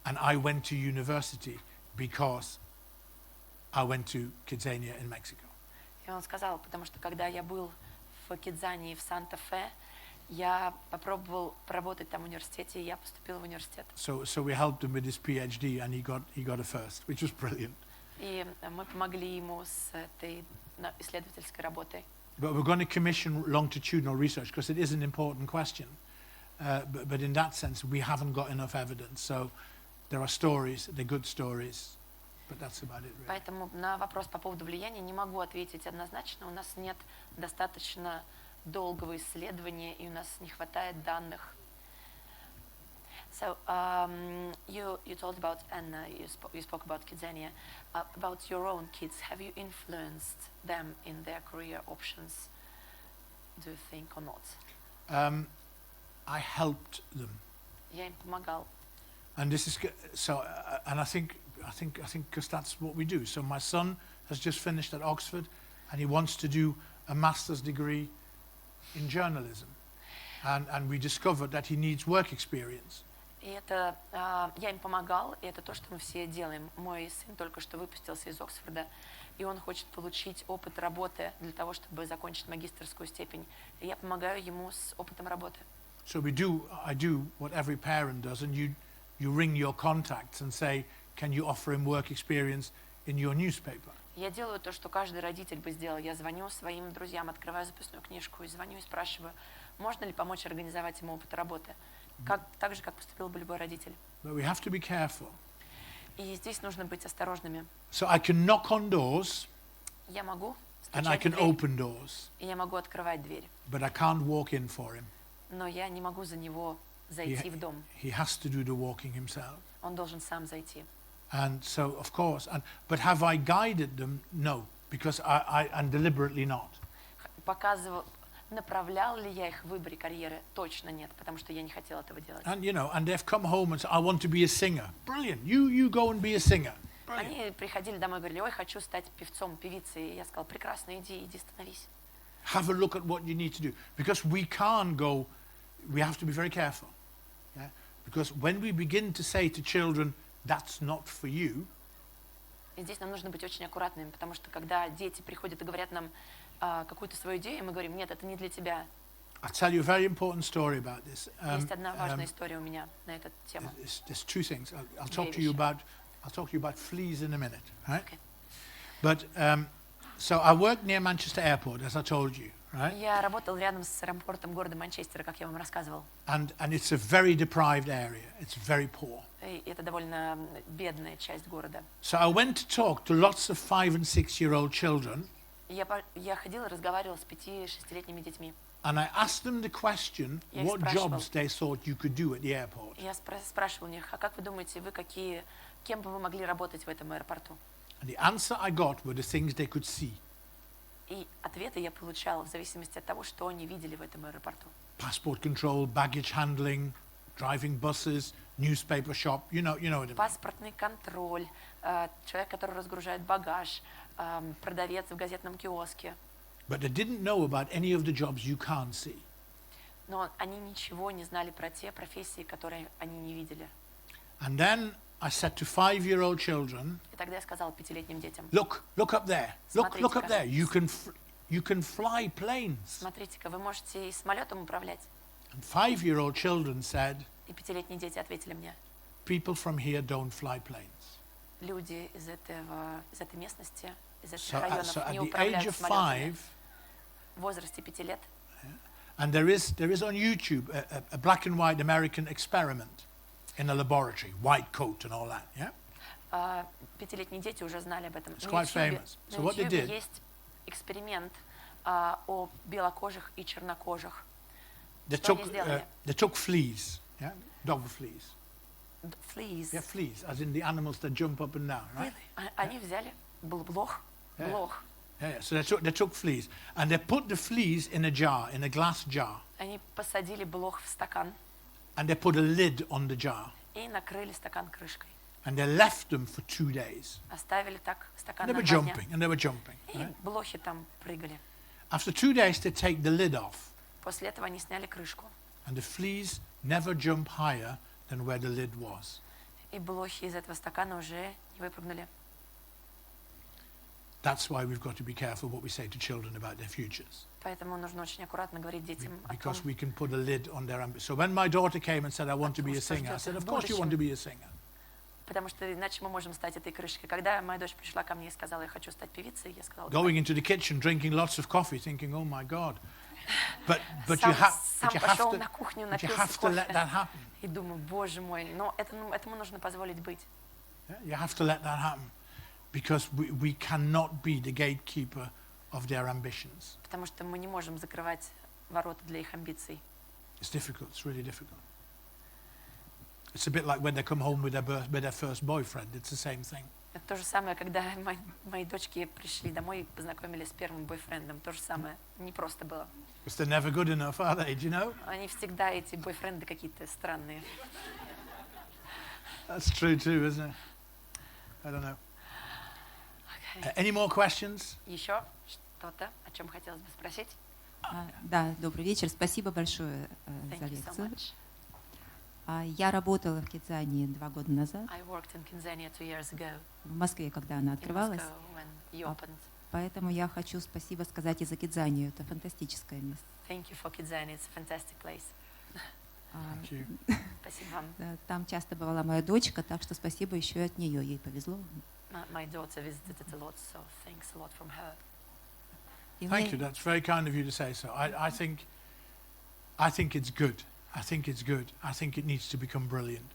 and I went to university because I went to Kidзania in Mexico. И он сказал, потому что когда я был в Кидзании в Санта-Фе, я попробовал поработать там в университете, и я поступил в университет. So we helped him with his PhD, and he got a first, which was brilliant. И мы помогли ему с этой исследовательской работой. But we're going to commission longitudinal research because it is an important question. But in that sense, we haven't got enough evidence. So there are stories, they're good stories, but that's about it, really. Поэтому на вопрос по поводу влияния не могу ответить однозначно. У нас нет достаточно долгого исследования, и у нас не хватает данных. So you told about Anna, you spoke about Kidзania, about your own kids. Have you influenced them in their career options? Do you think or not? I helped them, Я им помогал. and this is so. And I think because that's what we do. So my son has just finished at Oxford, and he wants to do a master's degree in journalism, and we discovered that he needs work experience. И это я им помогал, и это то, что мы все делаем. Мой сын только что выпустился из Оксфорда, и он хочет получить опыт работы для того, чтобы закончить магистерскую степень. И я помогаю ему с опытом работы. So I do what every parent does, and you ring your contacts and say, can you offer him work experience in your newspaper? Я делаю то, что каждый родитель бы сделал. Я звоню своим друзьям, открываю записную книжку и звоню и спрашиваю, можно ли помочь организовать ему опыт работы. Так же, как поступил бы любой родитель. But we have to be careful. И здесь нужно быть осторожными. So I can knock on doors Я могу and I стучать в can дверь, open doors, и я могу открывать дверь, but I can't walk in for him. но я не могу за него зайти в дом. He has to do the walking himself. Он должен сам зайти. And so, of course, but have I guided them? No, because I and deliberately not. Направлял ли я их в выборе карьеры? Точно нет, потому что я не хотел этого делать. And and they've come home and said, I want to be a singer. Brilliant. You go and be a singer. Brilliant. Они приходили домой и говорили, ой, хочу стать певцом, певицей. И я сказал, прекрасно, иди становись. Have a look at what you need to do. Because we can't go, we have to be very careful. Yeah? Because when we begin to say to children, that's not for you, И здесь нам нужно быть очень аккуратными, потому что когда дети приходят и говорят нам какую-то свою идею, мы говорим, нет, это не для тебя. I'll tell you a very important story about this. Есть одна важная история у меня на эту тему. There's two things. I'll talk to you about fleas in a minute, right? Okay. But so I work near Manchester Airport, as I told you, right? Я работал рядом с аэропортом города Манчестера, как я вам рассказывал. And it's a very deprived area. It's very poor. И это довольно бедная часть города. So I went to talk to lots of 5- and 6-year-old children, Я ходил и разговаривал с 5-6-летними детьми. and I asked them the question, Я их what спрашивал. jobs they thought you could do at the airport. Я спрашивал у них, а как вы думаете, кем бы вы могли работать в этом аэропорту? And the answer I got were the things they could see. И ответы я получала в зависимости от того, что они видели в этом аэропорту. Passport control, baggage handling, driving buses, newspaper shop, you know what I mean. Паспортный контроль, человек, который разгружает багаж, продавец в газетном киоске. But they didn't know about any of the jobs you can't see. Но они ничего не знали про те профессии, которые они не видели. And then I said to 5-year-old children, И тогда я сказала 5-летним детям, look up there, look up Смотрите-ка. there, you can fly planes. смотрите-ка, вы можете и самолетом управлять. And 5-year-old children said, И 5-летние дети ответили мне, people from here don't fly planes. люди из этой местности, из этих So районов at не the age управляют of самолетами. 5, В возрасте 5 лет. and there is on YouTube a black and white American experiment in a laboratory, white coat and all that, yeah? 5-летние дети уже знали об этом. It's quite famous. So what they На did- YouTube есть эксперимент о белокожих и чернокожих. They Что took, они сделали? they took fleas, yeah? Dog fleas. Fleas. Yeah, fleas, as in the animals that jump up and down, right? Они взяли блох. Yeah, so they took fleas, and they put the fleas in a jar, in a glass jar, Они посадили блох в стакан and they put a lid on the jar, и накрыли стакан крышкой. and they left them for 2 days. Оставили так стакан And they на were 2 дня. jumping, and they were jumping. И Right? блохи там прыгали. After 2 days, they take the lid off, После этого они сняли крышку. and the fleas never jump higher than where the lid was. И блохи из этого стакана уже не выпрыгнули. That's why we've got to be careful what we say to children about their futures, Поэтому нужно очень аккуратно говорить детям о том, because we can put a lid on their ambition. So when my daughter came and said, I want to be a singer, I said, of course you want to be a singer. потому что иначе мы можем стать этой крышкой. Когда моя дочь пришла ко мне и сказала, я хочу стать певицей, я сказала, Going into the kitchen, drinking lots of coffee, thinking, oh my God. But сам you have пошел на кухню, but you напился have to let кофе. that happen. И думаю, боже мой, но этому нужно позволить быть. Yeah, you have to let that happen, because we cannot be the gatekeeper of their ambitions. Потому что мы не можем закрывать ворота для их амбиций. It's difficult. It's really difficult. It's a bit like when they come home with their first boyfriend. It's the same thing. Это то же самое, когда мои дочки пришли домой и познакомились с первым бойфрендом. То же самое. Не просто было. Because they're never good enough, are they? Do you know? Они всегда, эти бойфренды, какие-то странные. That's true too, isn't it? I don't know. Any more questions? Еще что-то, о чем хотелось бы спросить? Да, добрый вечер. Спасибо большое Thank за you so лекцию. much. Я работала в Кидзании 2 года назад, I worked in Kidзania 2 years ago в Москве, когда она in открывалась. Moscow when you opened. Поэтому я хочу спасибо сказать и за Кидзанию. Это фантастическое место. Thank you for Kidзania. It's a fantastic place. Thank you. Спасибо вам. Да, там часто бывала моя дочка, так что спасибо еще и от нее. Ей повезло. My daughter visited it a lot, so thanks a lot from her. И Thank мне- you. That's very kind of you to say so. I think it's good. I think it's good. I think it needs to become brilliant,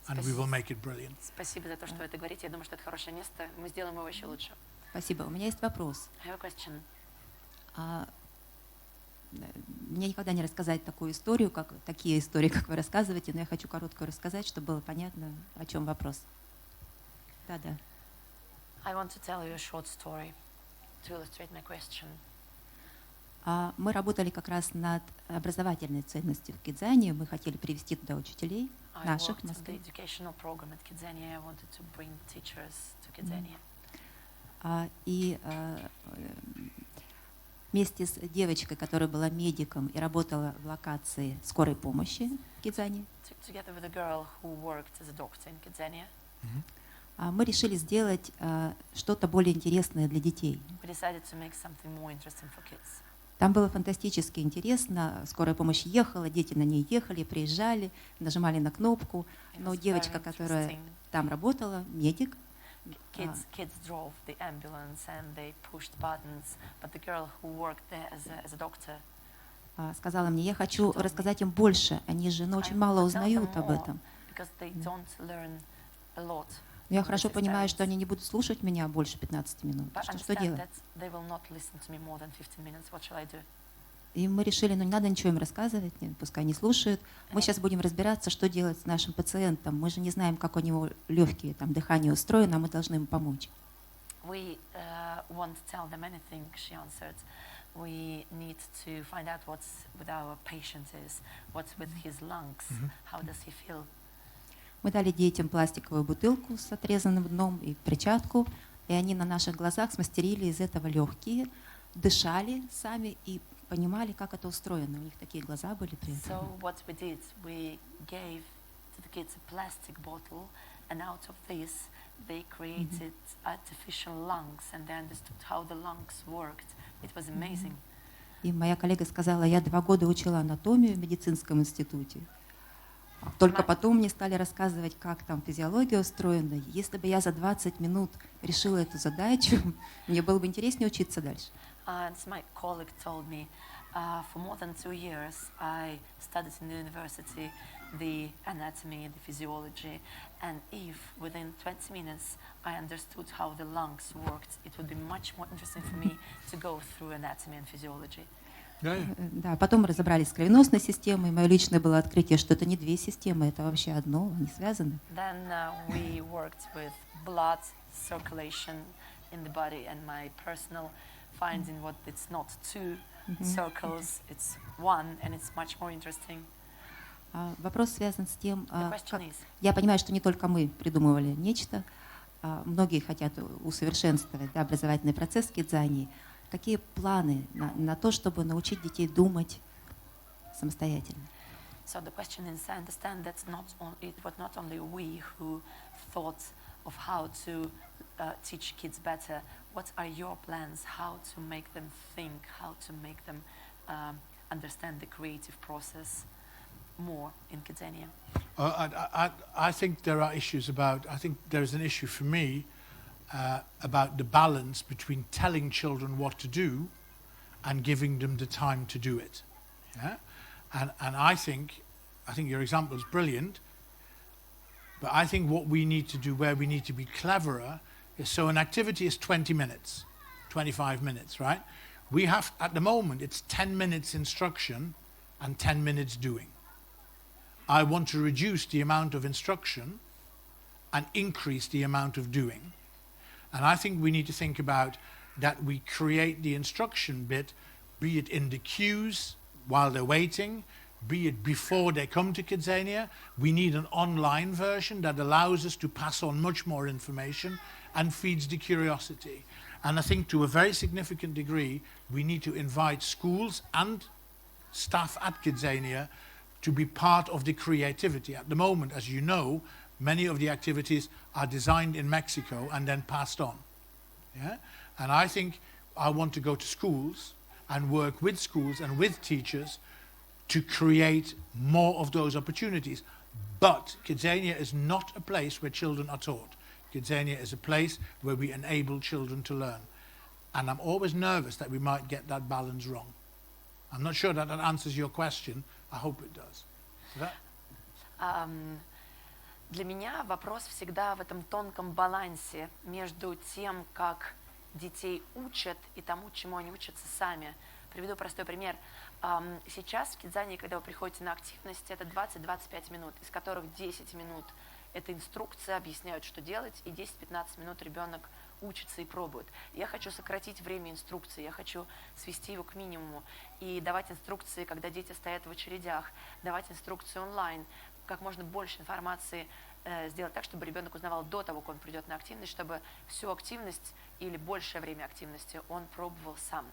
and we will make it brilliant. Спасибо за то, что вы это говорите. Я думаю, что это хорошее место. Мы сделаем его еще лучше. Спасибо. У меня есть вопрос. I have a question. Мне никогда не рассказать такую историю, такие истории, как вы рассказываете, но я хочу короткую рассказать, чтобы было понятно, о чем вопрос. Да. I want to tell you a short story to illustrate my question. Мы работали как раз над образовательной ценностью в Кидзании. Мы хотели привести туда учителей I наших worked в on the Москве. educational program at Kidзania. I wanted to bring teachers to Kidзania. И вместе с девочкой, которая была медиком и работала в локации скорой помощи в Кидзании, Together with a girl who worked as a doctor in Kidзания, мы решили сделать что-то более интересное для детей. we decided to make something more interesting for kids. Там было фантастически интересно. Скорая помощь ехала, дети на ней ехали, приезжали, нажимали на кнопку. It Но was девочка, very которая interesting. там работала, медик, Kids drove the ambulance and they pushed buttons, but the girl who worked there as a doctor, сказала мне: я хочу рассказать им больше. Они же очень мало узнают об этом. because they don't learn a lot. Но я from хорошо this понимаю, что experience. они не будут слушать меня больше 15 минут. But Что understand делать? that they will not listen to me more than 15 minutes. What shall I do? И мы решили, ну не надо ничего им рассказывать, пускай не слушают. Мы сейчас будем разбираться, что делать с нашим пациентом. Мы же не знаем, как у него легкие, там, дыхание устроено, а мы должны ему помочь. We won't tell them anything, she answered. We need to find out what's with our patient is, what's with his lungs, how does he feel. Мы дали детям пластиковую бутылку с отрезанным дном и перчатку, и они на наших глазах смастерили из этого легкие, дышали сами и понимали, как это устроено. У них такие глаза были при этом. So what we did, we gave to the kids a plastic bottle, and out of this they created artificial lungs, and they understood how the lungs worked. It was amazing. И моя коллега сказала: я 2 года учила анатомию в медицинском институте. Только потом мне стали рассказывать, как там физиология устроена. Если бы я за 20 минут решила эту задачу, мне было бы интереснее учиться дальше. And my colleague told me, for more than 2 years, I studied in the university the anatomy, the physiology, and if within 20 minutes I understood how the lungs worked, it would be much more interesting for me to go through anatomy and physiology. Да, потом мы разобрались с кровеносной системой. Мое личное было открытие, что это не 2 системы, это вообще одно, они связаны. Then we worked with blood circulation in the body, and my personal finding what it's not 2 circles, it's 1, and it's much more interesting. Вопрос связан с тем, The question is, я понимаю, что не только мы придумывали нечто, многие хотят усовершенствовать образовательный процесс в Кидзании. Какие планы на то, чтобы научить детей думать самостоятельно? so the question is, I understand that it was not only we who thought of how to teach kids better. What are your plans? How to make them think? How to make them understand the creative process more in Kidзания? I think there are issues I think there's an issue for me about the balance between telling children what to do and giving them the time to do it. Yeah? And I think your example is brilliant, but I think what we need to do, where we need to be cleverer, is so an activity is 20 minutes, 25 minutes, right? We have, at the moment, it's 10 minutes instruction and 10 minutes doing. I want to reduce the amount of instruction and increase the amount of doing. And I think we need to think about that we create the instruction bit, be it in the queues while they're waiting, be it before they come to Kidзania. We need an online version that allows us to pass on much more information and feeds the curiosity. And I think to a very significant degree, we need to invite schools and staff at Kidзania to be part of the creativity. At the moment, as you know, many of the activities are designed in Mexico and then passed on. Yeah? And I think I want to go to schools and work with schools and with teachers to create more of those opportunities. But Kidзania is not a place where children are taught. Kidзania is a place where we enable children to learn. And I'm always nervous that we might get that balance wrong. I'm not sure that answers your question. I hope it does. Для меня вопрос всегда в этом тонком балансе между тем, как детей учат, и тому, чему они учатся сами. Приведу простой пример. Сейчас в Кидзании, когда вы приходите на активность, это 20-25 минут, из которых 10 минут это инструкция, объясняют, что делать, и 10-15 минут ребенок учится и пробует. Я хочу сократить время инструкции, я хочу свести его к минимуму и давать инструкции, когда дети стоят в очередях, давать инструкции онлайн, как можно больше информации сделать так, чтобы ребенок узнавал до того, как он придет на активность, чтобы всю активность или большее время активности он пробовал сам.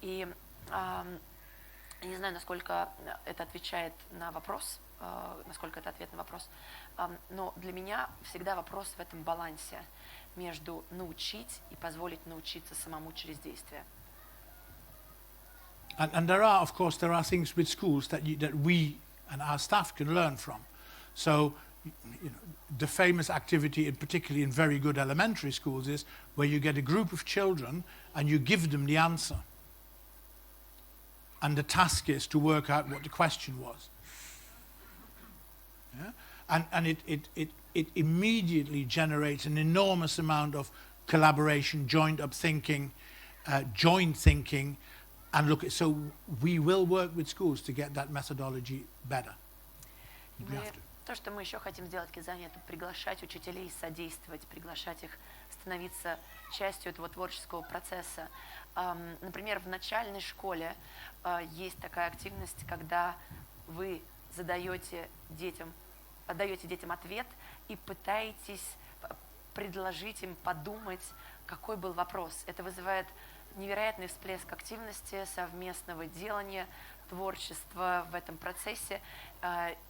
И не знаю, насколько это отвечает на вопрос, насколько это ответ на вопрос, но для меня всегда вопрос в этом балансе между научить и позволить научиться самому через действие. And there are, of course, there are things with schools that we and our staff can learn from. So, you know, the famous activity, particularly in very good elementary schools, is where you get a group of children and you give them the answer. And the task is to work out what the question was. Yeah? And it immediately generates an enormous amount of collaboration, joined-up thinking, joint thinking, and look. So we will work with schools to get that methodology better. То, что мы еще хотим сделать в Кидзании, это приглашать учителей содействовать, приглашать их становиться частью этого творческого процесса. Например, в начальной школе есть такая активность, когда вы отдаете детям ответ и пытаетесь предложить им подумать, какой был вопрос. Это вызывает невероятный всплеск активности, совместного делания, творчества в этом процессе.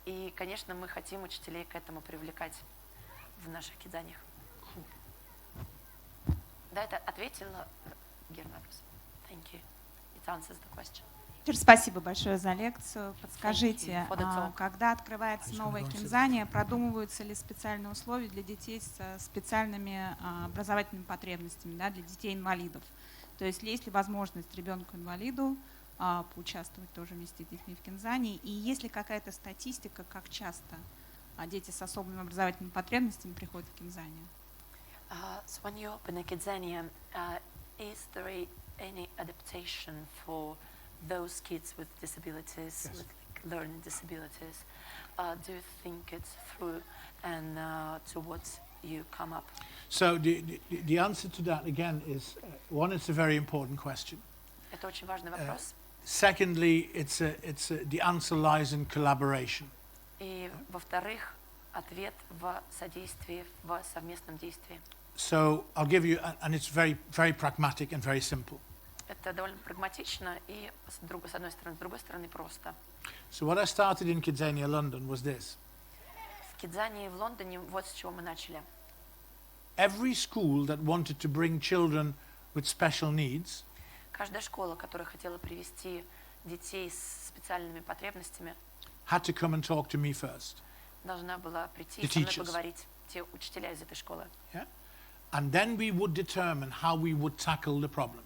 И, конечно, мы хотим учителей к этому привлекать в наших кидзаниях. Да, это ответила Гер на вопрос. Thank you. It answers the question. Спасибо большое за лекцию. Подскажите, когда открывается новое Кидзания, продумываются ли специальные условия для детей с специальными образовательными потребностями, да, для детей-инвалидов? То есть есть ли возможность ребенку-инвалиду поучаствовать тоже вместе с детьми в Кидзании? И есть ли какая-то статистика, как часто дети с особыми образовательными потребностями приходят в Кидзанию? So when you open a Kidзania, is there any adaptation for those kids with disabilities, with like learning disabilities? Do you think it's through, and to what you come up? So the answer to that again is one, it's a very important question. Это очень важный вопрос. Secondly, the answer lies in collaboration. И во-вторых, ответ в содействии, в совместном действии. So I'll give you, and it's very, very pragmatic and very simple. Это довольно прагматично и с одной стороны, с другой стороны просто. So what I started in Kidzania, London, was this. В Кидзании в Лондоне вот с чего мы начали. Every school that wanted to bring children with special needs Каждая школа, которая хотела привести детей с специальными потребностями, had to come and talk to me first. Должна была прийти и со мной поговорить, те учителя из этой школы. Yeah? And then we would determine how we would tackle the problem.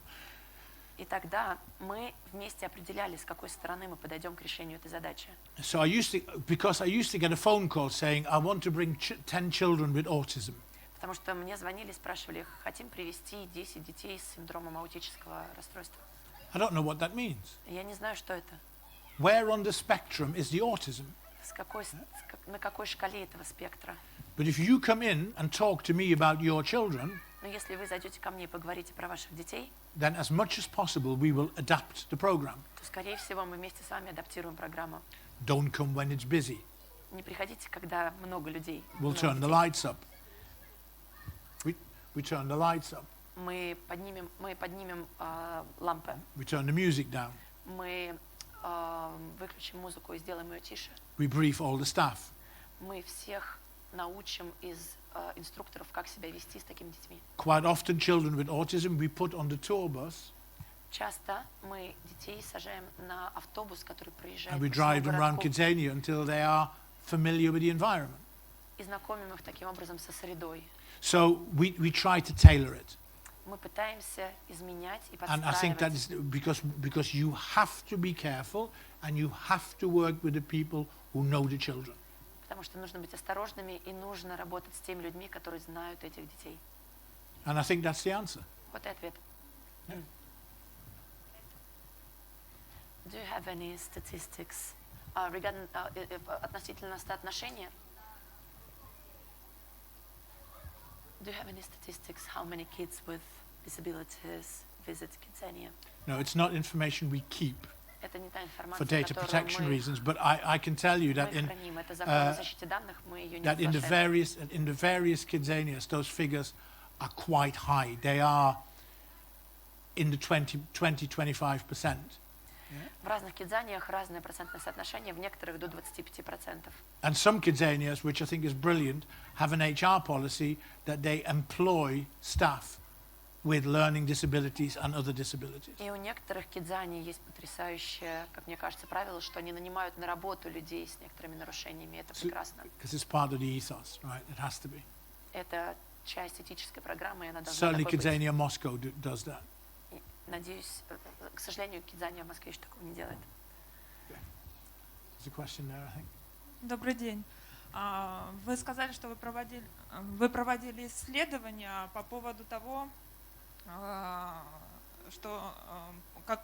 И тогда мы вместе определяли, с какой стороны мы подойдем к решению этой задачи. So because I used to get a phone call saying, I want to bring 10 children with autism. Потому что мне звонили, спрашивали, хотим привести 10 детей с синдромом аутического расстройства. I don't know what that means. Я не знаю, что это. Where on the spectrum is the autism? На какой шкале этого спектра? But if you come in and talk to me about your children, Но если вы зайдете ко мне и поговорите про ваших детей, then as much as possible we will adapt the program. то, скорее всего, мы вместе с вами адаптируем программу. Don't come when it's busy. Не приходите, когда много людей. We'll turn the lights up. We turn the lights up. Мы поднимем лампы. We turn the music down. Мы выключим музыку и сделаем ее тише. We brief all the staff. Мы всех научим из инструкторов, как себя вести с такими детьми. Quite often children with autism we put on the tour bus. Часто мы детей сажаем на автобус, который проезжает And we по всему drive them around городку, Kidzania until they are familiar with the environment. и знакомим их таким образом со средой. So we try to tailor it. Мы пытаемся изменять и And I think that подстраивать. is because you have to be careful and you have to work with the people who know the children. Потому что нужно быть осторожными и нужно работать с теми людьми, которые знают этих детей. And I think that's the answer. Вот и ответ. Yeah. Do you have any statistics regarding относительно соотношения? Do you have any statistics how many kids with disabilities visit Kidzania? No, it's not information we keep Это не та for информация, data которую protection мы reasons, but I can tell you that храним. Это закон о защите данных, мы ее не in разглашаем. the various Kidzanias, those figures are quite high. They are in the 20-25%. В разных кидзаниях разное процентное соотношение, в некоторых до 25%. And some Kidzanias, which I think is brilliant, have an HR policy that they employ staff with learning disabilities and other disabilities. И у некоторых кидзаний есть потрясающее, как мне кажется, правило, что они нанимают на работу людей с некоторыми нарушениями. Это прекрасно. Because it's part of the ethos, right? It has to be. Это часть этической программы, и она должна Certainly такой быть. Kidzania Moscow does that. И, надеюсь, к сожалению, Кидзания в Москве еще такого не делает. There's a question there, I think. Добрый день. Вы сказали, что вы проводили исследования по поводу того, что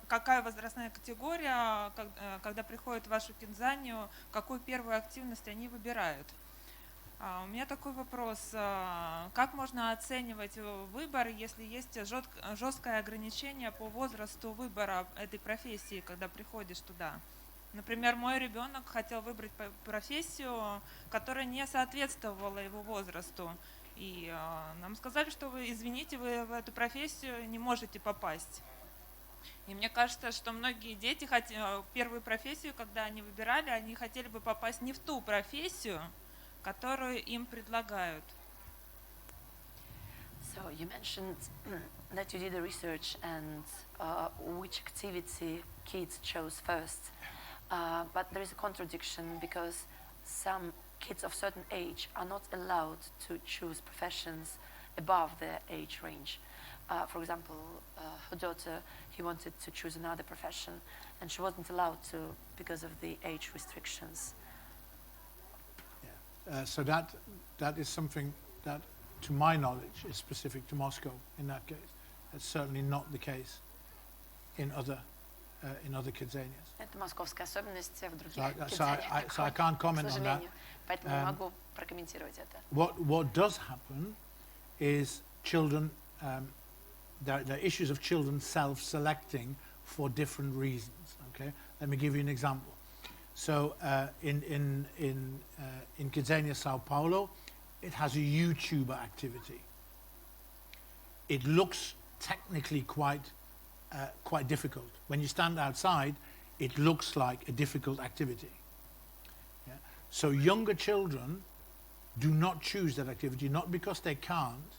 какая возрастная категория, когда приходят в вашу Кидзанию, какую первую активность они выбирают. У меня такой вопрос. Как можно оценивать выбор, если есть жесткое ограничение по возрасту выбора этой профессии, когда приходишь туда? Например, мой ребенок хотел выбрать профессию, которая не соответствовала его возрасту. И нам сказали, что вы, извините, вы в эту профессию не можете попасть. И мне кажется, что многие дети первую профессию, когда они выбирали, они хотели бы попасть не в ту профессию, которую им предлагают. So you mentioned that you did the research and which activity kids chose first. But there is a contradiction because some kids of certain age are not allowed to choose professions above their age range. For example, her daughter, he wanted to choose another profession, and she wasn't allowed to because of the age restrictions. So that is something that, to my knowledge, is specific to Moscow in that case. That's certainly not the case in other Kidzanias. Это московская особенность в других So кидзаниях. I can't comment on that. Поэтому не могу прокомментировать это. What does happen is children, there are issues of children self-selecting for different reasons. Okay, let me give you an example. So in Kidzania Sao Paulo, it has a YouTuber activity. It looks technically quite difficult. When you stand outside, it looks like a difficult activity. Yeah? So younger children do not choose that activity, not because they can't,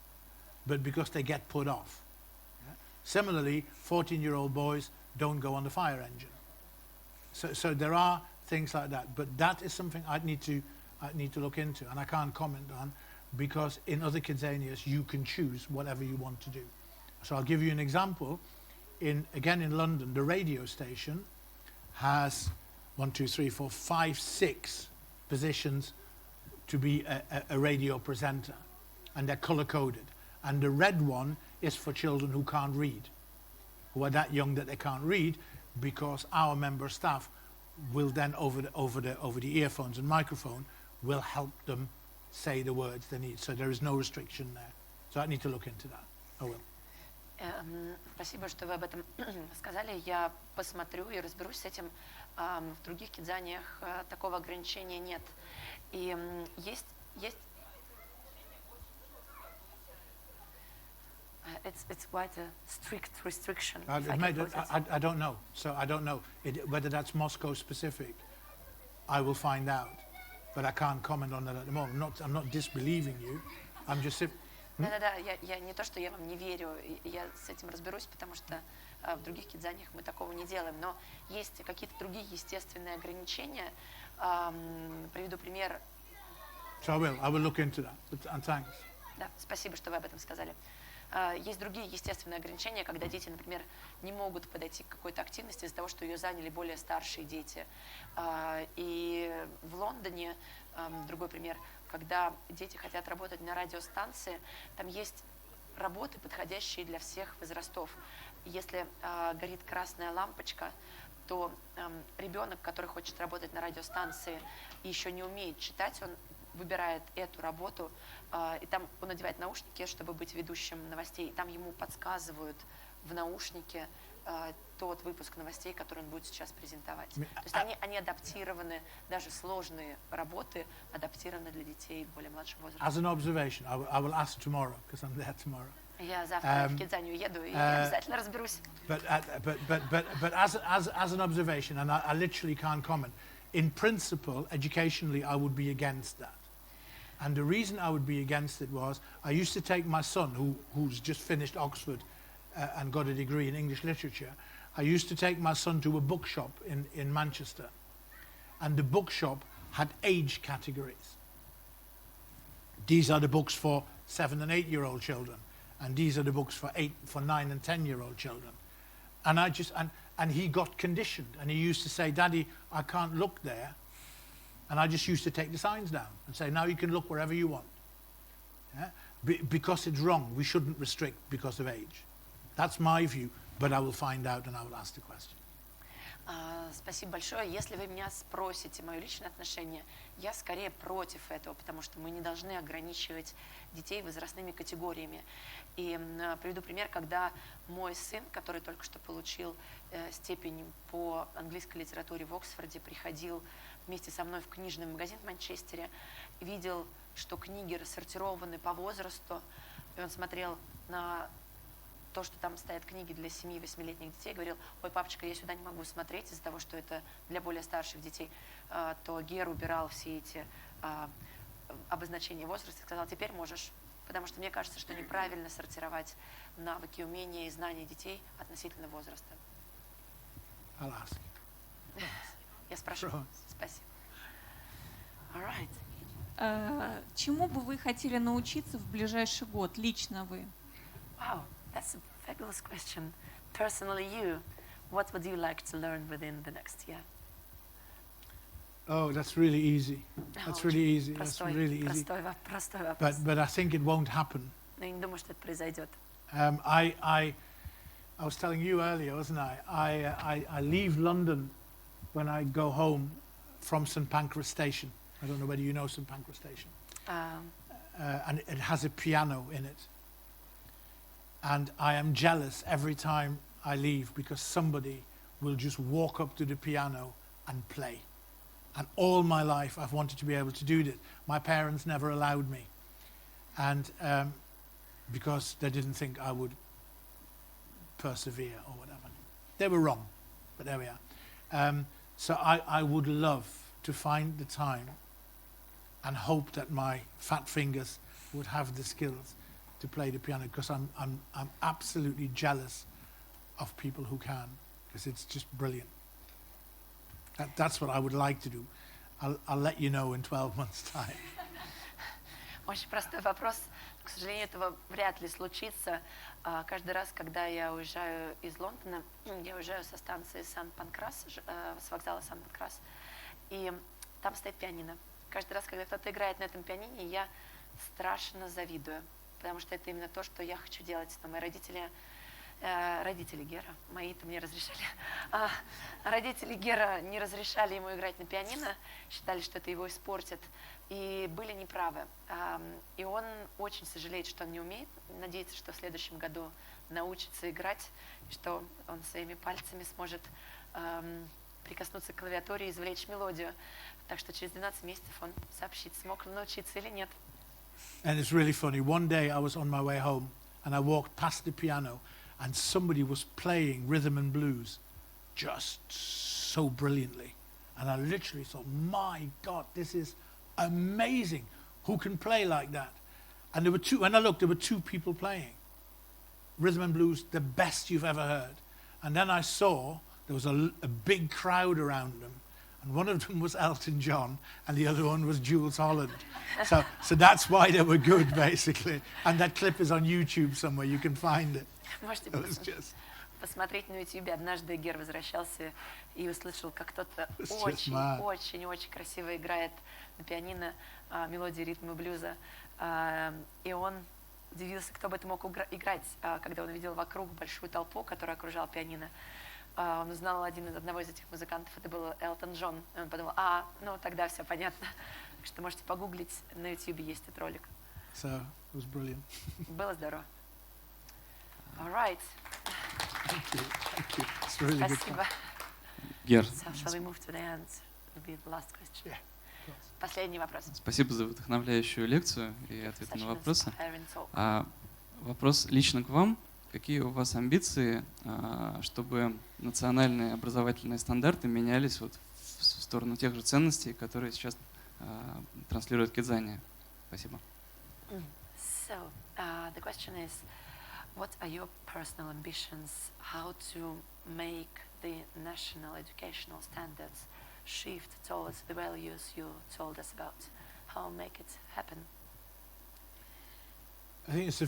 but because they get put off. Yeah? Similarly, 14-year-old boys don't go on the fire engine. So there are things like that, but that is something I need to look into, and I can't comment on, because in other Kidzanias you can choose whatever you want to do. So I'll give you an example. Again in London, the radio station has 6 positions to be a radio presenter, and they're color-coded. And the red one is for children who can't read, who are that young that they can't read, because our member staff will then over the earphones and microphone will help them say the words they need. So there is no restriction there. So I need to look into that. I will. Спасибо, что вы об этом сказали. Я посмотрю и разберусь с этим. В других кидзаниях такого ограничения нет. И есть it's quite a strict restriction. I don't know. So I don't know whether that's Moscow specific. I will find out, but I can't comment on that at the moment. I'm not disbelieving you. I'm just. Да, я не то, что я вам не верю, я с этим разберусь, потому что в других кидзаниях мы такого не делаем, но есть какие-то другие естественные ограничения. Приведу пример. So I will look into that. And thanks. Да, спасибо, что вы об этом сказали. Есть другие естественные ограничения, когда дети, например, не могут подойти к какой-то активности из-за того, что ее заняли более старшие дети. И в Лондоне, другой пример, когда дети хотят работать на радиостанции, там есть работы, подходящие для всех возрастов. Если горит красная лампочка, то ребенок, который хочет работать на радиостанции и еще не умеет читать, он выбирает эту работу, и там он надевает наушники, чтобы быть ведущим новостей, и там ему подсказывают в наушнике тот выпуск новостей, который он будет сейчас презентовать. То есть они адаптированы, даже сложные работы адаптированы для детей более младшего возраста. As an observation, I will ask tomorrow, because I'm there tomorrow. Я завтра в Кидзанию еду и обязательно разберусь. But as an observation, and I literally can't comment, in principle, educationally, I would be against that. And the reason I would be against it was I used to take my son, who's just finished Oxford and got a degree in English literature. I used to take my son to a bookshop in Manchester. And the bookshop had age categories. These are the books for 7 and 8-year-old children. And these are the books for 9 and 10-year-old children. And and he got conditioned. And he used to say, Daddy, I can't look there. And I just used to take the signs down and say, now you can look wherever you want. Yeah? Because it's wrong. We shouldn't restrict because of age. That's my view, but I will find out and I will ask the question. Спасибо большое. Если вы меня спросите мое личное отношение, я скорее против этого, потому что мы не должны ограничивать детей возрастными категориями. И приведу пример, когда мой сын, который только что получил степень по английской литературе в Оксфорде, приходил вместе со мной в книжный магазин в Манчестере, видел, что книги рассортированы по возрасту, и он смотрел на то, что там стоят книги для 7-8-летних детей, говорил: ой, папочка, я сюда не могу смотреть из-за того, что это для более старших детей, то Гер убирал все эти обозначения возраста и сказал: теперь можешь, потому что мне кажется, что неправильно сортировать навыки, умения и знания детей относительно возраста. Я спрошу. Спасибо. All right. Чему бы вы хотели научиться в ближайший год, лично вы? Wow, that's a fabulous question. Personally, you, what would you like to learn within the next year? Oh, that's really easy. That's really easy. That's really easy. Простой вопрос. But I think it won't happen. Но я не думаю, что это произойдет. I was telling you earlier, wasn't I? I leave London when I go home from St Pancras Station. I don't know whether you know St Pancras Station. And it has a piano in it. And I am jealous every time I leave because somebody will just walk up to the piano and play. And all my life I've wanted to be able to do that. My parents never allowed me. And because they didn't think I would persevere or whatever. They were wrong, but there we are. So I would love to find the time and hope that my fat fingers would have the skills to play the piano, because I'm absolutely jealous of people who can, because it's just brilliant. That's what I would like to do. I'll let you know in 12 months' time. Очень простой вопрос. К сожалению, этого вряд ли случится. Каждый раз, когда я уезжаю из Лондона, я уезжаю со станции Сан-Панкрас, с вокзала Сан-Панкрас, и там стоит пианино. Каждый раз, когда кто-то играет на этом пианино, я страшно завидую, потому что это именно то, что я хочу делать. Но мои родители Гера, мои-то мне разрешали. Родители Гера не разрешали ему играть на пианино, считали, что это его испортит, и были неправы. И он очень сожалеет, что он не умеет, надеется, что в следующем году научится играть, что он своими пальцами сможет прикоснуться к клавиатуре и извлечь мелодию. Так что через 12 месяцев он сообщит, смог ли научиться или нет. And it's really funny. One day I was on my way home and I walked past the piano and somebody was playing rhythm and blues just so brilliantly. And I literally thought, my God, this is amazing. Who can play like that? And there were two, when I looked, there were two people playing rhythm and blues, the best you've ever heard. And then I saw there was a big crowd around them. And one of them was Elton John, and the other one was Jules Holland. So that's why they were good, basically. And that clip is on YouTube somewhere. You can find it. Можете посмотреть на YouTube. Однажды Гер возвращался и услышал, как кто-то очень красиво играет на пианино мелодии ритма блюза. И он удивился, кто бы это мог играть, когда он увидел вокруг большую толпу, которая окружала пианино. Он узнал одного из этих музыкантов, это был Элтон Джон. И он подумал, ну тогда все понятно. Так что можете погуглить, на YouTube есть этот ролик. So, it was brilliant. Было здорово. All right. Thank you. It's really good. Спасибо. Гер. So, shall we move to the end? It'll be the last question. Yeah. Последний вопрос. Спасибо за вдохновляющую лекцию и ответы на вопросы. Вопрос лично к вам. Какие у вас амбиции, чтобы национальные образовательные стандарты менялись вот в сторону тех же ценностей, которые сейчас транслирует Кидзания? Спасибо. So, the question is, what are your personal ambitions? How to make the national educational standards shift towards the values you told us about? How make it happen? I think it's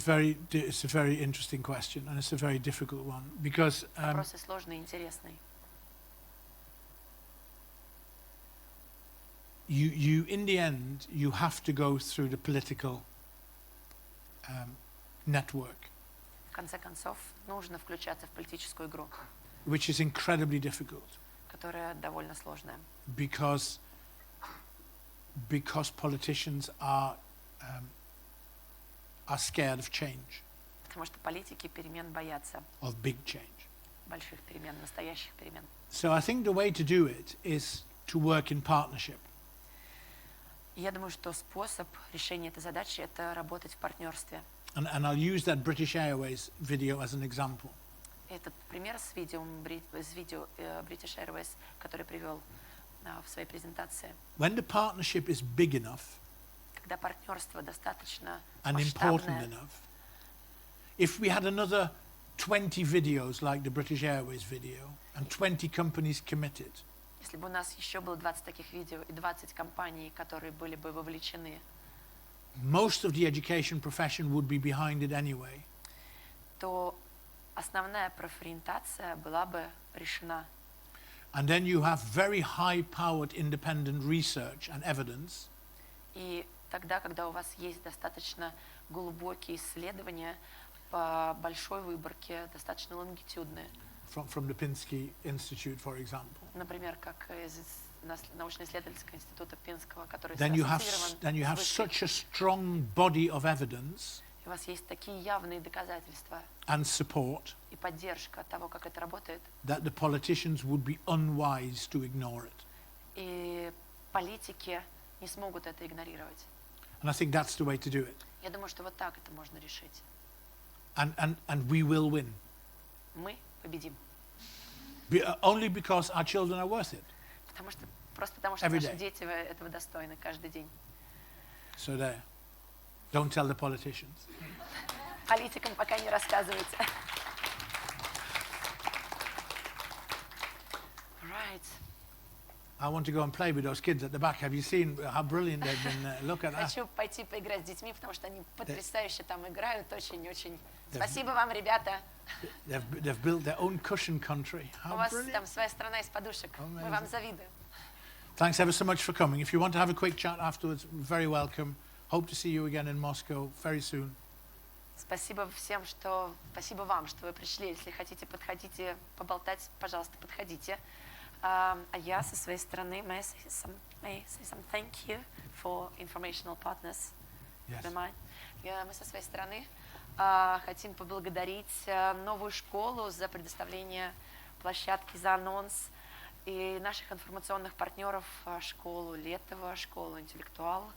a very interesting question, and it's a very difficult one because Вопросы сложные и интересные. you in the end you have to go through the political network, В конце концов, нужно включаться в политическую игру, which is incredibly difficult которая довольно сложная. because politicians are scared of change, Потому что политики перемен боятся, of big change. больших перемен, настоящих перемен. So I think the way to do it is to work in partnership. Я думаю, что способ решения этой задачи – это работать в партнерстве. And I'll use that British Airways video as an example. Этот пример с видео British Airways, который привел в своей презентации. When the partnership is big enough Когда партнерство достаточно and important масштабное, enough, if we had another 20 videos like the British Airways video and 20 companies committed, если бы у нас еще было 20 таких видео и 20 компаний, которые были бы вовлечены, most of the education profession would be behind it anyway. то основная профориентация была бы решена. And then you have very high-powered independent research and evidence, И тогда, когда у вас есть достаточно глубокие исследования по большой выборке, достаточно лонгитюдные, from the Pinsky Institute, for example, например, как из научно-исследовательского института Пинского, который then you have ассоциирован с such a strong body of evidence и у вас есть такие явные доказательства and support и поддержка того, как это работает, that the politicians would be unwise to ignore it. и политики не смогут это игнорировать. And I think that's the way to do it. Я думаю, что вот так это можно решить. And we will win. Мы победим. Only because our children are worth it. Просто потому что Every наши day. дети этого достойны каждый день. So there. Don't tell the politicians. Политикам пока не рассказывайте. Right. I want to go and play with those kids at the back. Have you seen how brilliant they've been? Look at that. Хочу пойти поиграть с детьми, потому что они потрясающе там играют, очень-очень. Спасибо вам, ребята. They've built their own cushion country. У How вас brilliant. там своя страна из подушек. Мы вам завидуем. Thanks ever so much for coming. If you want to have a quick chat afterwards, very welcome. Hope to see you again in Moscow very soon. Спасибо вам, что вы пришли. Если хотите, подходите поболтать, пожалуйста, подходите. А я со своей стороны, may I say some thank you for informational partners. Yes. Мы со своей стороны хотим поблагодарить новую школу за предоставление площадки, за анонс, и наших информационных партнеров, школу Летова, школу Интеллектуал,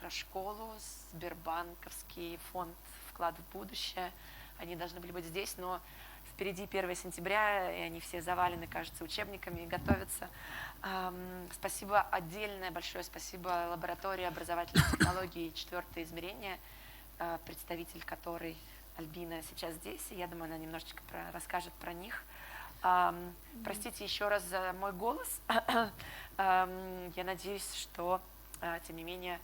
школу, Сбербанковский фонд «Вклад в будущее». Они должны были быть здесь, но впереди 1 сентября, и они все завалены, кажется, учебниками и готовятся. Спасибо отдельное, большое спасибо Лаборатории образовательных технологий «Четвертое, измерение», представитель которой Альбина сейчас здесь, и я думаю, она немножечко расскажет про них. Простите еще раз за мой голос. Я надеюсь, что, тем не менее,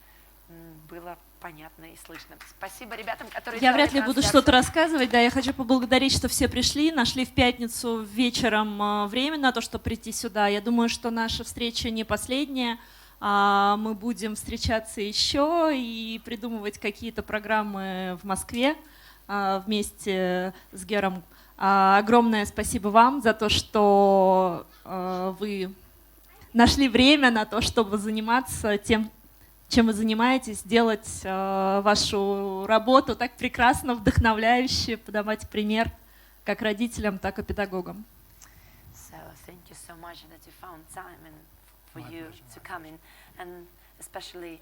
было понятно и слышно. Спасибо ребятам, которые... Я вряд ли буду что-то рассказывать, да, я хочу поблагодарить, что все пришли, нашли в пятницу вечером время на то, чтобы прийти сюда. Я думаю, что наша встреча не последняя, мы будем встречаться еще и придумывать какие-то программы в Москве вместе с Гером. Огромное спасибо вам за то, что вы нашли время на то, чтобы заниматься тем, чем вы занимаетесь, делать вашу работу так прекрасно, вдохновляюще, подавать пример как родителям, так и педагогам. So thank you so much that you found time for you to come in, and especially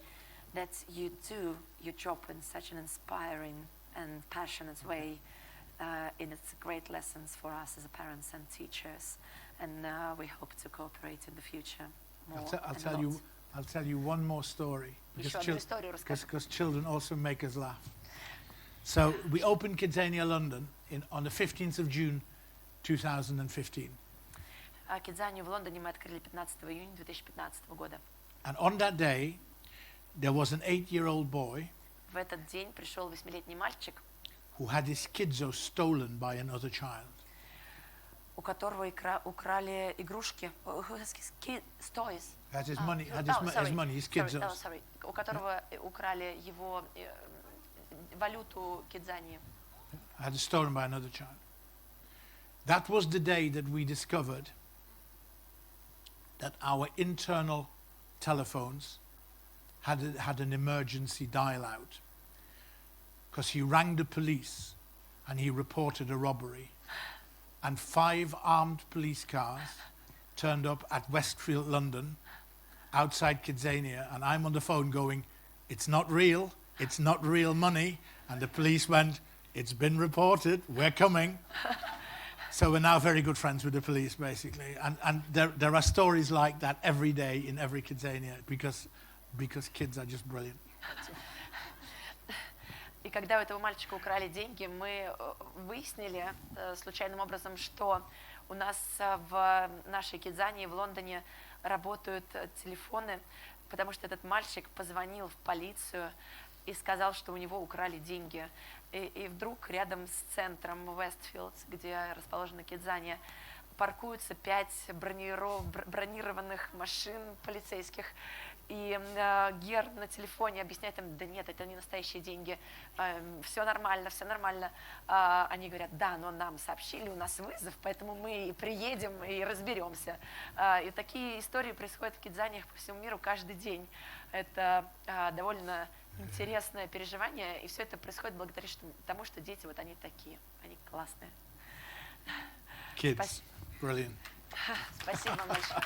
that you do your job in such an inspiring and passionate way, in its great lessons for us as parents and teachers, and we hope to cooperate in the future more. I'll tell you one more story, because children also make us laugh. So we opened Kidzania London on the 15th of June 2015. Кидзанию в Лондоне мы открыли 15 июня 2015 года. And on that day, there was an 8-year-old boy В этот день пришел 8-летний мальчик, who had his kidzo stolen by another child. у которого украли игрушки, toys. Had his money, his kidzo's. У которого украли его валюту Кидзании. Had it stolen by another child. That was the day that we discovered that our internal telephones had an emergency dial-out, because he rang the police and he reported a robbery, and 5 armed police cars turned up at Westfield, London, outside Kidzania, and I'm on the phone going, it's not real money, and the police went, it's been reported, we're coming. So we're now very good friends with the police, basically, and there are stories like that every day in every Kidzania, because kids are just brilliant. И когда у этого мальчика украли деньги, мы выяснили случайным образом, что у нас в нашей Кидзании в Лондоне работают телефоны, потому что этот мальчик позвонил в полицию и сказал, что у него украли деньги. И вдруг рядом с центром Вестфилд, где расположена Кидзания, паркуются 5 бронированных машин полицейских. И Гер на телефоне объясняет им, да нет, это не настоящие деньги, все нормально, все нормально. Они говорят, да, но нам сообщили, у нас вызов, поэтому мы приедем и разберемся. И такие истории происходят в Кидзаниях по всему миру каждый день. Это довольно интересное переживание, и все это происходит благодаря тому, что дети вот они такие, они классные. Kids, brilliant. Спасибо вам большое.